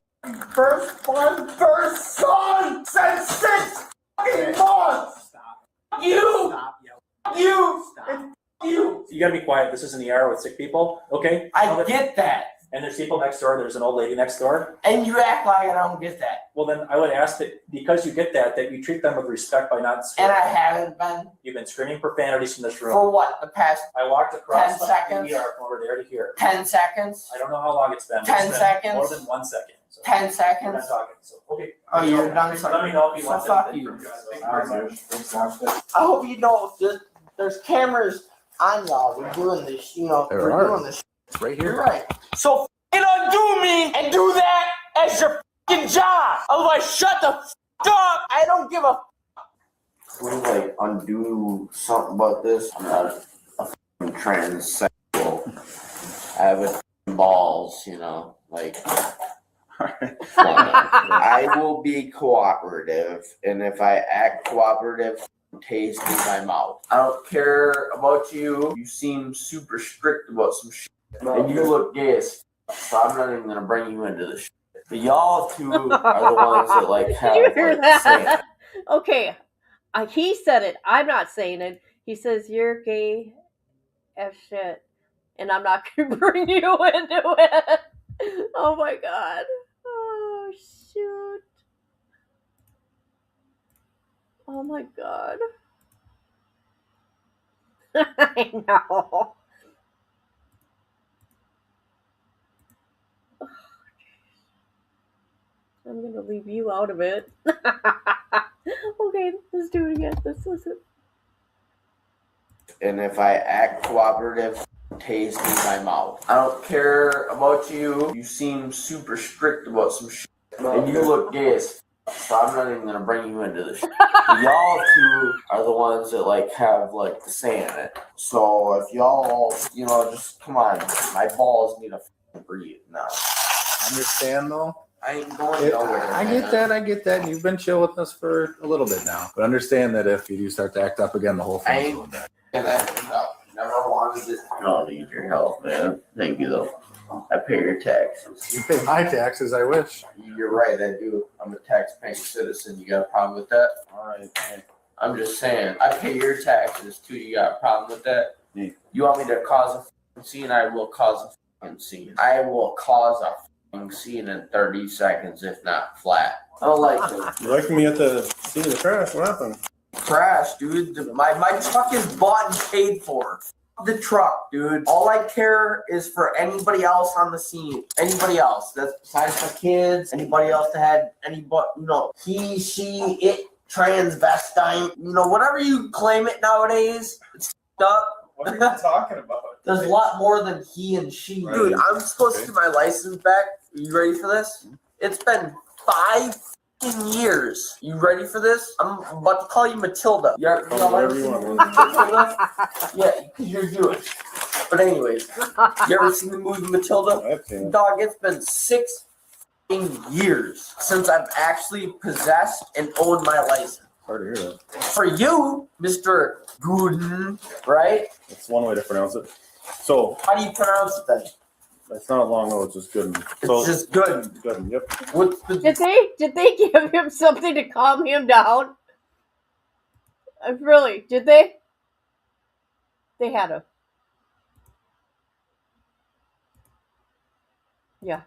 Speaker 20: firstborn son since 6 fucking months. You. You. Stop. you.
Speaker 21: You gotta be quiet. This is an ER with sick people, okay?
Speaker 20: I get that.
Speaker 21: And there's people next door. There's an old lady next door.
Speaker 20: And you act like I don't get that.
Speaker 21: Well, then I would ask that because you get that you treat them with respect by not screaming.
Speaker 20: And I haven't been.
Speaker 21: You've been screaming profanities from this room.
Speaker 20: For what? The past
Speaker 21: I walked across
Speaker 20: 10
Speaker 21: the
Speaker 20: seconds?
Speaker 21: ER from over there to here.
Speaker 20: 10 seconds?
Speaker 21: I don't know how long it's been.
Speaker 20: 10
Speaker 21: It's been
Speaker 20: seconds?
Speaker 21: More than 1 second. So
Speaker 20: 10
Speaker 21: we're
Speaker 20: seconds?
Speaker 21: not talking. So okay.
Speaker 20: Oh, you're done.
Speaker 21: Let me know if you want
Speaker 20: fuck
Speaker 21: anything
Speaker 20: you.
Speaker 21: from you.
Speaker 20: I hope you know there's cameras on y'all. We're doing this,
Speaker 21: There
Speaker 20: we're
Speaker 21: are.
Speaker 20: doing this.
Speaker 21: It's right
Speaker 20: You're right. So f***ing undo me and do that as your f***ing job. Otherwise, shut the f*** up. I don't give a
Speaker 22: Can we like undo something about this? I'm not a f***ing transsexual. I have a f***ing balls, like. I will be cooperative, and if I act cooperative, taste in my mouth. I don't care about you. You seem super strict about some shit, and you look gay as f***, so I'm not even gonna bring you into this shit. But y'all two are the ones that like have.
Speaker 4: Did you hear
Speaker 22: like, say
Speaker 4: that? Okay, he said it. I'm not saying it. He says you're gay as shit, and I'm not gonna bring you into it. Oh my god. Oh shoot. Oh my god. I know. I'm gonna leave you out of it. Okay, let's do it again. Let's listen.
Speaker 22: And if I act cooperative, taste in my mouth. I don't care about you. You seem super strict about some shit, and you look gay as f***, so I'm not even gonna bring you into this shit. Y'all two are the ones that like have like the say in it. So if y'all, just come on, my balls need a f***ing breathe now.
Speaker 23: Understand though?
Speaker 22: I ain't going nowhere.
Speaker 23: I get that. You've been chill with us for a little bit now. But understand that if you do start to act up again, the whole thing's going back.
Speaker 22: And never wanted it. I don't need your help, man. Thank you though. I pay your taxes.
Speaker 23: You pay my taxes, I wish.
Speaker 22: You're right, I do. I'm a tax-paying citizen. You got a problem with that?
Speaker 23: All right.
Speaker 22: I'm just saying, I pay your taxes too. You got a problem with that?
Speaker 23: Yeah.
Speaker 22: You want me to cause a f***ing scene? I will cause a f***ing scene. I will cause a f***ing scene in 30 seconds, if not flat. I don't like it.
Speaker 15: You like me at the scene of the crash? What happened?
Speaker 22: Trash, dude. My truck is bought and paid for. F*** the truck, dude. All I care is for anybody else on the scene. Anybody else. That's besides my kids. Anybody else that had he, she, it, transvestite. Whatever you claim it nowadays, it's f***ed up.
Speaker 15: What are you talking about?
Speaker 22: There's a lot more than he and she. Dude, I'm supposed to get my license back. Are you ready for this? It's been 5 years. You ready for this? I'm about to call you Matilda.
Speaker 15: Whatever you want.
Speaker 22: Matilda? Yeah, because you're Jewish. But anyways, you ever seen the movie Matilda?
Speaker 15: I've seen it.
Speaker 22: Dog, it's been 6 years since I've actually possessed and owned my license.
Speaker 15: Hard to hear that.
Speaker 22: For you, Mr. Gooden, right?
Speaker 15: That's one way to pronounce it. So,
Speaker 22: how do you pronounce it then?
Speaker 15: It's not long, no, it's just good.
Speaker 22: It's just good.
Speaker 15: Good, yep.
Speaker 4: Did they give him something to calm him down? Really? Did they? They had a. Yeah.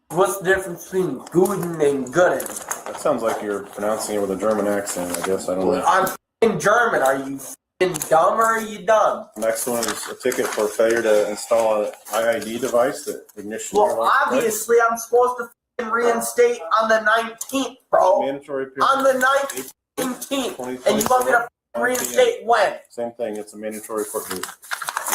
Speaker 22: What's the difference between Gooden and Gooden?
Speaker 15: That sounds like you're pronouncing it with a German accent, I guess. I don't know.
Speaker 22: I'm f***ing German. Are you f***ing dumb or are you dumb?
Speaker 15: Next one is a ticket for failure to install an IID device that ignition.
Speaker 22: Well, obviously, I'm supposed to f***ing reinstate on the 19th, bro.
Speaker 15: Mandatory period.
Speaker 22: On the 19th. And you want me to f***ing reinstate when?
Speaker 15: Same thing. It's a mandatory court date.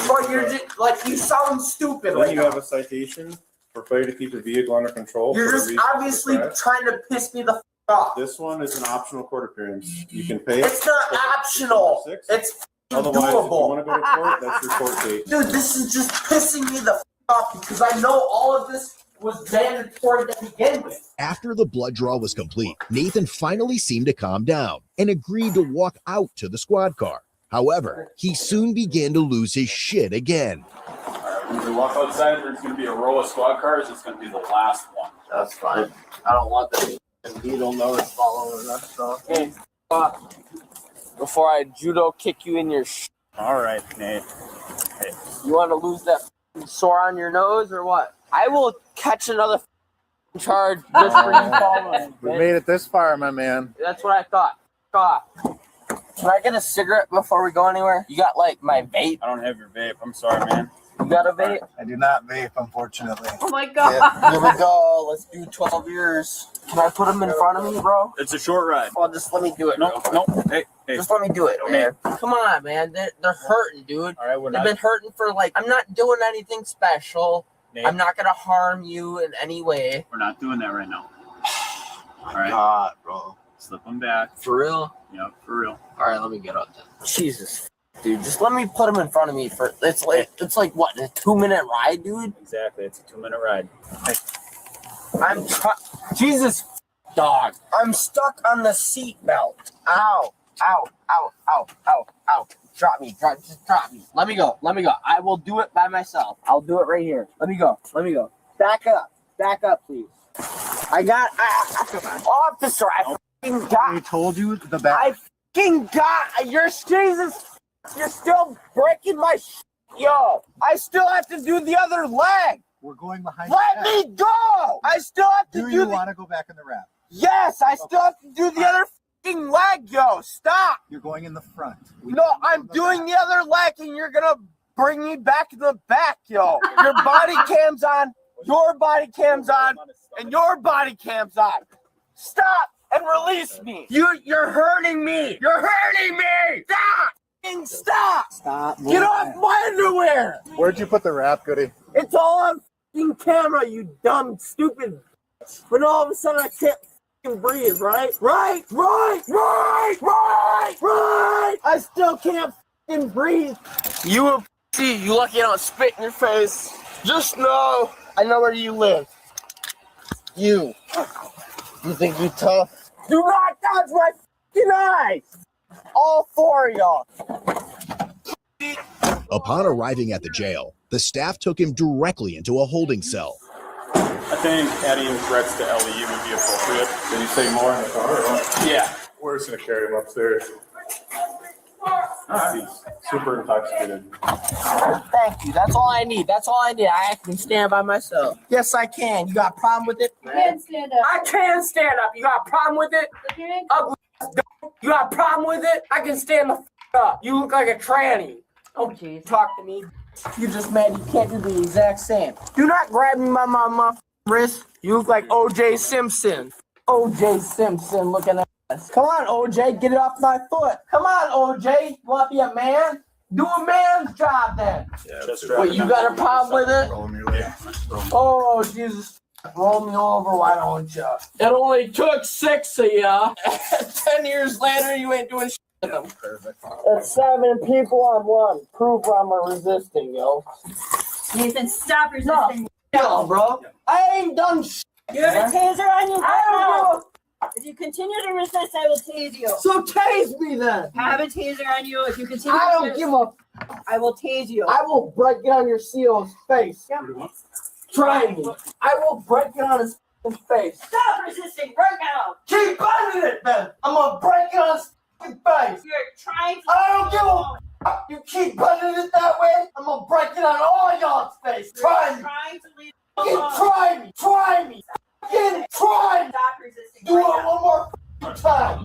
Speaker 22: Bro, you're just, you sound stupid
Speaker 15: Then
Speaker 22: right
Speaker 15: you
Speaker 22: now.
Speaker 15: have a citation for failure to keep a vehicle under control.
Speaker 22: You're
Speaker 15: for the
Speaker 22: just
Speaker 15: reason of the
Speaker 22: obviously
Speaker 15: crash.
Speaker 22: trying to piss me the f*** off.
Speaker 15: This one is an optional court appearance. You can pay it.
Speaker 22: It's not optional. It's f***ing
Speaker 15: Otherwise, if you
Speaker 22: doable.
Speaker 15: want to go to court, that's your court date.
Speaker 22: Dude, this is just pissing me the f*** off because I know all of this was mandatory to begin with.
Speaker 13: After the blood draw was complete, Nathan finally seemed to calm down and agreed to walk out to the squad car. However, he soon began to lose his shit again.
Speaker 16: When we walk outside, there's going to be a row of squad cars. It's going to be the last one.
Speaker 22: That's fine. I don't want that beetle notice following us, so. Hey, before I judo kick you in your
Speaker 16: All right, Nate. Hey.
Speaker 22: You want to lose that sore on your nose or what? I will catch another charge just for you following.
Speaker 23: We made it this far, my man.
Speaker 22: That's what I thought. Can I get a cigarette before we go anywhere? You got like my vape?
Speaker 16: I don't have your vape. I'm sorry, man.
Speaker 22: You got a vape?
Speaker 23: I do not vape, unfortunately.
Speaker 4: Oh my god.
Speaker 22: Yeah, here we go. Let's do 12 years. Can I put them in front of me, bro?
Speaker 16: It's a short ride.
Speaker 22: Well, just let me do it.
Speaker 16: No. Hey.
Speaker 22: Just let me do it, man. Come on, man. They're hurting, dude.
Speaker 16: All right,
Speaker 22: They've been hurting for like, I'm not doing anything special.
Speaker 16: Nate.
Speaker 22: I'm not going to harm you in any way.
Speaker 16: We're not doing that right now. All right.
Speaker 23: God, bro.
Speaker 16: Slip them back.
Speaker 22: For real?
Speaker 16: Yep, for real.
Speaker 22: All right, let me get up then. Jesus. Dude, just let me put them in front of me for, it's like what, a 2-minute ride, dude?
Speaker 16: Exactly. It's a 2-minute ride. Hey.
Speaker 22: Jesus, dog. I'm stuck on the seat belt. Ow. Drop me. Let me go. I will do it by myself. I'll do it right here. Let me go. Back up, please. Officer, I fucking got.
Speaker 23: We told you the back.
Speaker 22: I fucking got. You're still breaking my yo. I still have to do the other leg.
Speaker 23: We're going behind.
Speaker 22: Let me go. I still have to
Speaker 23: do you want to go back in the wrap?
Speaker 22: Yes, I still have to do the other fucking leg, yo. Stop.
Speaker 23: You're going in the front.
Speaker 22: No, I'm doing the other leg, and you're gonna bring me back in the back, yo. Your body cam's on. Your body cam's on, and your body cam's on. Stop and release me. You're hurting me. Stop. Get off my underwear.
Speaker 23: Where'd you put the wrap, Goody?
Speaker 22: It's all on fucking camera, you dumb, stupid. But all of a sudden, I can't fucking breathe, right? Right. I still can't fucking breathe. You a pussy. You lucky I don't spit in your face. Just know, I know where you live. You think you tough? Do not dodge my fucking eyes. All 4 of y'all.
Speaker 13: Upon arriving at the jail, the staff took him directly into a holding cell.
Speaker 16: I think adding threats to LE would be appropriate. Did you say more in the car? Or? Yeah.
Speaker 23: We're just going to carry him upstairs.
Speaker 16: He's super intoxicated.
Speaker 22: Thank you. That's all I need. I can stand by myself. Yes, I can. You got a problem with it?
Speaker 4: You can stand up.
Speaker 22: I can stand up. You got a problem with it? Ugly ass dog. You got a problem with it? I can stand the up. You look like a tranny. Oh, jeez. Talk to me. You're just mad you can't do the exact same. Do not grab me by my wrist. You look like O.J. Simpson. O.J. Simpson looking at us. Come on, O.J. Get it off my foot. Come on, O.J. You want to be a man? Do a man's job then.
Speaker 23: Yeah,
Speaker 22: Wait, you got a problem with it?
Speaker 23: Roll me right.
Speaker 22: Yeah. Oh, Jesus. Roll me over, why don't you? It only took 6 of you. 10 years later, you ain't doing shit with them.
Speaker 23: Perfect.
Speaker 22: That's 7 people on 1. Prove I'm resisting, yo.
Speaker 4: Nathan, stop resisting.
Speaker 22: No, bro. I ain't done shit.
Speaker 4: You have a taser on you.
Speaker 22: I don't know.
Speaker 4: If you continue to resist, I will tase you.
Speaker 22: So tase me then.
Speaker 4: I have a taser on you. If you continue
Speaker 22: I
Speaker 4: to
Speaker 22: don't
Speaker 4: resist,
Speaker 22: give a.
Speaker 4: I will tase you.
Speaker 22: I will break it on your CEO's face.
Speaker 4: Yeah.
Speaker 22: Try me. I will break it on his face.
Speaker 4: Stop resisting. Break out.
Speaker 22: Keep butting it then. I'm gonna break it on his face.
Speaker 4: You're trying to.
Speaker 22: I don't give a. You keep butting it that way. I'm gonna break it on all y'all's face. Try me.
Speaker 4: Trying to leave.
Speaker 22: Try me. Try me. Try me.
Speaker 4: Stop resisting.
Speaker 22: Do it one more time.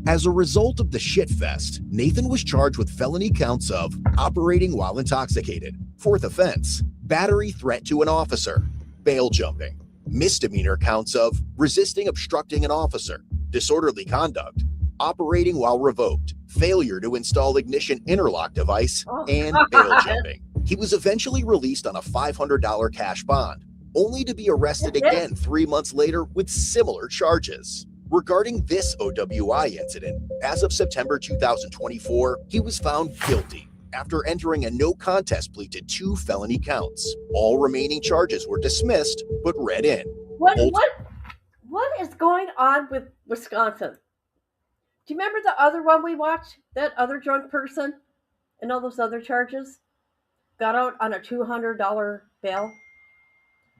Speaker 13: As a result of the shitfest, Nathan was charged with felony counts of operating while intoxicated, 4th offense, battery threat to an officer, bail jumping, misdemeanor counts of resisting obstructing an officer, disorderly conduct, operating while revoked, failure to install ignition interlock device, and bail jumping. He was eventually released on a $500 cash bond, only to be arrested again 3 months later with similar charges. Regarding this OWI incident, as of September 2024, he was found guilty after entering a no contest plea to 2 felony counts. All remaining charges were dismissed, but read in.
Speaker 4: What is going on with Wisconsin? Do you remember the other one we watched? That other drunk person and all those other charges? Got out on a $200 bail.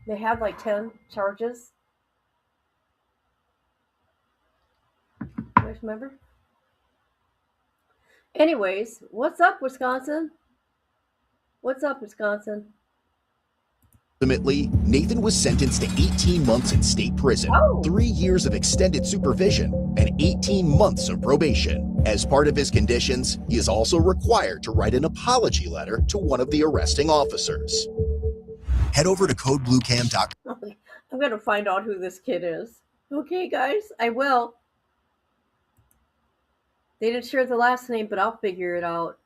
Speaker 4: They had like 10 charges. remember? Anyways, what's up, Wisconsin? What's up, Wisconsin?
Speaker 13: Ultimately, Nathan was sentenced to 18 months in state prison, 3 years of extended supervision, and 18 months of probation. As part of his conditions, he is also required to write an apology letter to one of the arresting officers. Head over to codebluecam.com.
Speaker 4: I'm going to find out who this kid is. Okay, guys, I will. They didn't share the last name, but I'll figure it out.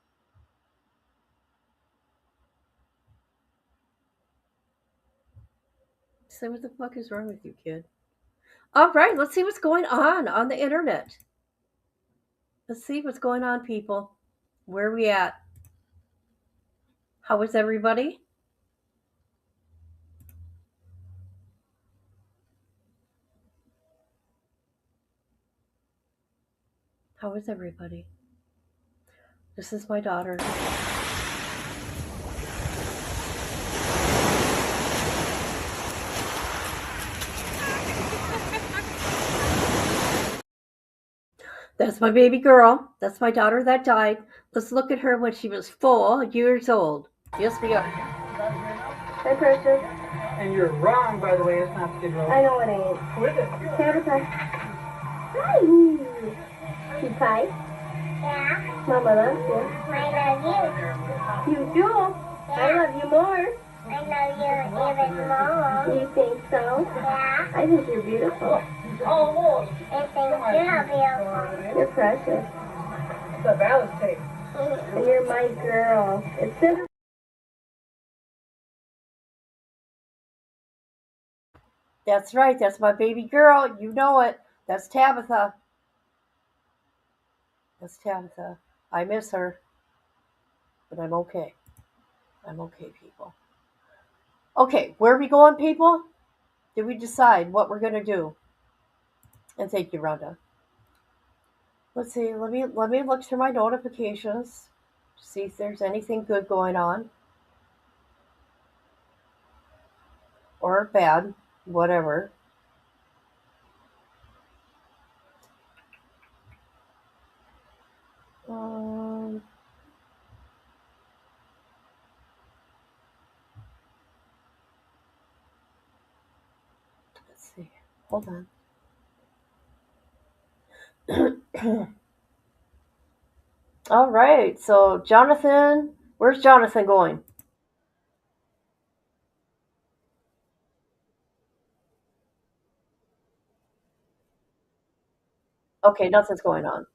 Speaker 4: Say, what the fuck is wrong with you, kid? All right, let's see what's going on the internet. Let's see what's going on, people. Where are we at? How is everybody? How is everybody? This is my daughter. That's my baby girl. That's my daughter that died. Let's look at her when she was 4 years old. Yes, we are.
Speaker 1: Hi, Precious.
Speaker 2: And you're wrong, by the way. It's not Skid Row.
Speaker 1: I know it ain't.
Speaker 2: Who is it?
Speaker 1: Tabitha. Hi. You pie? Yeah. Mama loves you.
Speaker 2: I love
Speaker 1: You do?
Speaker 2: Yeah.
Speaker 1: I love you more.
Speaker 2: I love you even more.
Speaker 1: You think so?
Speaker 2: Yeah.
Speaker 1: I think you're beautiful.
Speaker 2: Oh, I think you're beautiful.
Speaker 1: You're precious.
Speaker 2: It's a balance tape.
Speaker 1: And you're my girl. It's Cinder.
Speaker 4: That's right. That's my baby girl. You know it. That's Tabitha. That's Tabitha. I miss her. But I'm okay. I'm okay, people. Okay, where are we going, people? Did we decide what we're going to do? And thank you, Rhonda. Let's see. Let me look through my notifications to see if there's anything good going on. Or bad. Whatever. Let's see. Hold on. All right. So, Jonathan, where's Jonathan going? Okay, nothing's going on.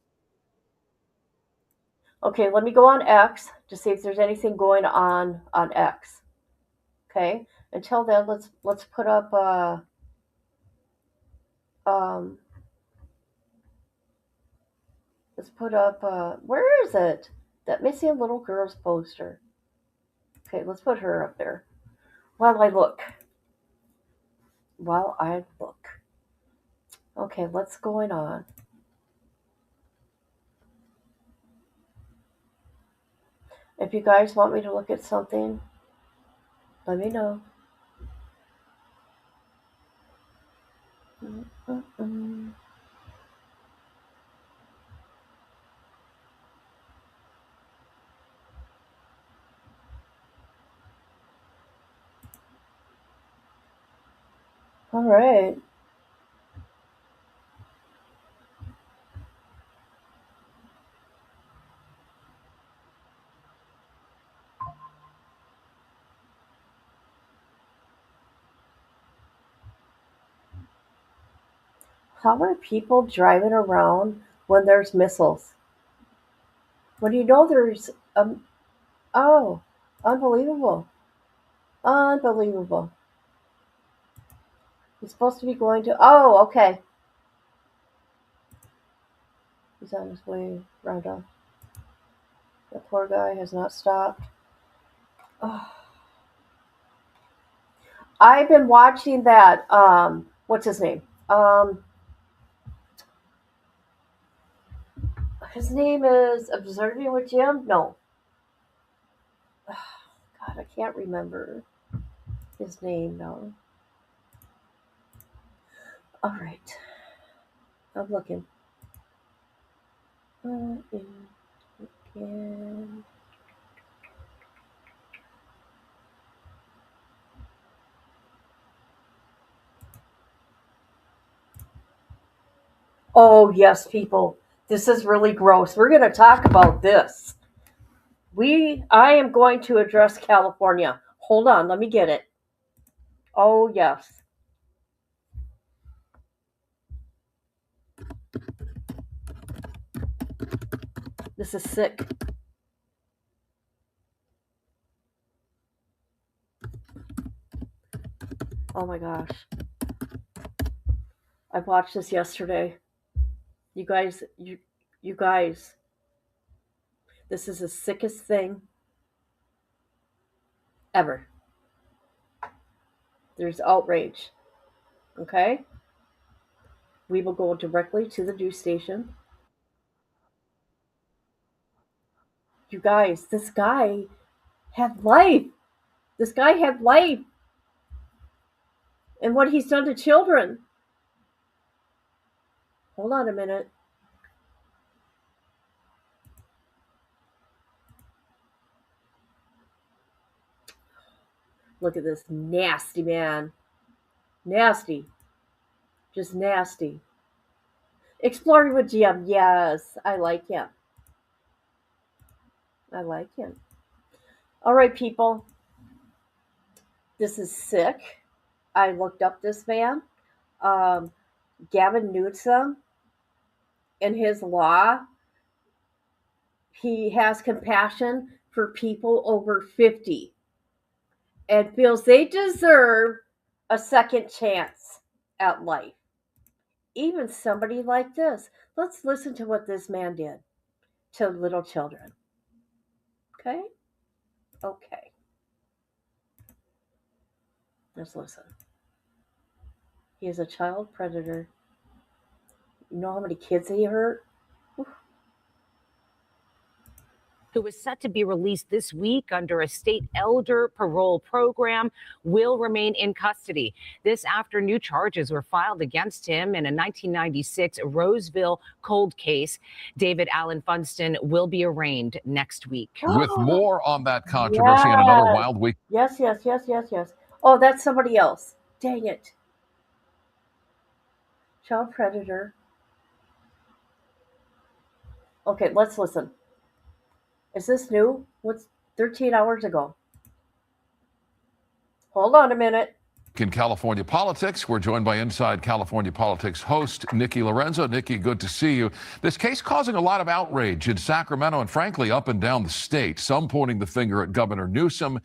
Speaker 4: Okay, let me go on X to see if there's anything going on X. Okay. Until then, let's put up let's put up where is it? That missing little girl's poster. Okay, let's put her up there. While I look. Okay, what's going on? If you guys want me to look at something, let me know. All right. How are people driving around when there's missiles? When you know there's oh, unbelievable. Unbelievable. He's supposed to be going to okay. He's on his way round up. The poor guy has not stopped. Oh. I've been watching that what's his name? His name is Observing with Jim? No. God, I can't remember his name now. All right. I'm looking. Again. Oh, yes, people. This is really gross. We're going to talk about this. I am going to address California. Hold on, let me get it. Oh, yes. This is sick. Oh my gosh. I watched this yesterday. You guys, you guys, this is the sickest thing ever. There's outrage. Okay? We will go directly to the news station. You guys, this guy had life. This guy had life. And what he's done to children. Hold on a minute. Look at this nasty man. Nasty. Just nasty. Exploring with Jim. Yes, I like him. I like him. All right, people. This is sick. I looked up this man. Um, Gavin Newsom, in his law, he has compassion for people over 50 and feels they deserve a second chance at life. Even somebody like this. Let's listen to what this man did to little children. Okay? Okay. Let's listen. He is a child predator. You know how many kids he hurt?
Speaker 7: Who is set to be released this week under a state elder parole program, will remain in custody. This after new charges were filed against him in a 1996 Roseville cold case. David Allen Funston will be arraigned next week.
Speaker 8: With more on that controversy and another wild week.
Speaker 4: Yes. Oh, that's somebody else. Dang it. Child predator. Okay, let's listen. Is this new? What's 13 hours ago? Hold on a minute.
Speaker 8: In California politics, we're joined by Inside California Politics host Nikki Lorenzo. Nikki, good to see you. This case causing a lot of outrage in Sacramento and frankly up and down the state. Some pointing the finger at Governor Newsom.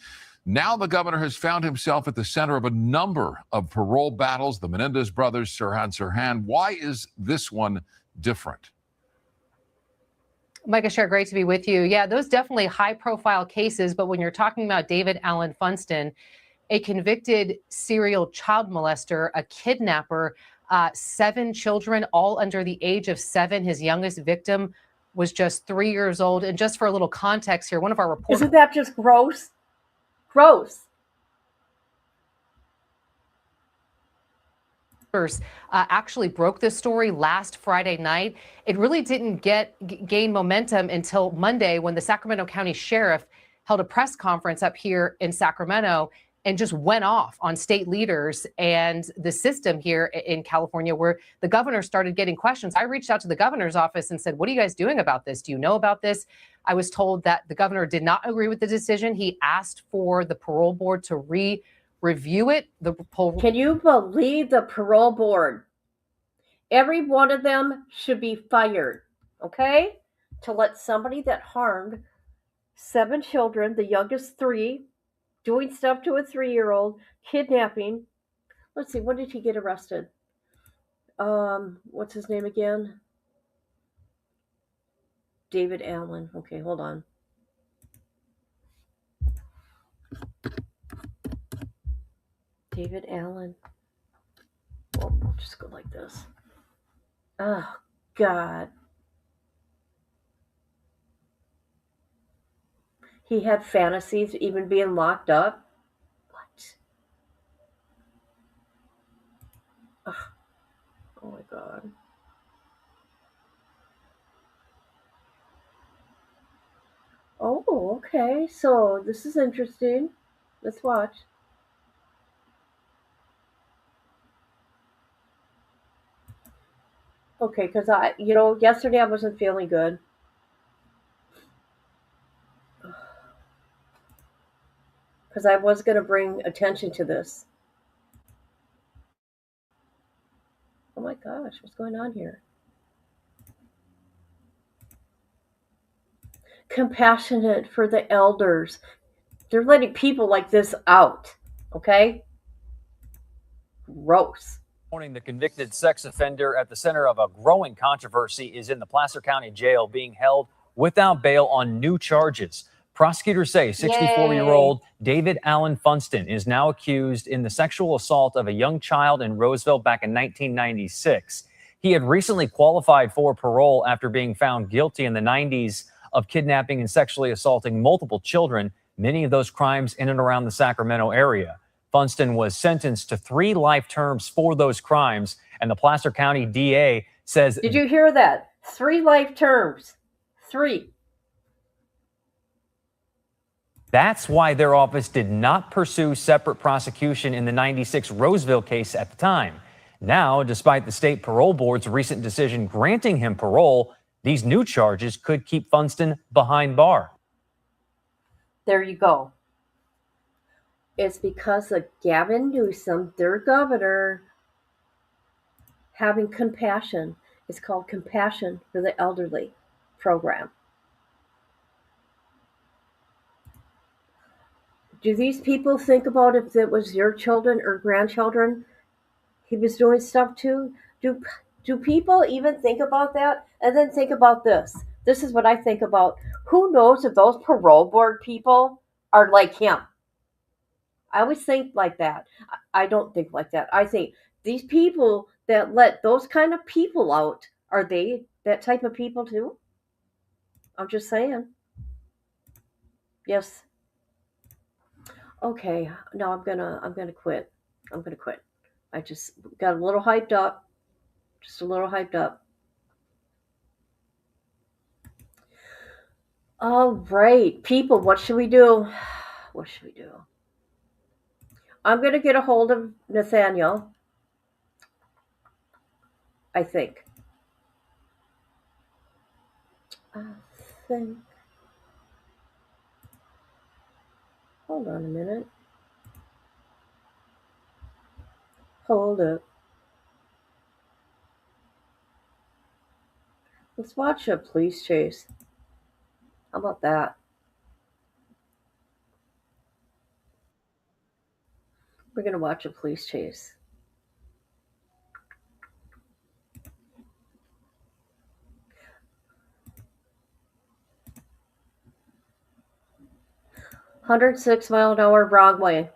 Speaker 8: Now the governor has found himself at the center of a number of parole battles. The Menendez brothers, Sirhan. Why is this one different?
Speaker 10: Micah Sher, great to be with you. Yeah, those definitely high-profile cases, but when you're talking about David Allen Funston, a convicted serial child molester, a kidnapper, 7 children, all under the age of 7. His youngest victim was just 3 years old. And just for a little context here, one of our reporters...
Speaker 4: Isn't that just gross? Gross.
Speaker 10: Actually broke this story last Friday night. It really didn't gain momentum until Monday when the Sacramento County Sheriff held a press conference up here in Sacramento and just went off on state leaders and the system here in California, where the governor started getting questions. I reached out to the governor's office and said, what are you guys doing about this? Do you know about this? I was told that the governor did not agree with the decision. He asked for the parole board to review it.
Speaker 4: Can you believe the parole board? Every one of them should be fired, okay? To let somebody that harmed 7 children, the youngest 3, doing stuff to a 3-year-old, kidnapping. Let's see, when did he get arrested? What's his name again? David Allen. Okay, hold on. David Allen. Well, we'll just go like this. Oh, God. He had fantasies even being locked up. What? Ugh. Oh, my God. Oh, okay. So this is interesting. Let's watch. Okay, because yesterday I wasn't feeling good. Because I was going to bring attention to this. Oh my gosh, what's going on here? Compassionate for the elders. They're letting people like this out. Okay? Gross.
Speaker 3: The convicted sex offender at the center of a growing controversy is in the Placer County Jail being held without bail on new charges. Prosecutors say 64-year-old David Allen Funston is now accused in the sexual assault of a young child in Roseville back in 1996. He had recently qualified for parole after being found guilty in the 90s of kidnapping and sexually assaulting multiple children, many of those crimes in and around the Sacramento area. Funston was sentenced to 3 life terms for those crimes, and the Placer County DA says...
Speaker 4: Did you hear that? 3 life terms. 3.
Speaker 3: That's why their office did not pursue separate prosecution in the 96 Roseville case at the time. Now, despite the state parole board's recent decision granting him parole, these new charges could keep Funston behind bar.
Speaker 4: There you go. It's because of Gavin Newsom, their governor, having compassion. It's called Compassion for the Elderly program. Do these people think about if it was your children or grandchildren he was doing stuff to? Do people even think about that? And then think about this. This is what I think about. Who knows if those parole board people are like him? I always think like that. I don't think like that. I think these people that let those kind of people out, are they that type of people too? I'm just saying. Yes. Okay, no, I'm gonna quit. I'm gonna quit. I just got a little hyped up. Just a little hyped up. All right, people, what should we do? What should we do? I'm gonna get a hold of Nathaniel. I think. Hold on a minute. Hold up. Let's watch a police chase. How about that? We're going to watch a police chase. $106 mile an hour Broadway.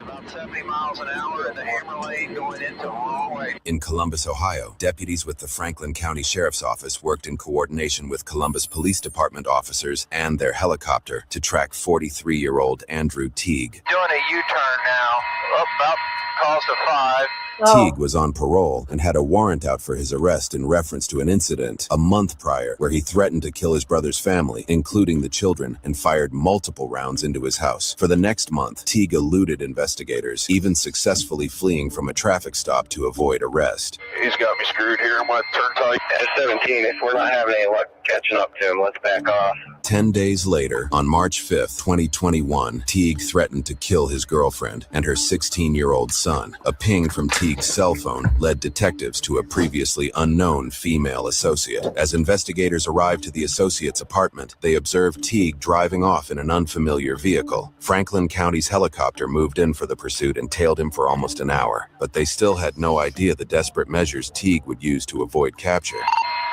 Speaker 11: About 70 miles an hour in the Hammer Lane going into Broadway.
Speaker 12: In Columbus, Ohio, deputies with the Franklin County Sheriff's Office worked in coordination with Columbus Police Department officers and their helicopter to track 43-year-old Andrew Teague.
Speaker 11: Doing a U-turn now, up about caused a 5.
Speaker 12: Teague was on parole and had a warrant out for his arrest in reference to an incident a month prior where he threatened to kill his brother's family, including the children, and fired multiple rounds into his house. For the next month, Teague eluded investigators, even successfully fleeing from a traffic stop to avoid arrest.
Speaker 11: He's got me screwed here. I'm going to turn tight at 17. If we're not having any luck catching up to him, let's back off.
Speaker 12: 10 days later, on March 5th, 2021, Teague threatened to kill his girlfriend and her 16-year-old son. A ping from Teague's cell phone led detectives to a previously unknown female associate. As investigators arrived to the associate's apartment, they observed Teague driving off in an unfamiliar vehicle. Franklin County's helicopter moved in for the pursuit and tailed him for almost an hour, but they still had no idea the desperate measures Teague would use to avoid capture.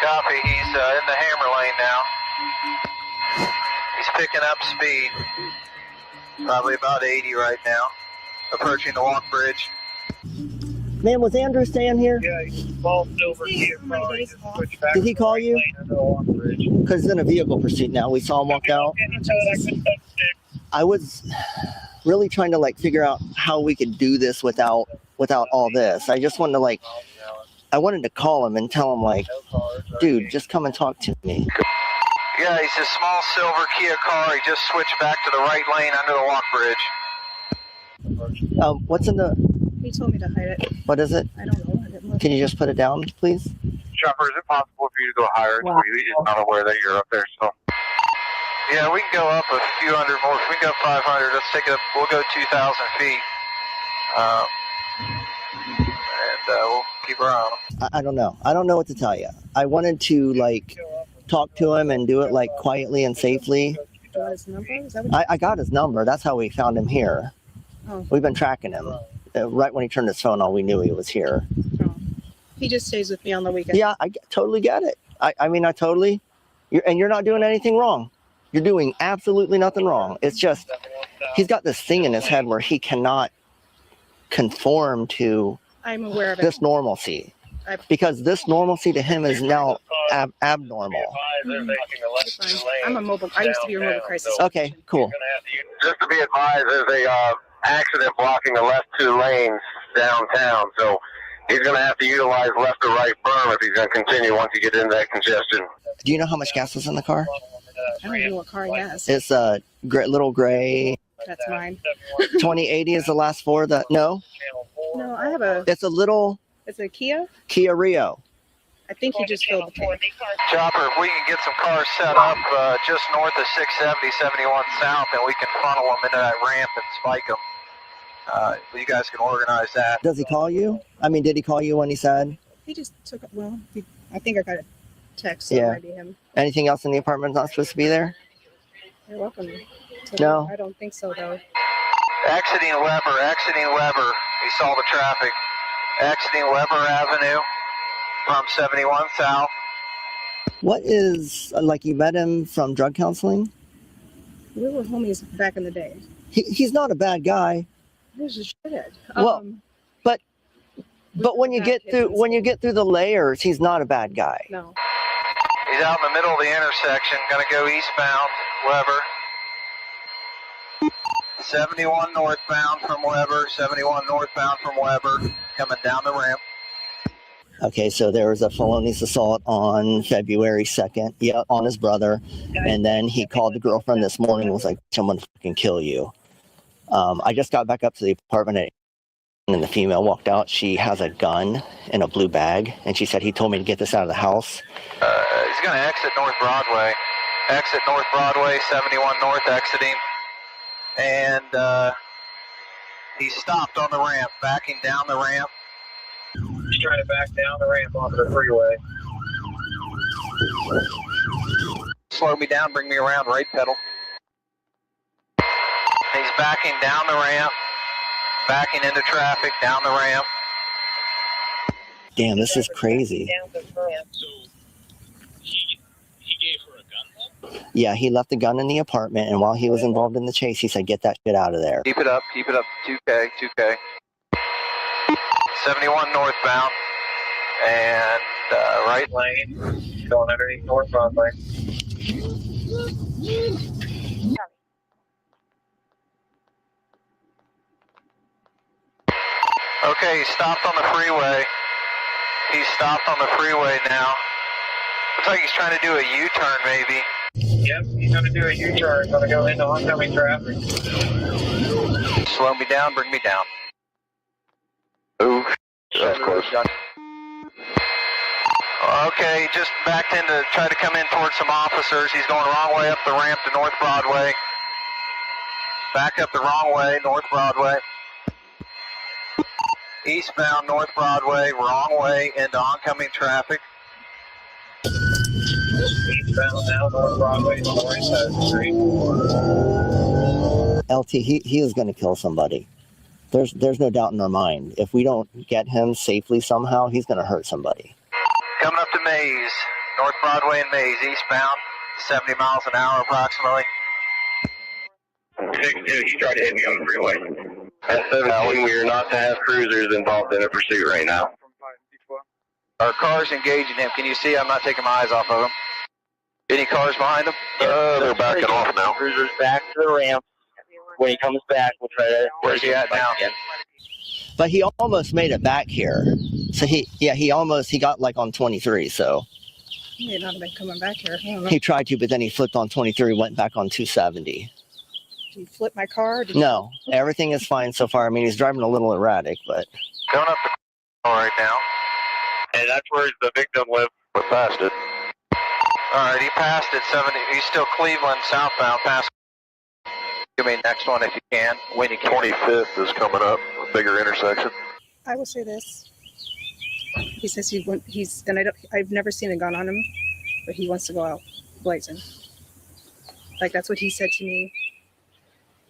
Speaker 11: Copy. He's in the Hammer Lane now. He's picking up speed. Probably about 80 right now. Approaching the walk bridge.
Speaker 24: Man, was Andrew staying here?
Speaker 25: Yeah, he vaulted over here.
Speaker 24: Did he call you? Because he's in a vehicle pursuit now. We saw him walk out. I was really trying to figure out how we could do this without all this. I just wanted to I wanted to call him and tell him, like, dude, just come and talk to me.
Speaker 11: Yeah, he's a small silver Kia car. He just switched back to the right lane under the walk bridge.
Speaker 24: What's in the...
Speaker 5: He told me to hide it.
Speaker 24: What is it?
Speaker 5: I don't know. I didn't look.
Speaker 24: Can you just put it down, please?
Speaker 11: Chopper, is it possible for you to go higher?
Speaker 24: Wow.
Speaker 11: He's not aware that you're up there, so. Yeah, we can go up a few hundred more. If we can go 500, let's take it up. We'll go 2,000 feet. We'll keep our eye on him.
Speaker 24: I don't know. I don't know what to tell you. I wanted to, like, talk to him and do it, like, quietly and safely.
Speaker 5: Do you want his number? Is that what
Speaker 24: I got his number. That's how we found him here.
Speaker 5: Oh.
Speaker 24: We've been tracking him. Right when he turned his phone on, we knew he was here.
Speaker 5: He just stays with me on the weekend.
Speaker 24: Yeah, I totally get it. I mean, I totally... You're not doing anything wrong. You're doing absolutely nothing wrong. It's just, he's got this thing in his head where he cannot conform to
Speaker 5: I'm aware of it.
Speaker 24: this normalcy. Because this normalcy to him is now abnormal.
Speaker 5: I'm a mobile. I used to be a mobile crisis.
Speaker 24: Okay, cool.
Speaker 11: Just to be advised, there's a accident blocking the left 2 lanes downtown, so he's going to have to utilize left to right berm if he's going to continue once you get into that congestion.
Speaker 24: Do you know how much gas is in the car?
Speaker 5: I don't even know what car he has.
Speaker 24: It's a little gray.
Speaker 5: That's mine.
Speaker 24: 2080 is the last 4. No,
Speaker 5: No, I have a.
Speaker 24: it's a little
Speaker 5: It's a Kia.
Speaker 24: Kia Rio.
Speaker 5: I think he just filled the tank.
Speaker 11: Chopper, if we can get some cars set up just north of 670, 71 south, and we can funnel them into that ramp and spike them. You guys can organize that.
Speaker 24: Does he call you? I mean, did he call you when he said?
Speaker 5: He just took it. Well, I think I got a text. So
Speaker 24: Yeah.
Speaker 5: Maybe him.
Speaker 24: Anything else in the apartment not supposed to be there?
Speaker 5: You're welcome.
Speaker 24: No.
Speaker 5: I don't think so though.
Speaker 11: Exiting Weber. He saw the traffic. Exiting Weber Avenue from 71 south.
Speaker 24: What is, like, you met him from drug counseling?
Speaker 5: We were homies back in the day.
Speaker 24: He's not a bad guy.
Speaker 5: This is shit.
Speaker 24: Well, but when you get through the layers, he's not a bad guy.
Speaker 5: No.
Speaker 11: He's out in the middle of the intersection, gonna go eastbound, Weber. 71 northbound from Weber, 71 northbound from Weber, coming down the ramp.
Speaker 24: Okay, so there was a felonious assault on February 2nd, on his brother, and then he called the girlfriend this morning and was like, "Someone fucking kill you." I just got back up to the apartment and the female walked out. She has a gun in a blue bag, and she said, "He told me to get this out of the house."
Speaker 11: He's gonna exit North Broadway. Exit North Broadway, 71 north exiting. And he stopped on the ramp, backing down the ramp. He's trying to back down the ramp onto the freeway. Slow me down, bring me around, right pedal. He's backing down the ramp, backing into traffic, down the ramp.
Speaker 24: Damn, this is crazy. Yeah, he left the gun in the apartment, and while he was involved in the chase, he said, "Get that shit out of there."
Speaker 11: Keep it up, 2K. 71 northbound, and right lane, going underneath North Broadway. Okay, he stopped on the freeway. He's stopped on the freeway now. Looks like he's trying to do a U-turn, maybe. Yep, he's going to do a U-turn. Going to go into oncoming traffic. Slow me down, bring me down. Ooh, that's close. Okay, just backed in to try to come in towards some officers. He's going the wrong way up the ramp to North Broadway. Back up the wrong way, North Broadway. Eastbound North Broadway, wrong way into oncoming traffic. Eastbound now, North Broadway, on the right side of the street.
Speaker 24: LT, he is going to kill somebody. There's no doubt in our mind. If we don't get him safely somehow, he's going to hurt somebody.
Speaker 11: Coming up to Maze, North Broadway and Maze, eastbound, 70 miles an hour approximately.
Speaker 6: 6-2, he tried to hit me on the freeway. At 17, we are not to have cruisers involved in a pursuit right now.
Speaker 11: Our car's engaging him. Can you see? I'm not taking my eyes off of him. Any cars behind him?
Speaker 6: They're backing off now.
Speaker 22: Cruisers back to the ramp. When he comes back, we'll try to...
Speaker 11: Where's he at now?
Speaker 24: But he almost made it back here. So he got like on 23. So
Speaker 5: He may not have been coming back here. I don't know.
Speaker 24: he tried to, but then he flipped on 23, went back on 270.
Speaker 5: Did you flip my car?
Speaker 24: No, everything is fine so far. I mean, he's driving a little erratic, but
Speaker 11: Going up the right now.
Speaker 6: And that's where the victim lived. We're past it.
Speaker 11: All right, he passed it 70. He's still Cleveland southbound past. Give me next one if you can. When you can.
Speaker 6: 25th is coming up, a bigger intersection.
Speaker 5: I will say this. He says I've never seen a gun on him, but he wants to go out blazing. Like, that's what he said to me.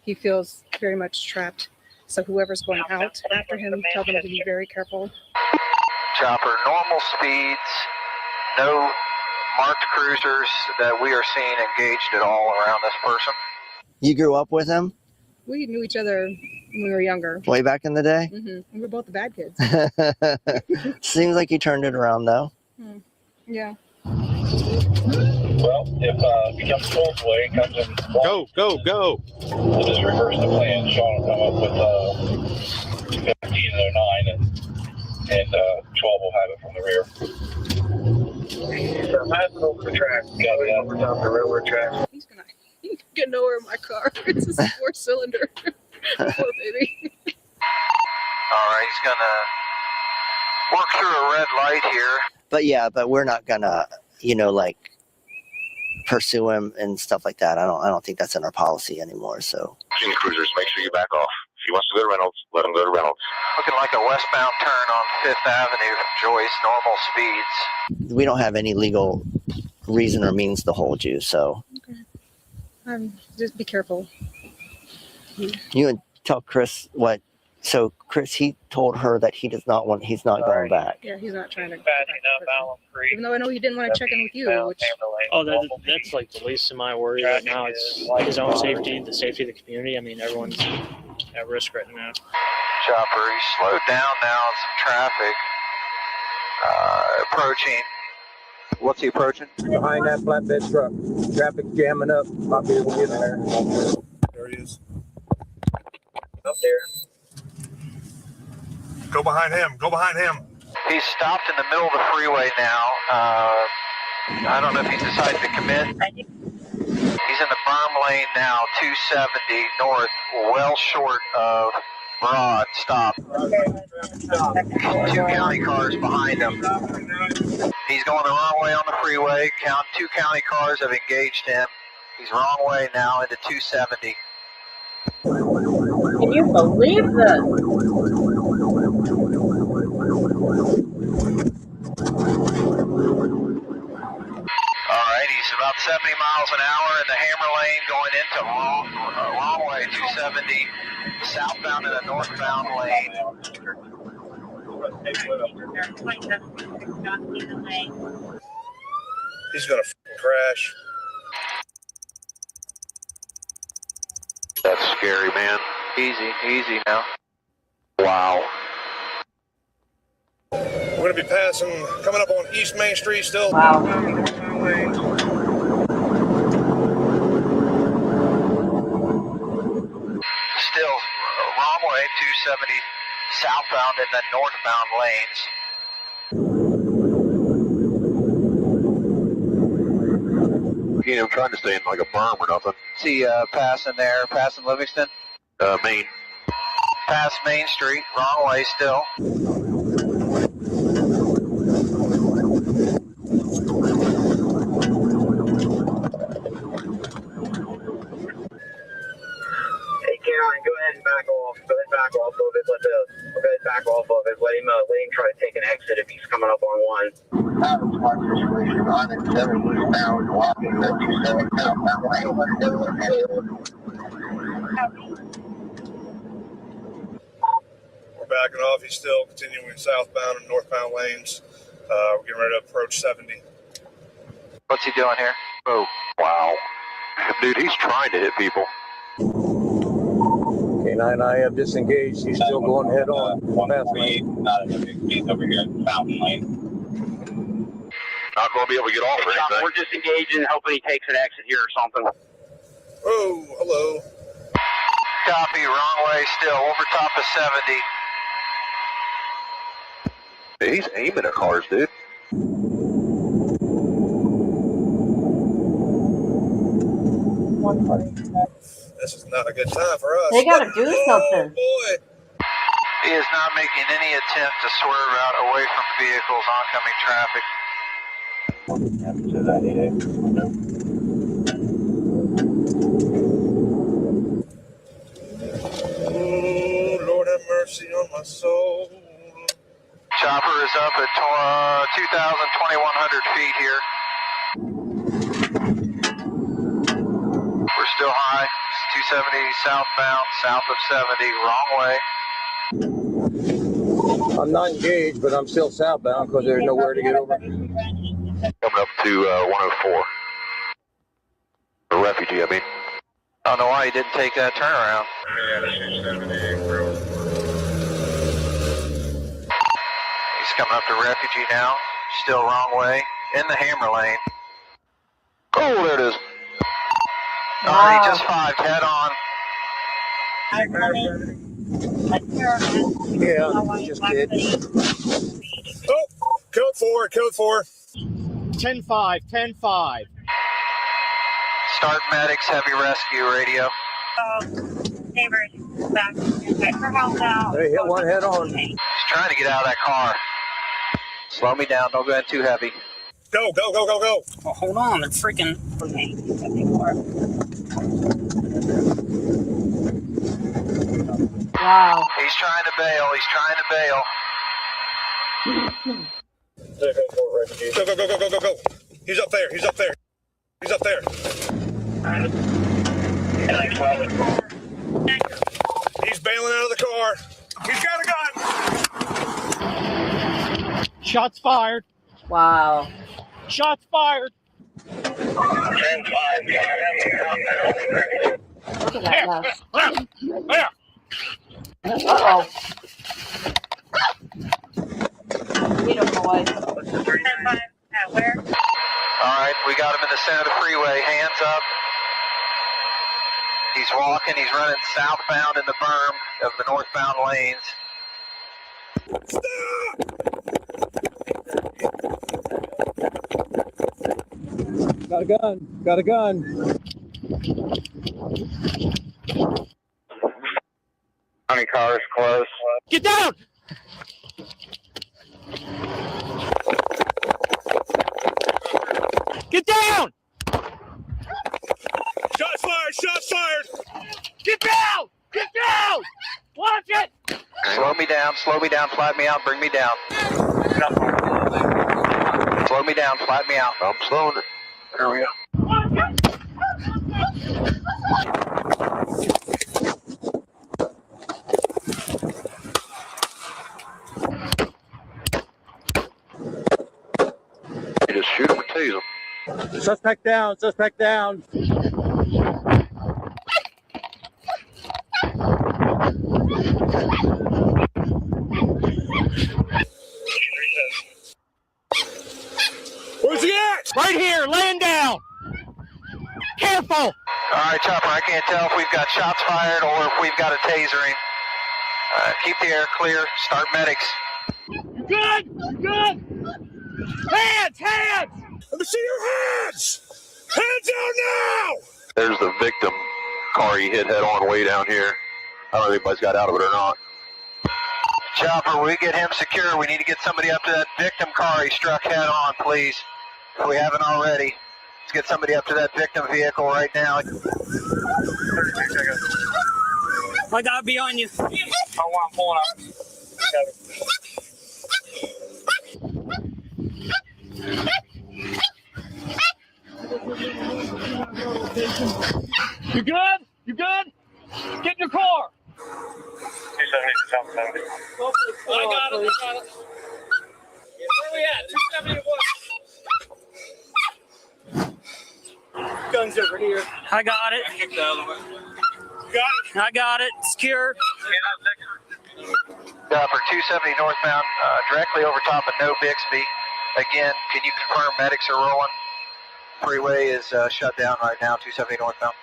Speaker 5: He feels very much trapped. So whoever's going out after him, tell them to be very careful.
Speaker 11: Chopper, normal speeds, no marked cruisers that we are seeing engaged at all around this person.
Speaker 24: you grew up with him
Speaker 5: We knew each other when we were younger.
Speaker 24: way back in the day?
Speaker 5: We were both the bad kids.
Speaker 24: Seems like you turned it around, though.
Speaker 5: Yeah.
Speaker 25: Well, if he comes towards way, comes in. Go. We'll just reverse the plan. Sean will come up with 15 and 09, and 12 will have it from the rear. So passing over the track, got it over top the railroad track.
Speaker 5: He's gonna get nowhere in my car. It's a 4-cylinder. Poor baby.
Speaker 11: All right, he's going to work through a red light here.
Speaker 24: But we're not gonna, like pursue him and stuff like that. I don't think that's in our policy anymore. So
Speaker 6: Cruisers, make sure you back off. If he wants to go to Reynolds, let him go to Reynolds.
Speaker 11: Looking like a westbound turn on 5th Avenue from Joyce, normal speeds.
Speaker 24: we don't have any legal reason or means to hold you. So
Speaker 5: Just be careful.
Speaker 24: you would tell Chris what. So Chris, he told her that he's not going back.
Speaker 5: Yeah, he's not trying to.
Speaker 25: Backing up Allen Creek.
Speaker 5: Even though I know he didn't want to check in with you, which
Speaker 9: Oh, that's like the least of my worry right now. It's his own safety, the safety of the community. I mean, everyone's at risk right now.
Speaker 11: Chopper, he's slowed down now in some traffic. Approaching. What's he approaching?
Speaker 14: Behind that flatbed truck. Traffic jamming up. I'll be able to get in there.
Speaker 15: There he is.
Speaker 25: Up there.
Speaker 15: Go behind him.
Speaker 11: He's stopped in the middle of the freeway now. I don't know if he decided to commit. He's in the berm lane now, 270 north, well short of Broad. Stop. 2 county cars behind him. He's going the wrong way on the freeway. 2 county cars have engaged him. He's wrong way now into 270.
Speaker 1: Can you believe this?
Speaker 11: All right, he's about 70 miles an hour in the Hammer lane going into wrong way, 270, southbound in a northbound lane.
Speaker 15: He's gonna crash.
Speaker 6: That's scary, man.
Speaker 11: Easy now.
Speaker 6: Wow.
Speaker 15: We're gonna be coming up on East Main Street still.
Speaker 1: Wow.
Speaker 11: Still wrong way, 270, southbound in the northbound lanes.
Speaker 6: I'm trying to stay in like a berm or nothing.
Speaker 11: See, passing Livingston?
Speaker 6: Main.
Speaker 11: Past Main Street, wrong way still.
Speaker 25: Hey, Caroline, go ahead and back off. Go ahead and back off of it. Back off of it. Let him try to take an exit if he's coming up on 1. That was my situation. I'm in 7 eastbound, walking the 27 southbound lane.
Speaker 15: We're backing off. He's still continuing southbound and northbound lanes. We're getting ready to approach 70.
Speaker 11: What's he doing here?
Speaker 6: Oh, wow. Dude, he's trying to hit people.
Speaker 14: K9, I have disengaged. He's still going head on. Fast lane.
Speaker 25: Not in the big speed over here in Fountain Lane.
Speaker 6: Not going to be able to get off or anything.
Speaker 25: We're just engaging, hoping he takes an exit here or something.
Speaker 15: Oh, hello.
Speaker 11: Copy, wrong way still, over top of 70.
Speaker 6: He's aiming at cars, dude.
Speaker 15: This is not a good time for us.
Speaker 4: They gotta do something.
Speaker 15: Boy.
Speaker 11: He is not making any attempt to swerve out away from vehicles, oncoming traffic.
Speaker 15: Oh, Lord have mercy on my soul.
Speaker 11: Chopper is up at 2,100 feet here. We're still high. It's 270 southbound, south of 70, wrong way.
Speaker 14: I'm not engaged, but I'm still southbound because there's nowhere to get over.
Speaker 6: Coming up to 104. A refugee, I mean.
Speaker 11: I don't know why he didn't take that turnaround. He's coming up to refugee now. Still wrong way. In the hammer lane.
Speaker 6: Oh, there it is.
Speaker 11: He just 5'd head on.
Speaker 14: Yeah, just kidding.
Speaker 15: Oh, code 4, code 4.
Speaker 17: 10-5, 10-5.
Speaker 11: Start medics, heavy rescue radio.
Speaker 2: Neighbors back for help now.
Speaker 14: They hit one head on.
Speaker 11: He's trying to get out of that car. Slow me down, don't go in too heavy.
Speaker 15: Go, go, go, go, go.
Speaker 17: Well, hold on, they're freaking.
Speaker 4: Wow.
Speaker 11: He's trying to bail, he's trying to bail.
Speaker 15: Go, go, go, go, go, go, go. He's up there, he's up there. He's up there. He's bailing out of the car. He's got a gun.
Speaker 17: Shots fired.
Speaker 4: Wow.
Speaker 17: Shots fired.
Speaker 4: Look at that mess. Uh-oh. Get him, boy.
Speaker 2: Where?
Speaker 11: All right, we got him in the center of the freeway, hands up. He's walking, he's running southbound in the berm of the northbound lanes.
Speaker 14: Got a gun. Got a gun.
Speaker 6: How many cars close?
Speaker 17: Get down! Get down!
Speaker 15: Shots fired, shots fired.
Speaker 17: Get down! Get down! Watch it!
Speaker 11: Slow me down, flatten me out, bring me down. Slow me down, flatten me out.
Speaker 6: I'm slowing it. There we go. You just shoot him and tase him.
Speaker 14: Suspect down. Suspect down.
Speaker 15: Where's he at?
Speaker 17: Right here, laying down. Careful.
Speaker 11: All right, Chopper, I can't tell if we've got shots fired or if we've got a tasering. Keep the air clear, start medics.
Speaker 17: You good? You good? Hands! Hands!
Speaker 15: Let me see your hands! Hands out now!
Speaker 6: There's the victim car he hit head on way down here. I don't know if anybody's got out of it or not.
Speaker 11: Chopper, we get him secure. We need to get somebody up to that victim car he struck head on, please. If we haven't already. Let's get somebody up to that victim vehicle right now.
Speaker 17: I gotta be on you.
Speaker 11: Oh, I'm pulling up.
Speaker 17: You good? You good? Get in your car.
Speaker 11: 270 to South 70.
Speaker 17: I got it. Where we at? 270 Guns over here. I got it. I got it. Secure.
Speaker 11: For 270 northbound, directly over top of No Bixby. Again, can you confirm medics are rolling? Freeway is shut down right now, 270 northbound.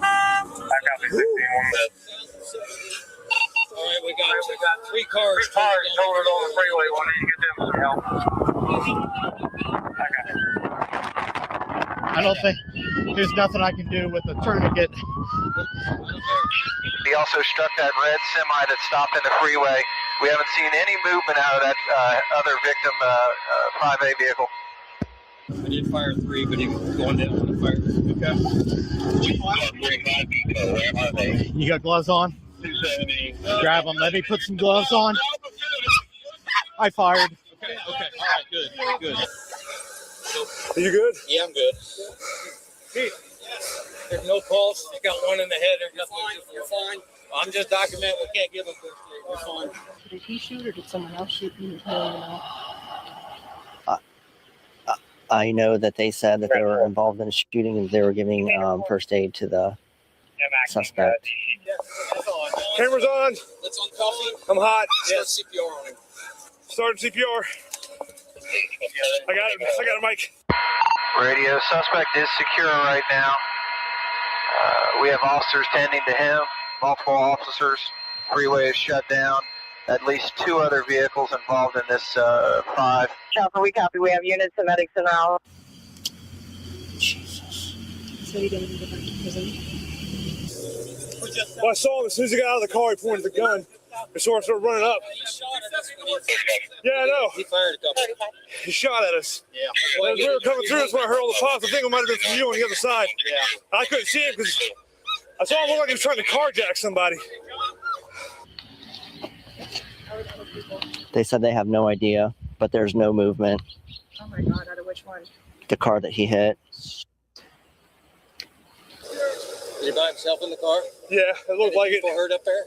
Speaker 25: copy 16, 1 minute.
Speaker 17: All right, we got 3 cars.
Speaker 25: 3 cars totaled on the freeway. Why don't you get them some help?
Speaker 16: I don't think there's nothing I can do with a tourniquet.
Speaker 11: He also struck that red semi that stopped in the freeway. We haven't seen any movement out of that other victim, 5A vehicle.
Speaker 17: I did fire 3, but he was going down on the fire. Okay.
Speaker 16: You got gloves on? Grab them. Let me put some gloves on. I fired.
Speaker 17: Okay. All right. Good.
Speaker 15: Are you good?
Speaker 17: Yeah, I'm good. There's no pulse. You got one in the head. There's nothing. You're fine. I'm just documenting. We can't give them. We're fine.
Speaker 5: Did he shoot or did someone else shoot? You know,
Speaker 24: I know that they said that they were involved in a shooting and they were giving first aid to the suspect.
Speaker 15: Camera's on.
Speaker 17: Let's on coffee.
Speaker 15: I'm hot.
Speaker 17: Start CPR on him.
Speaker 15: Starting CPR. I got it. I got a mic.
Speaker 11: Radio suspect is secure right now. We have officers tending to him, multiple officers. Freeway is shut down. At least 2 other vehicles involved in this 5.
Speaker 18: Chopper, we copy. We have units and medics in our.
Speaker 24: Jesus.
Speaker 5: So he didn't even go back to prison.
Speaker 15: Well, I saw him as soon as he got out of the car. He pointed the gun. And so I started running up. Yeah, I know.
Speaker 17: He fired a couple.
Speaker 15: He shot at us.
Speaker 17: Yeah.
Speaker 15: As we were coming through, that's when I heard all the pops. I think it might have been from you on the other side.
Speaker 17: Yeah.
Speaker 15: I couldn't see him because I saw him look like he was trying to carjack somebody.
Speaker 24: They said they have no idea, but there's no movement.
Speaker 5: Oh my God! Out of which one?
Speaker 24: The car that he hit.
Speaker 17: Is he by himself in the car?
Speaker 15: Yeah, it looked like it.
Speaker 17: People hurt up there?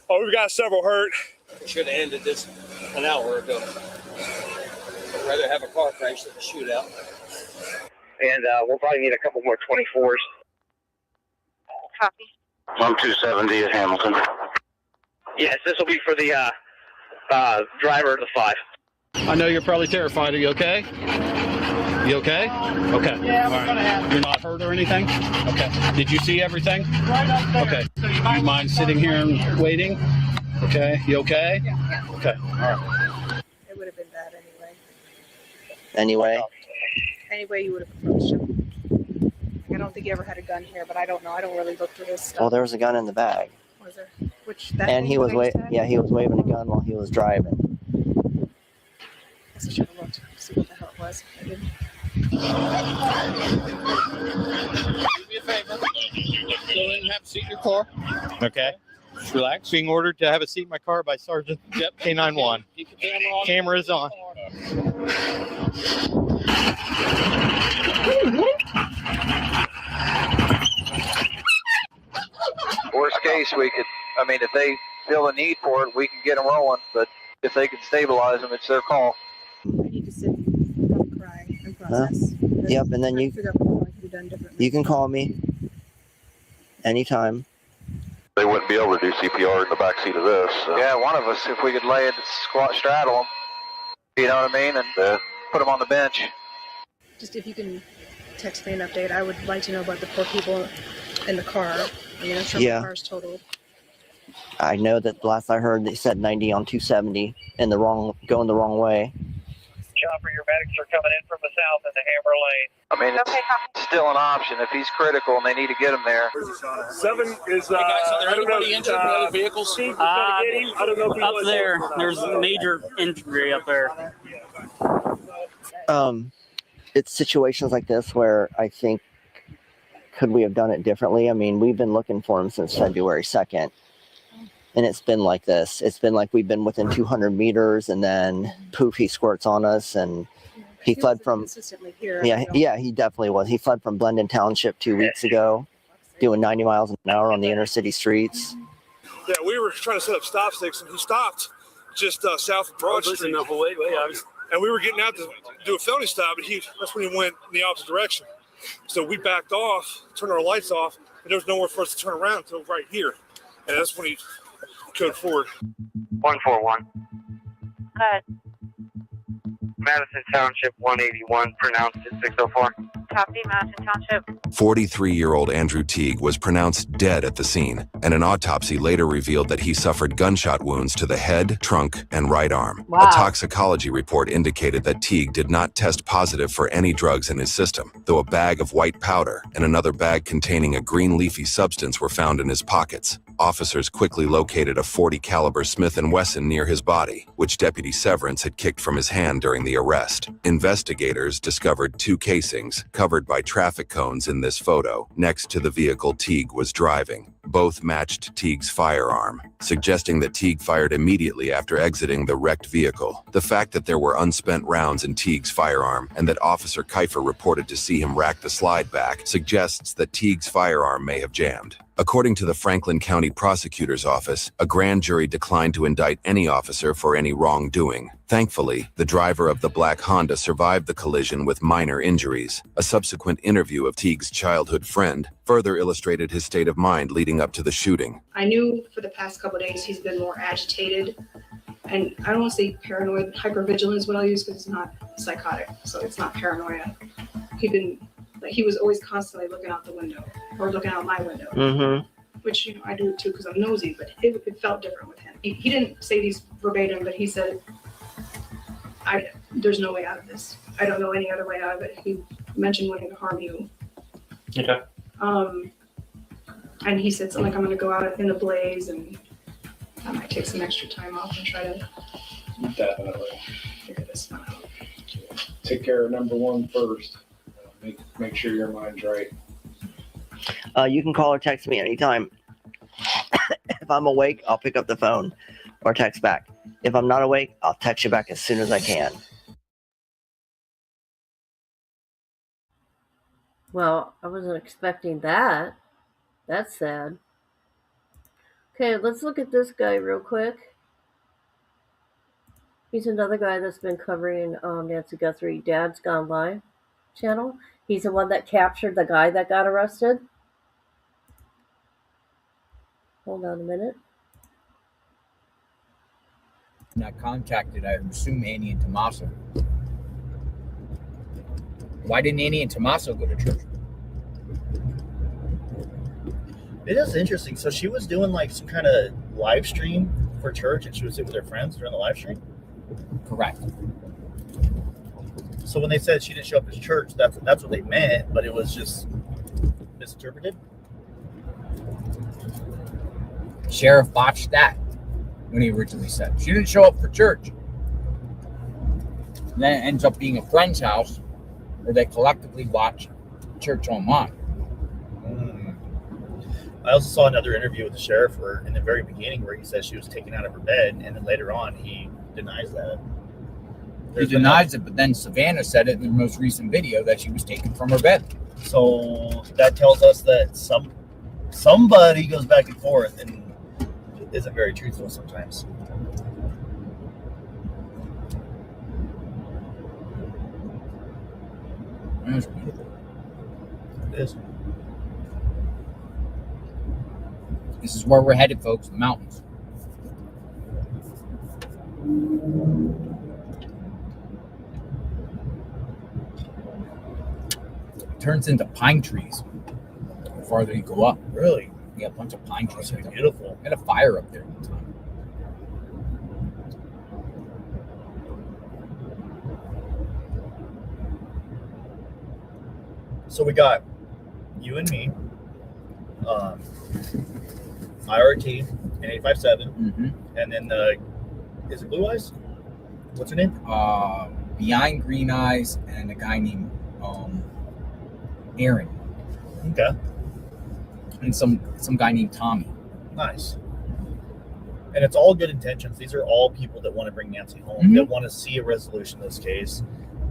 Speaker 15: Oh, we've got several hurt.
Speaker 17: We should have ended this an hour ago. I'd rather have a car crash than a shootout.
Speaker 25: And we'll probably need a couple more 24s.
Speaker 18: Copy.
Speaker 25: I'm 270 at Hamilton. Yes, this will be for the driver of the 5.
Speaker 16: I know you're probably terrified. Are you okay? You okay? Okay.
Speaker 18: Yeah,
Speaker 16: all right. You're not hurt or anything? Okay. Did you see everything?
Speaker 18: Right up there.
Speaker 16: Okay. Do you mind sitting here and waiting? Okay. You okay?
Speaker 5: Yeah.
Speaker 16: Okay. All right.
Speaker 5: It would have been bad anyway.
Speaker 24: Anyway.
Speaker 5: Anyway, you would have approached him. I don't think he ever had a gun here, but I don't know. I don't really look through this stuff.
Speaker 24: Well, there was a gun in the bag.
Speaker 5: Was there? Which that
Speaker 24: And
Speaker 5: thing
Speaker 24: he was
Speaker 5: that I just had?
Speaker 24: he was waving a gun while he was driving.
Speaker 5: I guess I should have looked to see what the hell it was. I didn't.
Speaker 17: Do me a favor. Go in and have a seat in your car.
Speaker 16: Okay. Relax. Being ordered to have a seat in my car by Sergeant K91.
Speaker 17: Keep the camera on.
Speaker 16: Camera is on.
Speaker 11: Worst case, we could, if they feel a need for it, we can get them rolling. But if they can stabilize them, it's their call.
Speaker 5: I need to sit and cry and process.
Speaker 24: Yep, and then you
Speaker 5: Figure out what I could have done differently.
Speaker 24: you can call me anytime.
Speaker 6: They wouldn't be able to do CPR in the backseat of this. So.
Speaker 11: Yeah, one of us, if we could lay it, squat, straddle them, you know what I mean, and put them on the bench.
Speaker 5: Just if you can text me an update, I would like to know about the 4 people in the car. I'm sure
Speaker 24: Yeah.
Speaker 5: the car's totaled.
Speaker 24: I know that last I heard they said 90 on 270 and going the wrong way.
Speaker 25: Chopper, your medics are coming in from the south in the Hammer Lane.
Speaker 11: It's still an option if he's critical and they need to get him there.
Speaker 15: 7 is.
Speaker 17: Hey guys, are there
Speaker 15: I don't know,
Speaker 17: anybody injured in other vehicles?
Speaker 15: I don't know if he
Speaker 19: Up
Speaker 15: was
Speaker 19: there, there's a major injury up there.
Speaker 24: It's situations like this where I think, could we have done it differently? We've been looking for him since February 2nd. And it's been like this. It's been like we've been within 200 meters and then poof, he squirts on us. And he fled from,
Speaker 5: Consistently here.
Speaker 24: yeah, he definitely was. He fled from Blendon Township 2 weeks ago, doing 90 miles an hour on the inner city streets.
Speaker 15: Yeah, we were trying to set up stop sticks, and he stopped just south of Broad Street. And we were getting out to do a felony stop, but that's when he went in the opposite direction. So we backed off, turned our lights off, and there was nowhere for us to turn around until right here. And that's when he code forward.
Speaker 25: 141. Madison Township 181, pronounced at 604.
Speaker 18: Copy, Madison Township
Speaker 12: 43-year-old Andrew Teague was pronounced dead at the scene, and an autopsy later revealed that he suffered gunshot wounds to the head, trunk, and right arm.
Speaker 4: Wow.
Speaker 12: A toxicology report indicated that Teague did not test positive for any drugs in his system, though a bag of white powder and another bag containing a green leafy substance were found in his pockets. Officers quickly located a .40 caliber Smith & Wesson near his body, which Deputy Severance had kicked from his hand during the arrest. Investigators discovered 2 casings covered by traffic cones in this photo next to the vehicle Teague was driving. Both matched Teague's firearm, suggesting that Teague fired immediately after exiting the wrecked vehicle. The fact that there were unspent rounds in Teague's firearm and that Officer Kiefer reported to see him rack the slide back suggests that Teague's firearm may have jammed. According to the Franklin County Prosecutor's Office, a grand jury declined to indict any officer for any wrongdoing. Thankfully, the driver of the black Honda survived the collision with minor injuries. A subsequent interview of Teague's childhood friend further illustrated his state of mind leading up to the shooting.
Speaker 5: I knew for the past couple of days he's been more agitated, and I don't want to say paranoid. Hypervigilant is what I'll use because it's not psychotic, so it's not paranoia. He was always constantly looking out the window or looking out my window, which I do too because I'm nosy. But it felt different with him. He didn't say these verbatim, but he said, "There's no way out of this. I don't know any other way out of it." He mentioned wanting to harm you.
Speaker 9: Okay.
Speaker 5: And he said something like, "I'm going to go out in a blaze and I might take some extra time off and try to
Speaker 7: Definitely.
Speaker 5: figure this one out."
Speaker 7: Take care of number one first. Make sure your mind's right.
Speaker 24: You can call or text me anytime. If I'm awake, I'll pick up the phone or text back. If I'm not awake, I'll text you back as soon as I can.
Speaker 4: Well, I wasn't expecting that. That's sad. Okay, let's look at this guy real quick. He's another guy that's been covering Nancy Guthrie Dad's Gone Live channel. He's the one that captured the guy that got arrested. Hold on a minute.
Speaker 13: I contacted, I assume, Annie and Tommaso. Why didn't Annie and Tommaso go to church?
Speaker 20: It is interesting. So she was doing like some kind of live stream for church, and she was sitting with her friends during the live stream?
Speaker 13: Correct.
Speaker 20: So when they said she didn't show up at church, that's what they meant, but it was just misinterpreted?
Speaker 13: Sheriff botched that when he originally said she didn't show up for church. And then it ends up being a friend's house where they collectively watch church online.
Speaker 20: I also saw another interview with the sheriff in the very beginning where he says she was taken out of her bed, and then later on he denies that.
Speaker 13: He denies it, but then Savannah said it in the most recent video that she was taken from her bed.
Speaker 20: So that tells us that somebody goes back and forth and isn't very truthful sometimes.
Speaker 13: That's beautiful.
Speaker 20: It is.
Speaker 13: This is where we're headed, folks, the mountains. It turns into pine trees the farther you go up.
Speaker 20: Really?
Speaker 13: Yeah, a bunch of pine trees.
Speaker 20: That's beautiful.
Speaker 13: Had a fire up there at the time.
Speaker 20: So we got you and me, IRT, and 857, and then is it Blue Eyes? What's her name?
Speaker 13: Behind Green Eyes and a guy named Aaron.
Speaker 20: Okay.
Speaker 13: And some guy named Tommy.
Speaker 20: Nice. And it's all good intentions. These are all people that want to bring Nancy home, that want to see a resolution of this case,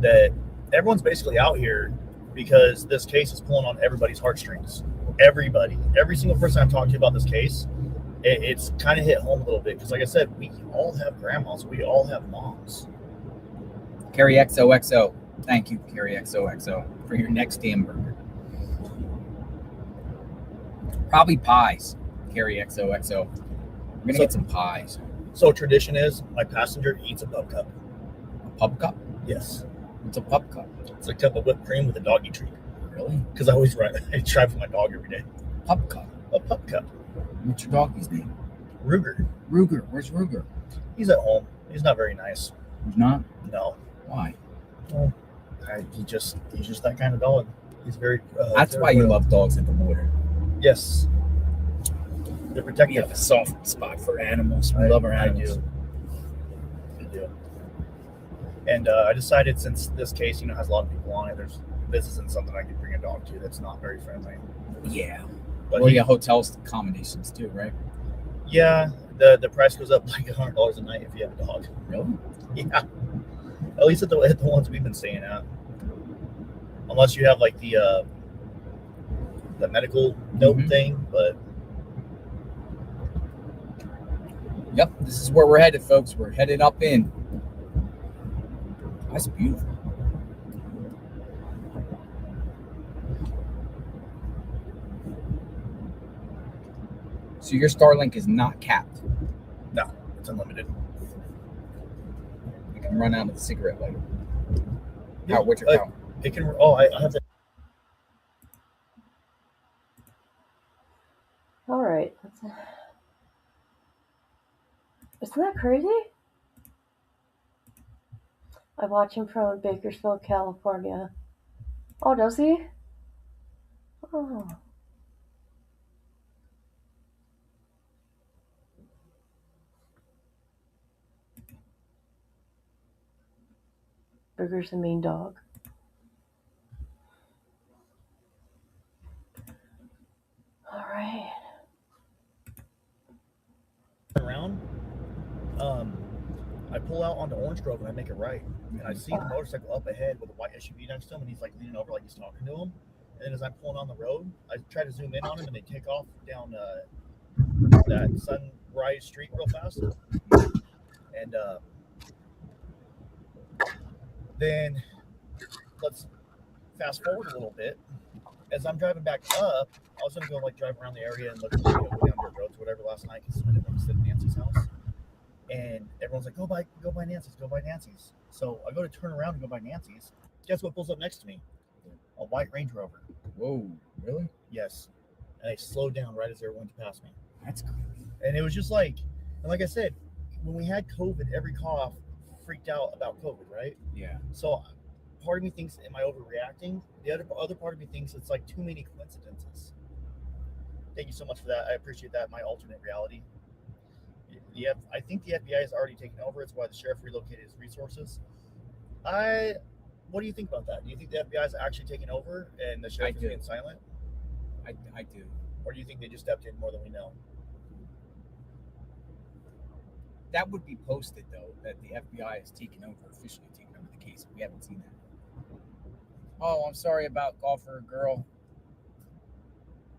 Speaker 20: that everyone's basically out here because this case is pulling on everybody's heartstrings. Everybody. Every single person I've talked to about this case, it's kind of hit home a little bit. Because like I said, we all have grandmas. We all have moms.
Speaker 13: Carrie XOXO. Thank you, Carrie XOXO, for your next hamburger. Probably pies, Carrie XOXO. We're going to get some pies.
Speaker 20: So tradition is my passenger eats a pub cup.
Speaker 13: A pub cup?
Speaker 20: Yes.
Speaker 13: It's a pub cup.
Speaker 20: It's a cup of whipped cream with a doggy treat.
Speaker 13: Really?
Speaker 20: Because I try for my dog every day.
Speaker 13: Pup cup.
Speaker 20: A pup cup.
Speaker 13: What's your doggy's name?
Speaker 20: Ruger.
Speaker 13: Ruger. Where's Ruger?
Speaker 20: He's at home. He's not very nice.
Speaker 13: He's not?
Speaker 20: No.
Speaker 13: Why?
Speaker 20: Well, he's just that kind of dog. He's very.
Speaker 13: That's why you love dogs at the border.
Speaker 20: Yes. They're protective.
Speaker 13: You have a soft spot for animals. We love our animals.
Speaker 20: I do. And I decided, since this case, has a lot of people on it, this isn't something I could bring a dog to. That's not very friendly.
Speaker 13: Yeah.
Speaker 20: But
Speaker 13: well, hotels accommodations too, right?
Speaker 20: Yeah. The price goes up like $100 a night if you have a dog.
Speaker 13: Really?
Speaker 20: Yeah. At least at the ones we've been staying at. Unless you have like the medical note thing, but.
Speaker 13: Yep, this is where we're headed, folks. We're headed up in. That's beautiful. So your Starlink is not capped?
Speaker 20: No, it's unlimited.
Speaker 13: You can run out of the cigarette lighter.
Speaker 20: Yeah,
Speaker 13: what's your count?
Speaker 20: It can. Oh, I have to.
Speaker 4: All right. Isn't that crazy? I watch him from Bakersfield, California. Oh, does he? Oh. Burger's a mean dog. All right.
Speaker 20: Around. I pull out onto Orange Grove and I make it right, and I see the motorcycle up ahead with a white SUV next to him, and he's like leaning over like he's talking to him. And then as I'm pulling on the road, I try to zoom in on him, and they take off down that Sunrise Street real fast. And then let's fast forward a little bit. As I'm driving back up, I was gonna go drive around the area and look go down dirt roads or whatever last night because I didn't want to sit at Nancy's house. And everyone's like, go by Nancy's. So I go to turn around and go by Nancy's. Guess what pulls up next to me? A white Range Rover.
Speaker 13: Whoa, really?
Speaker 20: Yes. And they slowed down right as they were going to pass me.
Speaker 13: That's crazy.
Speaker 20: And it was just like I said, when we had COVID, every cop freaked out about COVID, right?
Speaker 13: Yeah.
Speaker 20: So part of me thinks, am I overreacting? The other part of me thinks it's like too many coincidences. Thank you so much for that. I appreciate that. My alternate reality. I think the FBI has already taken over. It's why the sheriff relocated his resources. What do you think about that? Do you think the FBI is actually taking over and the sheriff is being silent?
Speaker 13: I do.
Speaker 20: Or do you think they just stepped in more than we know?
Speaker 13: That would be posted, though, that the FBI has officially taken over the case. We haven't seen that. Oh, I'm sorry about golfer girl.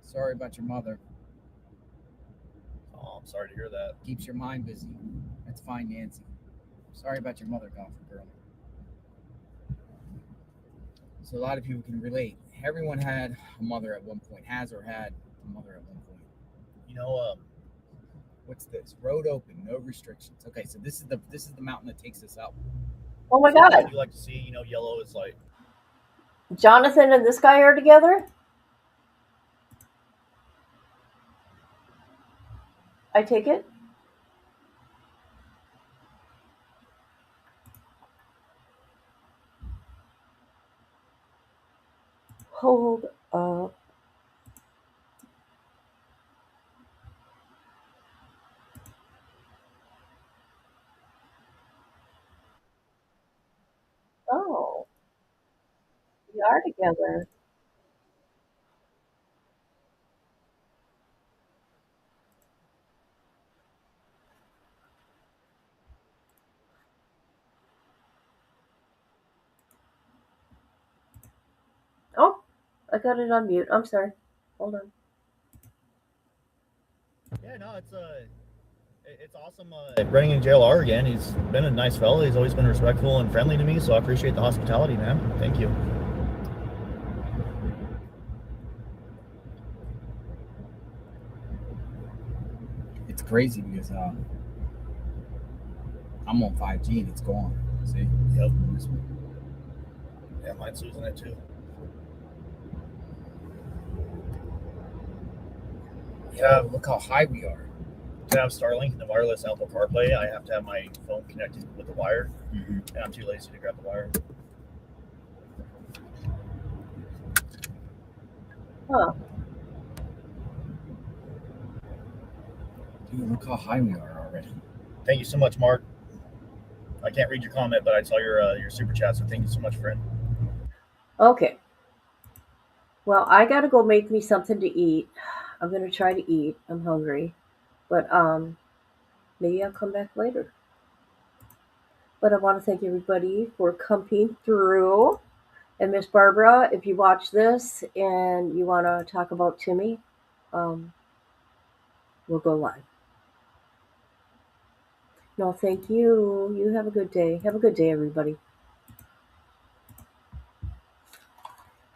Speaker 13: Sorry about your mother.
Speaker 20: Oh, I'm sorry to hear that.
Speaker 13: Keeps your mind busy. That's fine, Nancy. Sorry about your mother, golfer girl. So a lot of people can relate. Everyone had a mother at one point, has or had a mother at one point. What's this? Road open, no restrictions. Okay, so this is the mountain that takes us up.
Speaker 4: Oh my God!
Speaker 20: You like to see, yellow is like.
Speaker 4: Jonathan and this guy are together? I take it? Hold up. Oh. We are together. Oh, I got it on mute. I'm sorry. Hold on.
Speaker 20: Yeah, no, it's awesome running in JLR again. He's been a nice fellow. He's always been respectful and friendly to me, so I appreciate the hospitality, man. Thank you.
Speaker 13: It's crazy because I'm on 5G and it's gone. See?
Speaker 20: Yep. Yeah, mine's losing it too. Yeah, look how high we are. To have Starlink and the wireless Apple CarPlay, I have to have my phone connected with the wire, and I'm too lazy to grab the wire.
Speaker 4: Huh.
Speaker 13: Dude, look how high we are already.
Speaker 20: Thank you so much, Mark. I can't read your comment, but I saw your super chat, so thank you so much, friend.
Speaker 4: Okay. Well, I gotta go make me something to eat. I'm gonna try to eat. I'm hungry. But maybe I'll come back later. But I want to thank everybody for coming through. And Miss Barbara, if you watch this and you want to talk about Timmy, we'll go live. No, thank you. You have a good day. Have a good day, everybody.